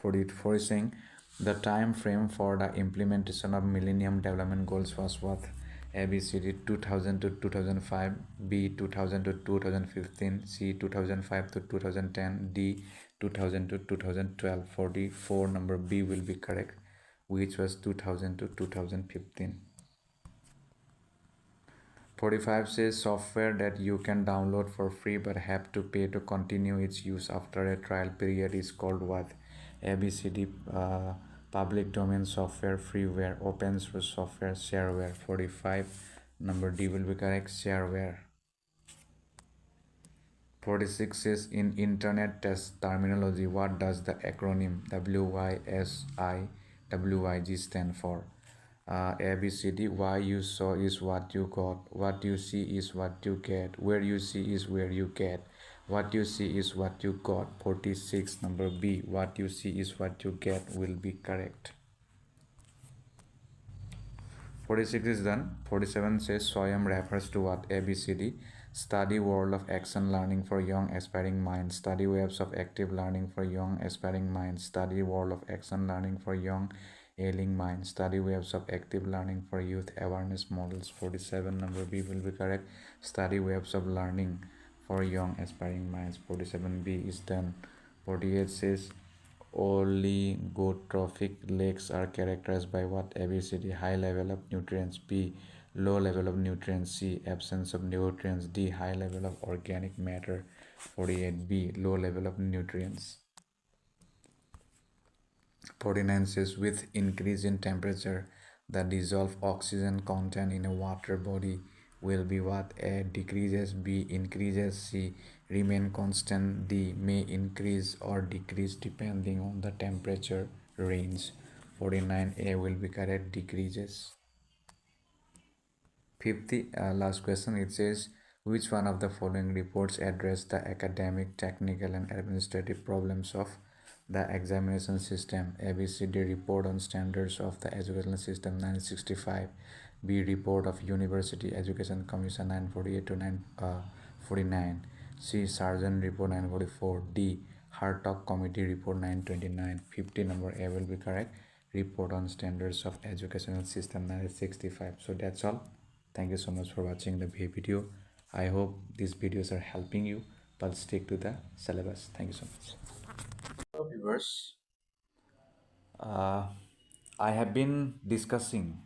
44 is saying the time frame for the implementation of Millennium Development Goals was what? A, B, C, D 2000 to 2005, B 2000 to 2015, C 2005 to 2010, D 2000 to 2012. 44 number B will be correct, which was 2000 to 2015. 45 says software that you can download for free but have to pay to continue its use after a trial period is called what? ABCD public domain software, freeware, open source software, shareware. 45 number D will be correct, shareware. 46 is in internet test terminology, what does the acronym WYSIWYG stand for? ABCD. Why you saw is what you got, what you see is what you get, where you see is where you get, what you see is what you got. 46 number B, what you see is what you get will be correct. 46 is done. 47 says SWAYAM refers to what? ABCD. Study world of action learning for young aspiring minds, study webs of active learning for young aspiring minds, study world of action learning for young ailing minds, study webs of active learning for youth awareness models. 47 number B will be correct, study webs of learning for young aspiring minds. 47B is done. 48 says oligotrophic lakes are characterized by what? ABCD. High level of nutrients, B low level of nutrients, C absence of nutrients, D high level of organic matter. 48B low level of nutrients. 49 says with increase in temperature the dissolved oxygen content in a water body will be what? A decreases, B increases, C remain constant, D may increase or decrease depending on the temperature range. 49A will be correct, decreases. 50 last question, it says which one of the following reports address the academic, technical and administrative problems of the examination system? ABCD report on standards of the educational system 965, B report of University Education Commission 948 to 949, C Sargent report 944, D Hartog committee report 929. 50 number A will be correct, report on standards of educational system 965. So that's all. Thank you so much for watching the video. I hope these videos are helping you, but stick to the syllabus. Thank you so much. Hello viewers, I have been discussing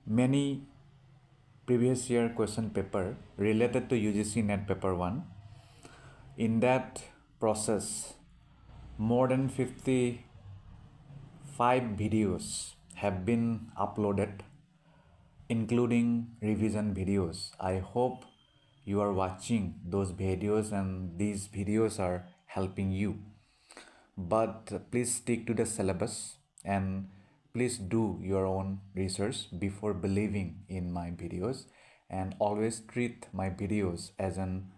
many previous year question paper related to UGC NET paper 1. In that process, more than 55 videos have been uploaded, including revision videos. I hope you are watching those videos and these videos are helping you. But please stick to the syllabus and please do your own research before believing in my videos, and always treat my videos as an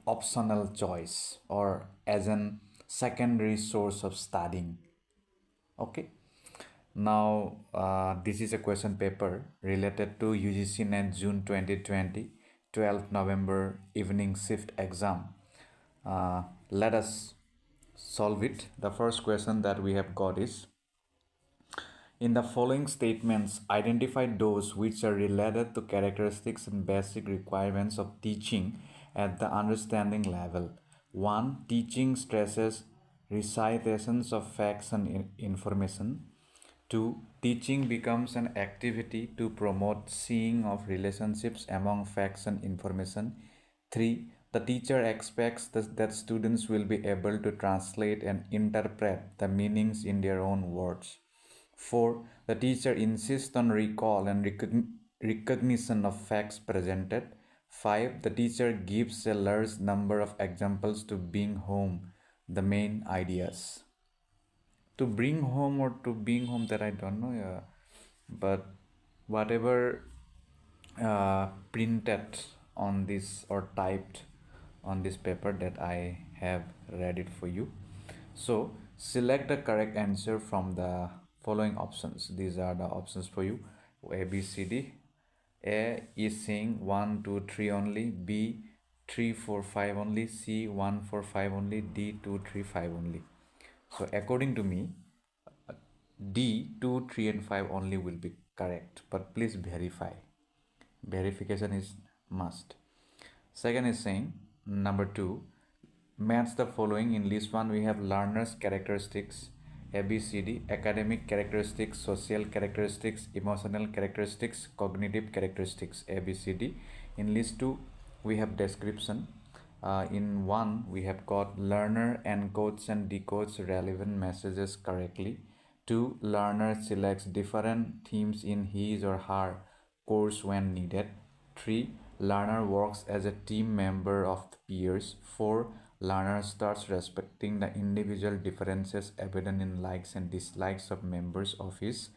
optional choice or as an secondary source of studying. Okay. Now, this is a question paper related to UGC NET June 2020, 12th November evening shift exam. Let us solve it. The first question that we have got is, in the following statements, identify those which are related to characteristics and basic requirements of teaching at the understanding level. 1. Teaching stresses recitations of facts and information. 2. Teaching becomes an activity to promote seeing of relationships among facts and information. 3. The teacher expects that students will be able to translate and interpret the meanings in their own words. 4. The teacher insists on recall and recognition of facts presented. 5. The teacher gives a large number of examples to bring home the main ideas. To bring home or to being home, that I don't know. Yeah. But whatever printed on this or typed on this paper that I have read it for you. So select the correct answer from the following options. These are the options for you: A, B, C, D. A is saying 1, 2, 3 only. B 3, 4, 5 only. C 1, 4, 5 only. D 2, 3, 5 only. So according to me, D 2, 3 and 5 only will be correct. But please verify. Verification is must. Second is saying number 2, match the following. In list 1 we have learners characteristics ABCD: academic characteristics, social characteristics, emotional characteristics, cognitive characteristics ABCD. In list 2 we have description. In 1 we have got learner encodes and decodes relevant messages correctly. 2. Learner selects different themes in his or her course when needed. 3. Learner works as a team member of the peers. 4. Learner starts respecting the individual differences evident in likes and dislikes of members of his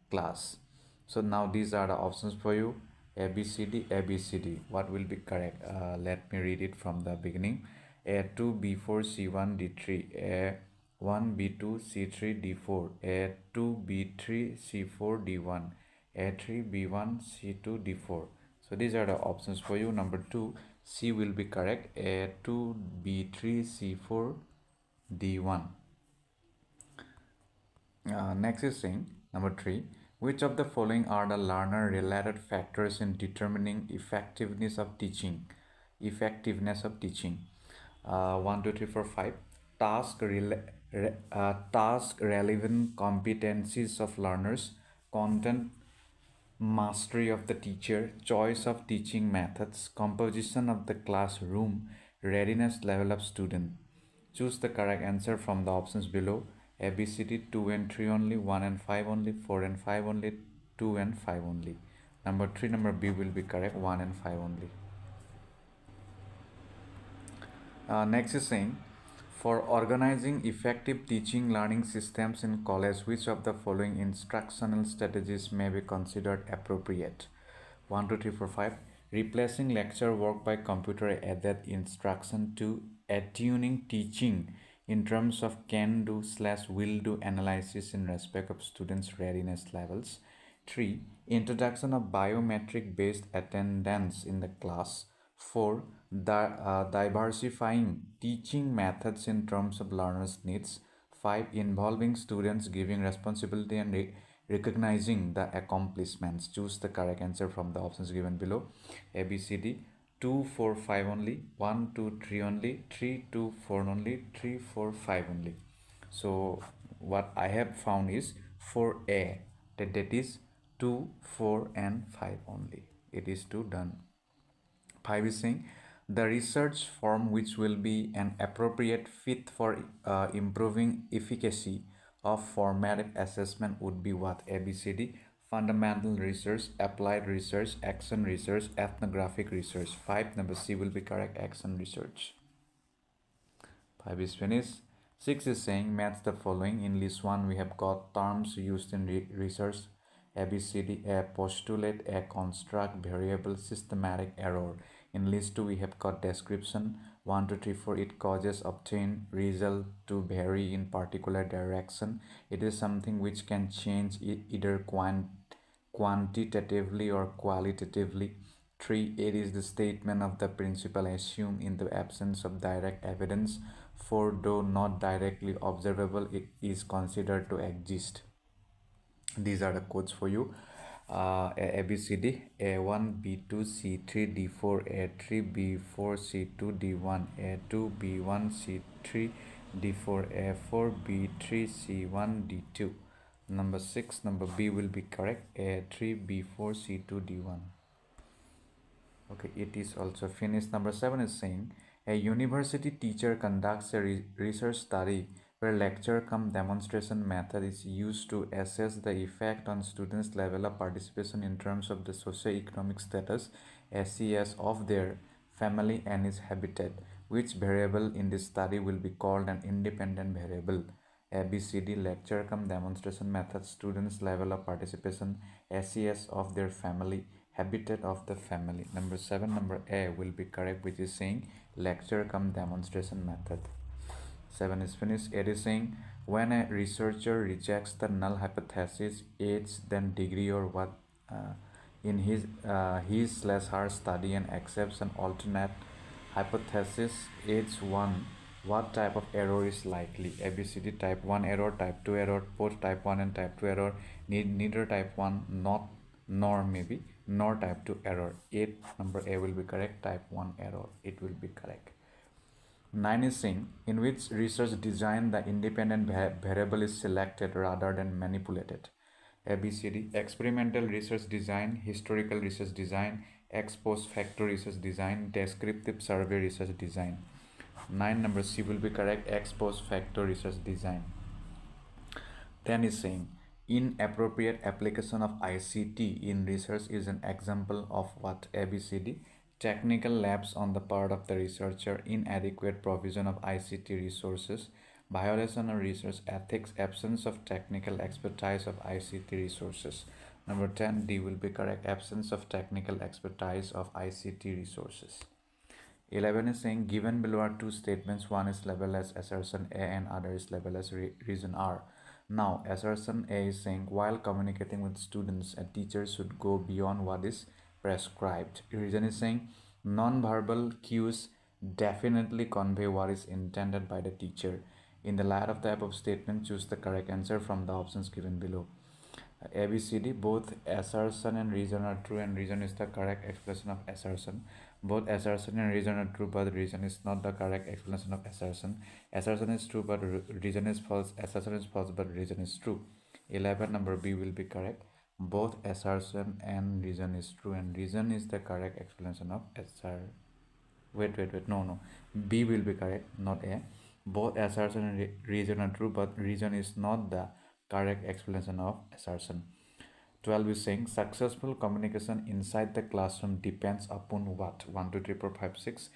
class. So now these are the options for you: A, B, C, D, A, B, C, D. What will be correct? Let me read it from the beginning. A2, B4, C1, D3. A1, B2, C3, D4. A2, B3, C4, D1. A3, B1, C2, D4. So these are the options for you. Number 2, C will be correct. A2, B3, C4, D1. Next is saying number 3, which of the following are the learner related factors in determining effectiveness of teaching? 1, 2, 3, 4, 5. Task relevant competencies of learners, content mastery of the teacher, choice of teaching methods, composition of the classroom, readiness level of student. Choose the correct answer from the options below. A, B, C, D, 2 and 3 only, 1 and 5 only, 4 and 5 only, 2 and 5 only. Number 3, number B will be correct, 1 and 5 only. Next is saying, for organizing effective teaching learning systems in college, which of the following instructional strategies may be considered appropriate? 1, 2, 3, 4, 5. Replacing lecture work by computer aided instruction. 2. Attuning teaching in terms of can do / will do analysis in respect of students' readiness levels. 3. Introduction of biometric based attendance in the class. 4. Diversifying teaching methods in terms of learners' needs. 5. Involving students, giving responsibility and recognizing the accomplishments. Choose the correct answer from the options given below. A, B, C, D. 2, 4, 5 only, 1, 2, 3 only, 3, 2, 4 only, 3, 4, 5 only. So what I have found is for A, that is 2, 4 and 5 only. It is to done. 5 is saying the research form which will be an appropriate fit for improving efficacy of formative assessment would be what? ABCD: fundamental research, applied research, action research, ethnographic research. 5, number C will be correct, action research. 5 is finished. 6 is saying match the following. In list 1 we have got terms used in research ABCD: a postulate, a construct, variable, systematic, error. In list 2 we have got description. 1, 2, 3, 4. It causes obtain result to vary in particular direction. It is something which can change either quantitatively or qualitatively. 3. It is the statement of the principle assumed in the absence of direct evidence. 4. Though not directly observable, it is considered to exist. These are the codes for you. ABCD: A1, B2, C3, D4, A3, B4, C2, D1, A2, B1, C3, D4, A4, B3, C1, D2. Number 6, number B will be correct. A3, B4, C2, D1. Okay, it is also finished. Number 7 is saying a university teacher conducts a research study where lecture cum demonstration method is used to assess the effect on students' level of participation in terms of the socio-economic status SES of their family and its habitat. Which variable in this study will be called an independent variable? ABCD lecture cum demonstration method, students level of participation, SES of their family, habitat of the family. Number 7, number A will be correct, which is saying lecture cum demonstration method. 7 is finished. 8 is saying when a researcher rejects the null hypothesis, age, then degree or what in his slash her study and accepts an alternate hypothesis, age 1, what type of error is likely? ABCD: type 1 error, type 2 error, both type 1 and type 2 error, neither type 1 not nor maybe nor type 2 error. 8, number A will be correct, type 1 error, it will be correct. 9 is saying in which research design the independent variable is selected rather than manipulated. ABCD: experimental research design, historical research design, ex post facto research design, descriptive survey research design. 9, number C will be correct, ex post facto research design. 10 is saying inappropriate application of ICT in research is an example of what? ABCD: technical lapse on the part of the researcher, inadequate provision of ICT resources, violation of research ethics, absence of technical expertise of ICT resources. Number 10, D will be correct, absence of technical expertise of ICT resources. 11 is saying given below are two statements, one is labeled as assertion A and other is labeled as reason R. Now assertion A is saying while communicating with students, a teacher should go beyond what is prescribed. Reason is saying non-verbal cues definitely convey what is intended by the teacher. In the light of the above statement, choose the correct answer from the options given below. ABCD, both assertion and reason are true and reason is the correct explanation of assertion. Both assertion and reason are true but reason is not the correct explanation of assertion. Assertion is true but reason is false. Assertion is false but reason is true. 11, number B will be correct. Both assertion and reason is true and reason is the correct explanation of assertion. Wait, no. B will be correct, not A. Both assertion and reason are true but reason is not the correct explanation of assertion. 12 is saying successful communication inside the classroom depends upon what? 1 2 3 4 5 6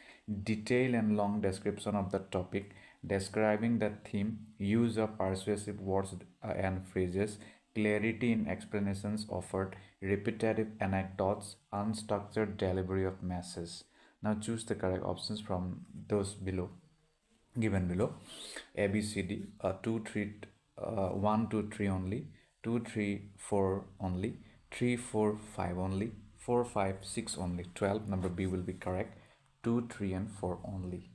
detailed and long description of the topic, describing the theme, use of persuasive words and phrases, clarity in explanations offered, repetitive anecdotes, unstructured delivery of messages. Now choose the correct options from those below, given below. ABCD 2 3 1 2 3 only, 2 3 4 only, 3 4 5 only, 4 5 6 only. 12, number B will be correct, 2 3 and 4 only.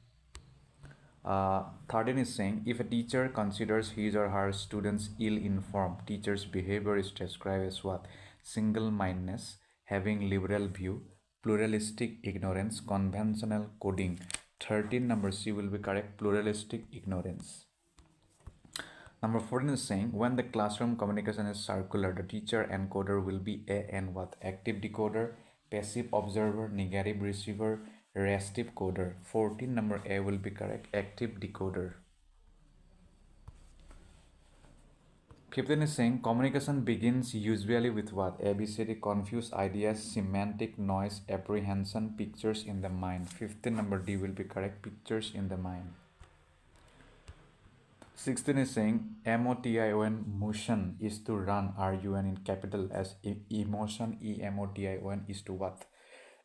13 is saying if a teacher considers his or her students ill-informed, teacher's behavior is described as what? Single-mindedness, having liberal view, pluralistic ignorance, conventional coding. 13, number C will be correct, pluralistic ignorance. Number 14 is saying when the classroom communication is circular, the teacher encoder will be a and what? Active decoder, passive observer, negative receiver, restive coder. 14, number A will be correct, active decoder. 15 is saying communication begins usually with what? ABCD: confused ideas, semantic noise, apprehension, pictures in the mind. 15, number D will be correct, pictures in the mind. 16 is saying MOTION, motion, is to run, RUN in capital as emotion, EMOTION is to what?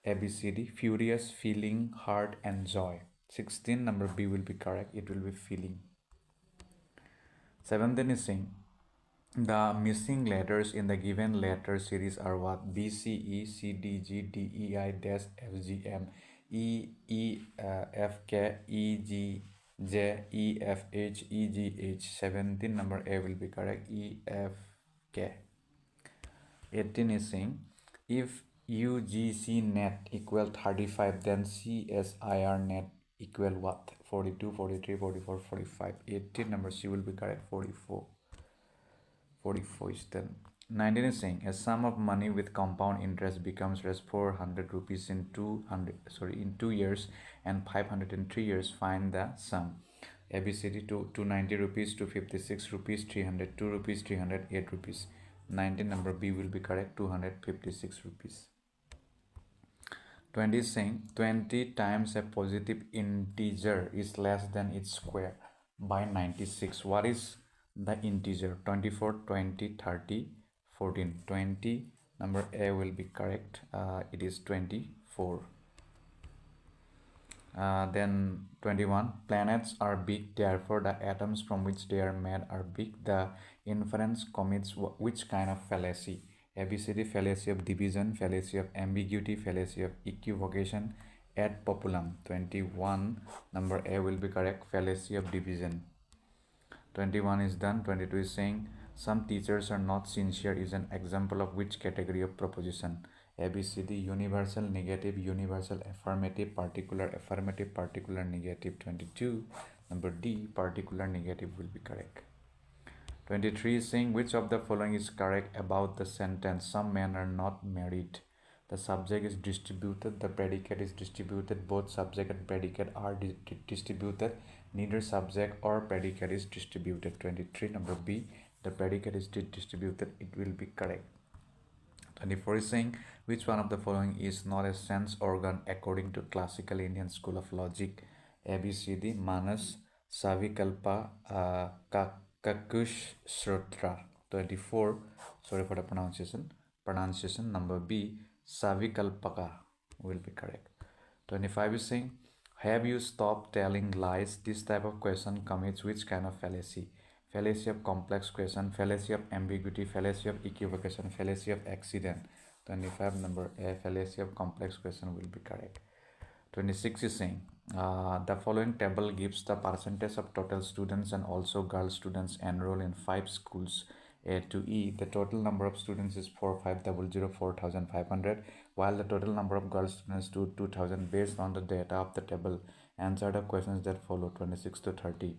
ABCD: furious, feeling, heart and joy. 16, number B will be correct, it will be feeling. 17 is saying the missing letters in the given letter series are what? BCE, CDG, DEI, dash FGM, FK, EG, J, EFH, EGH. 17, number A will be correct, EFK. 18 is saying if UGC net equal 35, then CSIR net equal what? 42, 43, 44, 45. 18, number C will be correct, 44. 44 is done. 19 is saying a sum of money with compound interest becomes as 400 rupees in 2 years and 500 in 3 years. Find the sum. ABCD: 290 rupees, 256 rupees, 302 rupees, 308 rupees. 19, number B will be correct, 256 rupees. 20 is saying 20 times a positive integer is less than its square by 96. What is the integer 24, 20, 30, 14. 20 number A will be correct. It is 24. Then 21, planets are big, therefore the atoms from which they are made are big. The inference commits which kind of fallacy? ABCD: fallacy of division, fallacy of ambiguity, fallacy of equivocation, ad populum. 21 number A will be correct, fallacy of division. 21 is done. 22 is saying some teachers are not sincere is an example of which category of proposition? ABCD: universal negative, universal affirmative, particular affirmative, particular negative. 22 number D, particular negative will be correct. 23 is saying which of the following is correct about the sentence some men are not married? The subject is distributed, the predicate is distributed, both subject and predicate are distributed, neither subject or predicate is distributed. 23 number B, the predicate is distributed, it will be correct. 24 is saying which one of the following is not a sense organ according to classical Indian school of logic? ABCD: Manas, Savikalpa, Kakush, Shrotra. 24, sorry for the pronunciation number B, Savikalpaka will be correct. 25 is saying have you stopped telling lies? This type of question commits which kind of fallacy? Fallacy of complex question, fallacy of ambiguity, fallacy of equivocation, fallacy of accident. 25 number A, fallacy of complex question will be correct. 26 is saying the following table gives the percentage of total students and also girl students enroll in 5 schools A to E. The total number of students is 4,500, while the total number of girl students is 2,000 based on the data of the table. Answer the questions that follow. 26 to 30.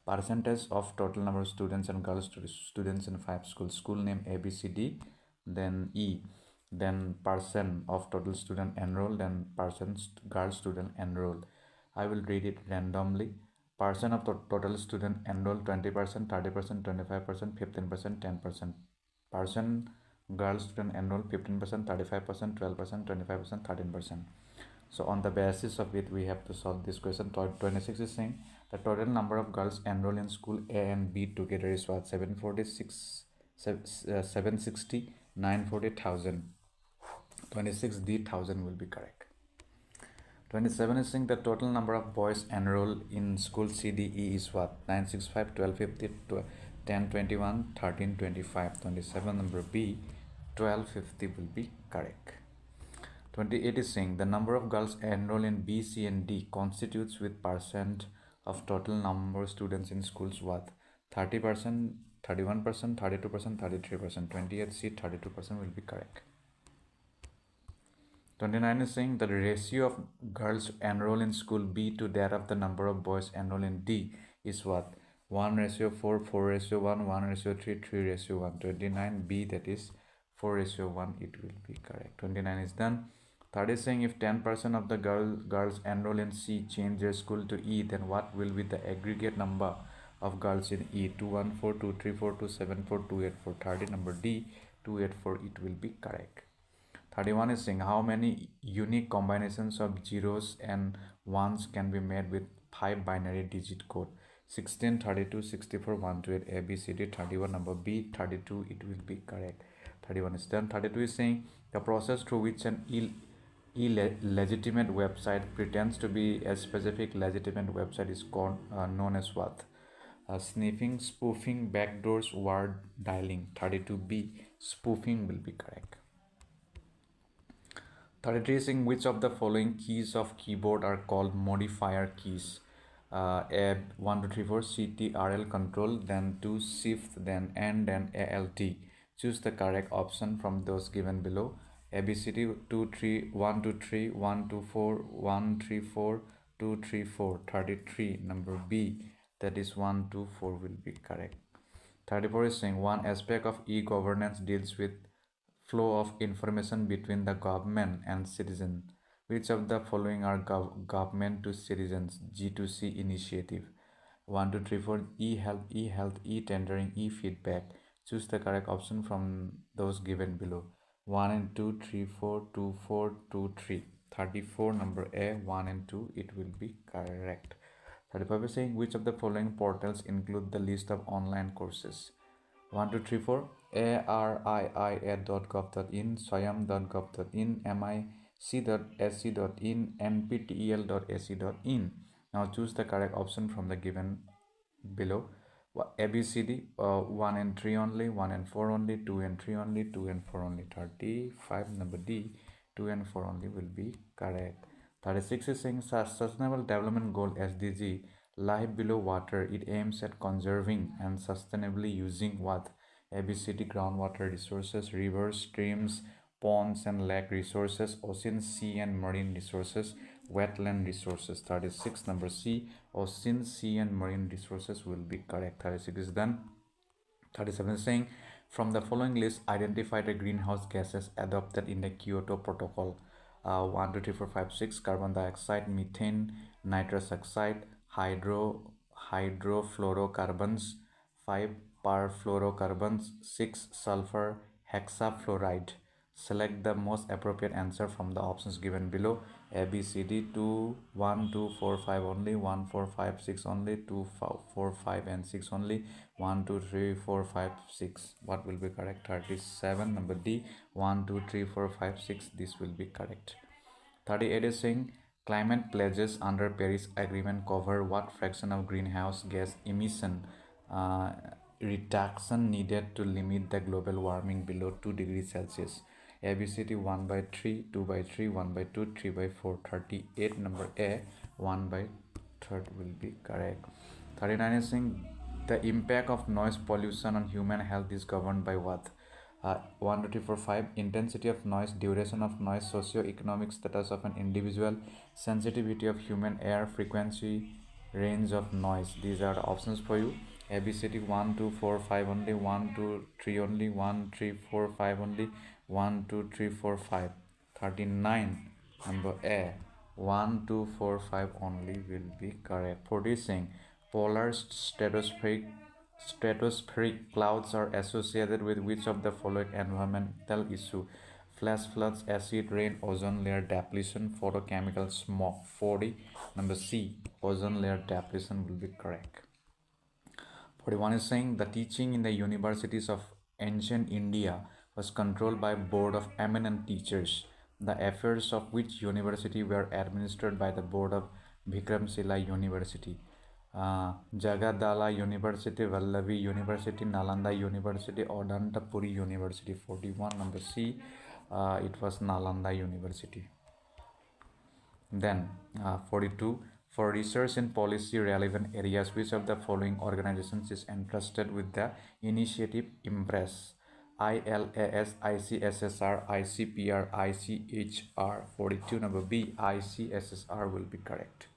Percentage of total number of students and girl students in 5 schools. School name ABCD, then E, then percent of total student enrolled, then percent girl student enrolled. I will read it randomly. Percent of total student enrolled 20%, 30%, 25%, 15%, 10%. Percent girl student enrolled 15%, 35%, 12%, 25%, 13%. So on the basis of it, we have to solve this question. 26 is saying the total number of girls enrolled in school A and B together is what? 746, 760, 940,000. 26 D, 1000 will be correct. 27 is saying the total number of boys enrolled in school CDE is what? 965, 1250, 1021, 1325. 27 number B, 1250 will be correct. 28 is saying the number of girls enrolled in B, C and D constitutes with percent of total number of students in schools what? 30%, 31%, 32%, 33%. 28 C, 32% will be correct. 29 is saying the ratio of girls enrolled in school B to that of the number of boys enrolled in D is what? 1:4, 4:1, 1:3, 3:1. 29 B, that is 4:1, it will be correct. 29 is done. 30 is saying if 10% of the girls enroll in C change their school to E, then what will be the aggregate number of girls in E? 214, 234, 274, 284. 30 number D, 284, it will be correct. 31 is saying how many unique combinations of zeros and ones can be made with 5 binary digit code? 16, 32, 64, 128. ABCD. 31 number B, 32, it will be correct. 31 is done. 32 is saying the process through which an illegitimate website pretends to be a specific legitimate website is called known as what? Sniffing, spoofing, backdoors, word dialing. 32B, spoofing will be correct. 33 is saying which of the following keys of keyboard are called modifier keys? A 1 2 3 4 CTRL control, then 2 shift, then N, then ALT. Choose the correct option from those given below. ABCD 2 3 1 2 3 1 2 4 1 3 4 2 3 4. 33 number B, that is 1 2 4 will be correct. 34 is saying one aspect of e-governance deals with flow of information between the government and citizen. Which of the following are government to citizens G2C initiative? 1 2 3 4 e-health, e-tendering, e-feedback. Choose the correct option from those given below. 1 and 2, 3 4 2 4 2 3. 34 number A, 1 and 2, it will be correct. 35 is saying which of the following portals include the list of online courses. 1, 2, 3, 4. ARIIA.gov.in, swayam.gov.in, mic.sc.in, nptel.ac.in. Now choose the correct option from the given below. ABCD 1 and 3 only, 1 and 4 only, 2 and 3 only, 2 and 4 only. 35 number D, 2 and 4 only will be correct. 36 is saying Sustainable Development Goal SDG, life below water. It aims at conserving and sustainably using what? ABCD groundwater resources, rivers, streams, ponds and lake resources, ocean, sea and marine resources, wetland resources. 36 number C, ocean, sea and marine resources will be correct. 36 is done. 37 is saying from the following list identify the greenhouse gases adopted in the Kyoto Protocol. 1, 2, 3, 4, 5, 6. Carbon dioxide, methane, nitrous oxide, hydrofluorocarbons, 5 perfluorocarbons, 6 sulfur hexafluoride. Select the most appropriate answer from the options given below. A, B, C, D, 2, 1, 2, 4, 5 only, 1, 4, 5, 6 only, 2, 4, 5 and 6 only, 1, 2, 3, 4, 5, 6. What will be correct? 37 number D, 1, 2, 3, 4, 5, 6. This will be correct. 38 is saying climate pledges under Paris Agreement cover what fraction of greenhouse gas emission reduction needed to limit the global warming below 2 degrees Celsius. ABCD 1 by 3, 2 by 3, 1 by 2, 3 by 4. 38 number A, 1 by 3 will be correct. 39 is saying the impact of noise pollution on human health is governed by what? 1, 2, 3, 4, 5. Intensity of noise, duration of noise, socio-economic status of an individual, sensitivity of human air, frequency, range of noise. These are the options for you. ABCD 1, 2, 4, 5 only, 1, 2, 3 only, 1, 3, 4, 5 only, 1, 2, 3, 4, 5. 39 number A, 1, 2, 4, 5 only will be correct. 40 is saying polar stratospheric clouds are associated with which of the following environmental issue? Flash floods, acid rain, ozone layer depletion, photochemical smoke. 40 number C, ozone layer depletion will be correct. 41 is saying the teaching in the universities of ancient India was controlled by a board of eminent teachers. The affairs of which university were administered by the board of Vikramshila University? Jagadala University, Vallavi University, Nalanda University, Odantapuri University. 41 number C, it was Nalanda University. Then 42, for research and policy relevant areas, which of the following organizations is entrusted with the initiative IMPRESS? ILAS, ICSSR, ICPR, ICHR. 42 number B, ICSSR will be correct.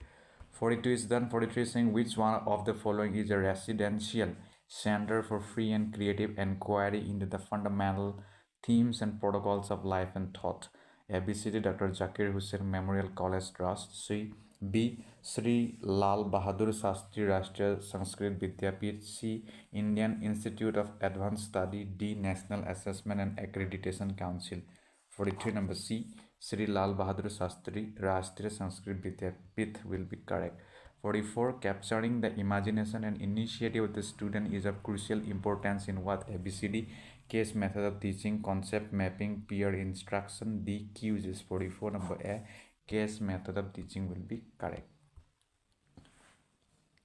42 is done. 43 is saying which one of the following is a residential center for free and creative inquiry into the fundamental themes and protocols of life and thought? ABCD Dr. Zakir Hussain Memorial College Trust. C, B, Sri Lal Bahadur Shastri Rashtriya Sanskrit Vidyapith. C, Indian Institute of Advanced Study. D, National Assessment and Accreditation Council. 43 number C, Sri Lal Bahadur Shastri Rashtriya Sanskrit Vidyapith will be correct. 44, capturing the imagination and initiative of the student is of crucial importance in what? ABCD, case method of teaching, concept mapping, peer instruction. D, quizzes. 44 number A, case method of teaching will be correct.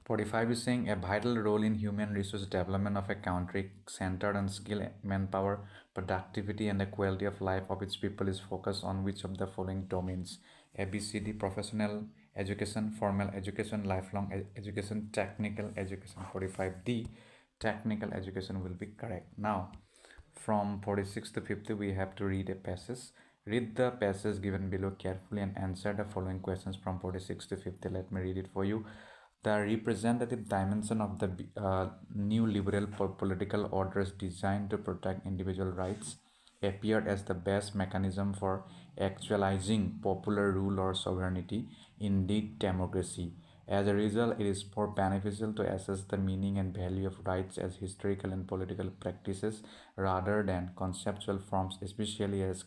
45 is saying a vital role in human resource development of a country centered on skill, manpower, productivity and the quality of life of its people is focused on which of the following domains? ABCD, professional education, formal education, lifelong education, technical education. 45D, technical education will be correct. Now from 46 to 50 we have to read a passage. Read the passage given below carefully and answer the following questions from 46 to 50. Let me read it for you. The representative dimension of the new liberal political orders designed to protect individual rights appeared as the best mechanism for actualizing popular rule or sovereignty, indeed democracy. As a result, it is more beneficial to assess the meaning and value of rights as historical and political practices rather than conceptual forms, especially as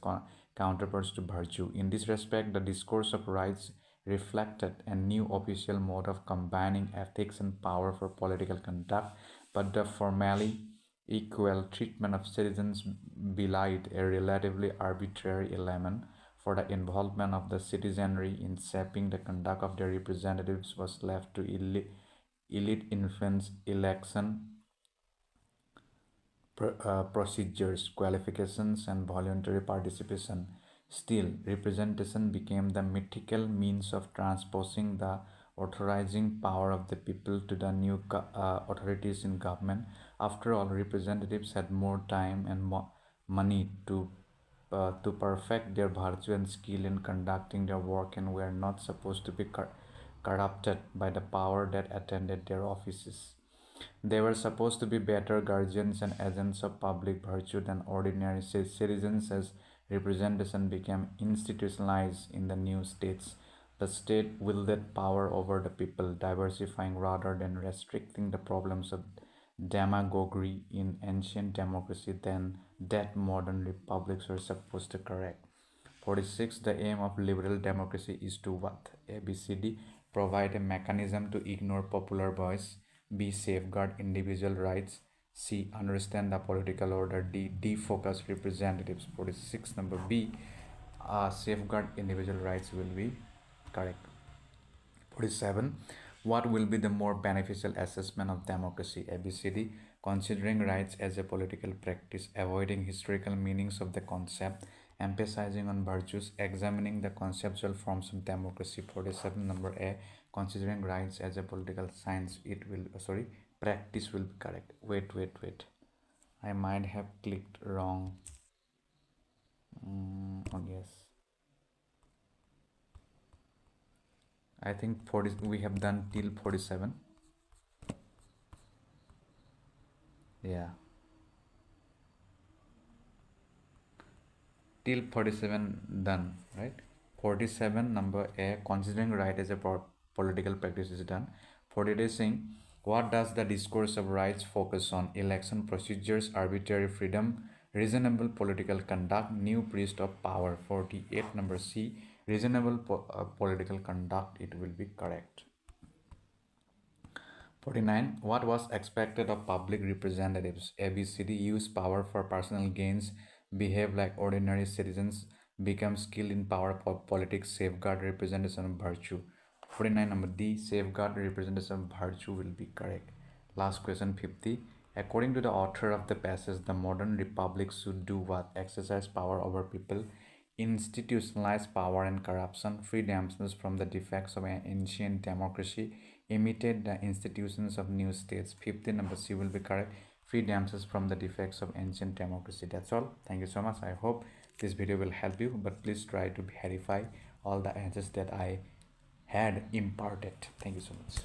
counterparts to virtue. In this respect, the discourse of rights reflected a new official mode of combining ethics and power for political conduct, but the formally equal treatment of citizens belied a relatively arbitrary element, for the involvement of the citizenry in shaping the conduct of their representatives was left to elite influence election procedures, qualifications, and voluntary participation. Still, representation became the mythical means of transposing the authorizing power of the people to the new authorities in government. After all, representatives had more time and money to perfect their virtue and skill in conducting their work, and were not supposed to be corrupted by the power that attended their offices. They were supposed to be better guardians and agents of public virtue than ordinary citizens. As representation became institutionalized in the new states, the state wielded power over the people, diversifying rather than restricting the problems of demagoguery in ancient democracy than that modern republics were supposed to correct. 46. The aim of liberal democracy is to what? ABCD. Provide a mechanism to ignore popular voice. B. Safeguard individual rights. C. Understand the political order. D. Defocus representatives. 46. Number B. Safeguard individual rights will be correct. 47. What will be the more beneficial assessment of democracy? ABCD. Considering rights as a political practice, avoiding historical meanings of the concept, emphasizing on virtues, examining the conceptual forms of democracy. 47. Number A. Considering rights as a political science, it will practice will be correct. Wait, I might have clicked wrong. Oh yes, I think 40 we have done till 47. Yeah, till 47 done, right? 47. Number A. Considering right as a political practice is done. 48 is saying, what does the discourse of rights focus on? Election procedures, arbitrary freedom, reasonable political conduct, new priest of power. 48. Number C. Reasonable political conduct, it will be correct. 49. What was expected of public representatives? ABCD. Use power for personal gains, behave like ordinary citizens, become skilled in power politics, safeguard representation of virtue. 49. Number D. Safeguard representation of virtue will be correct. Last question 50. According to the author of the passage, the modern republic should do what? Exercise power over people, institutionalize power and corruption, free themselves from the defects of an ancient democracy, imitate the institutions of new states. 50. Number C will be correct. Free themselves from the defects of ancient democracy. That's all. Thank you so much. I hope this video will help you, but please try to verify all the answers that I had imparted. Thank you so much.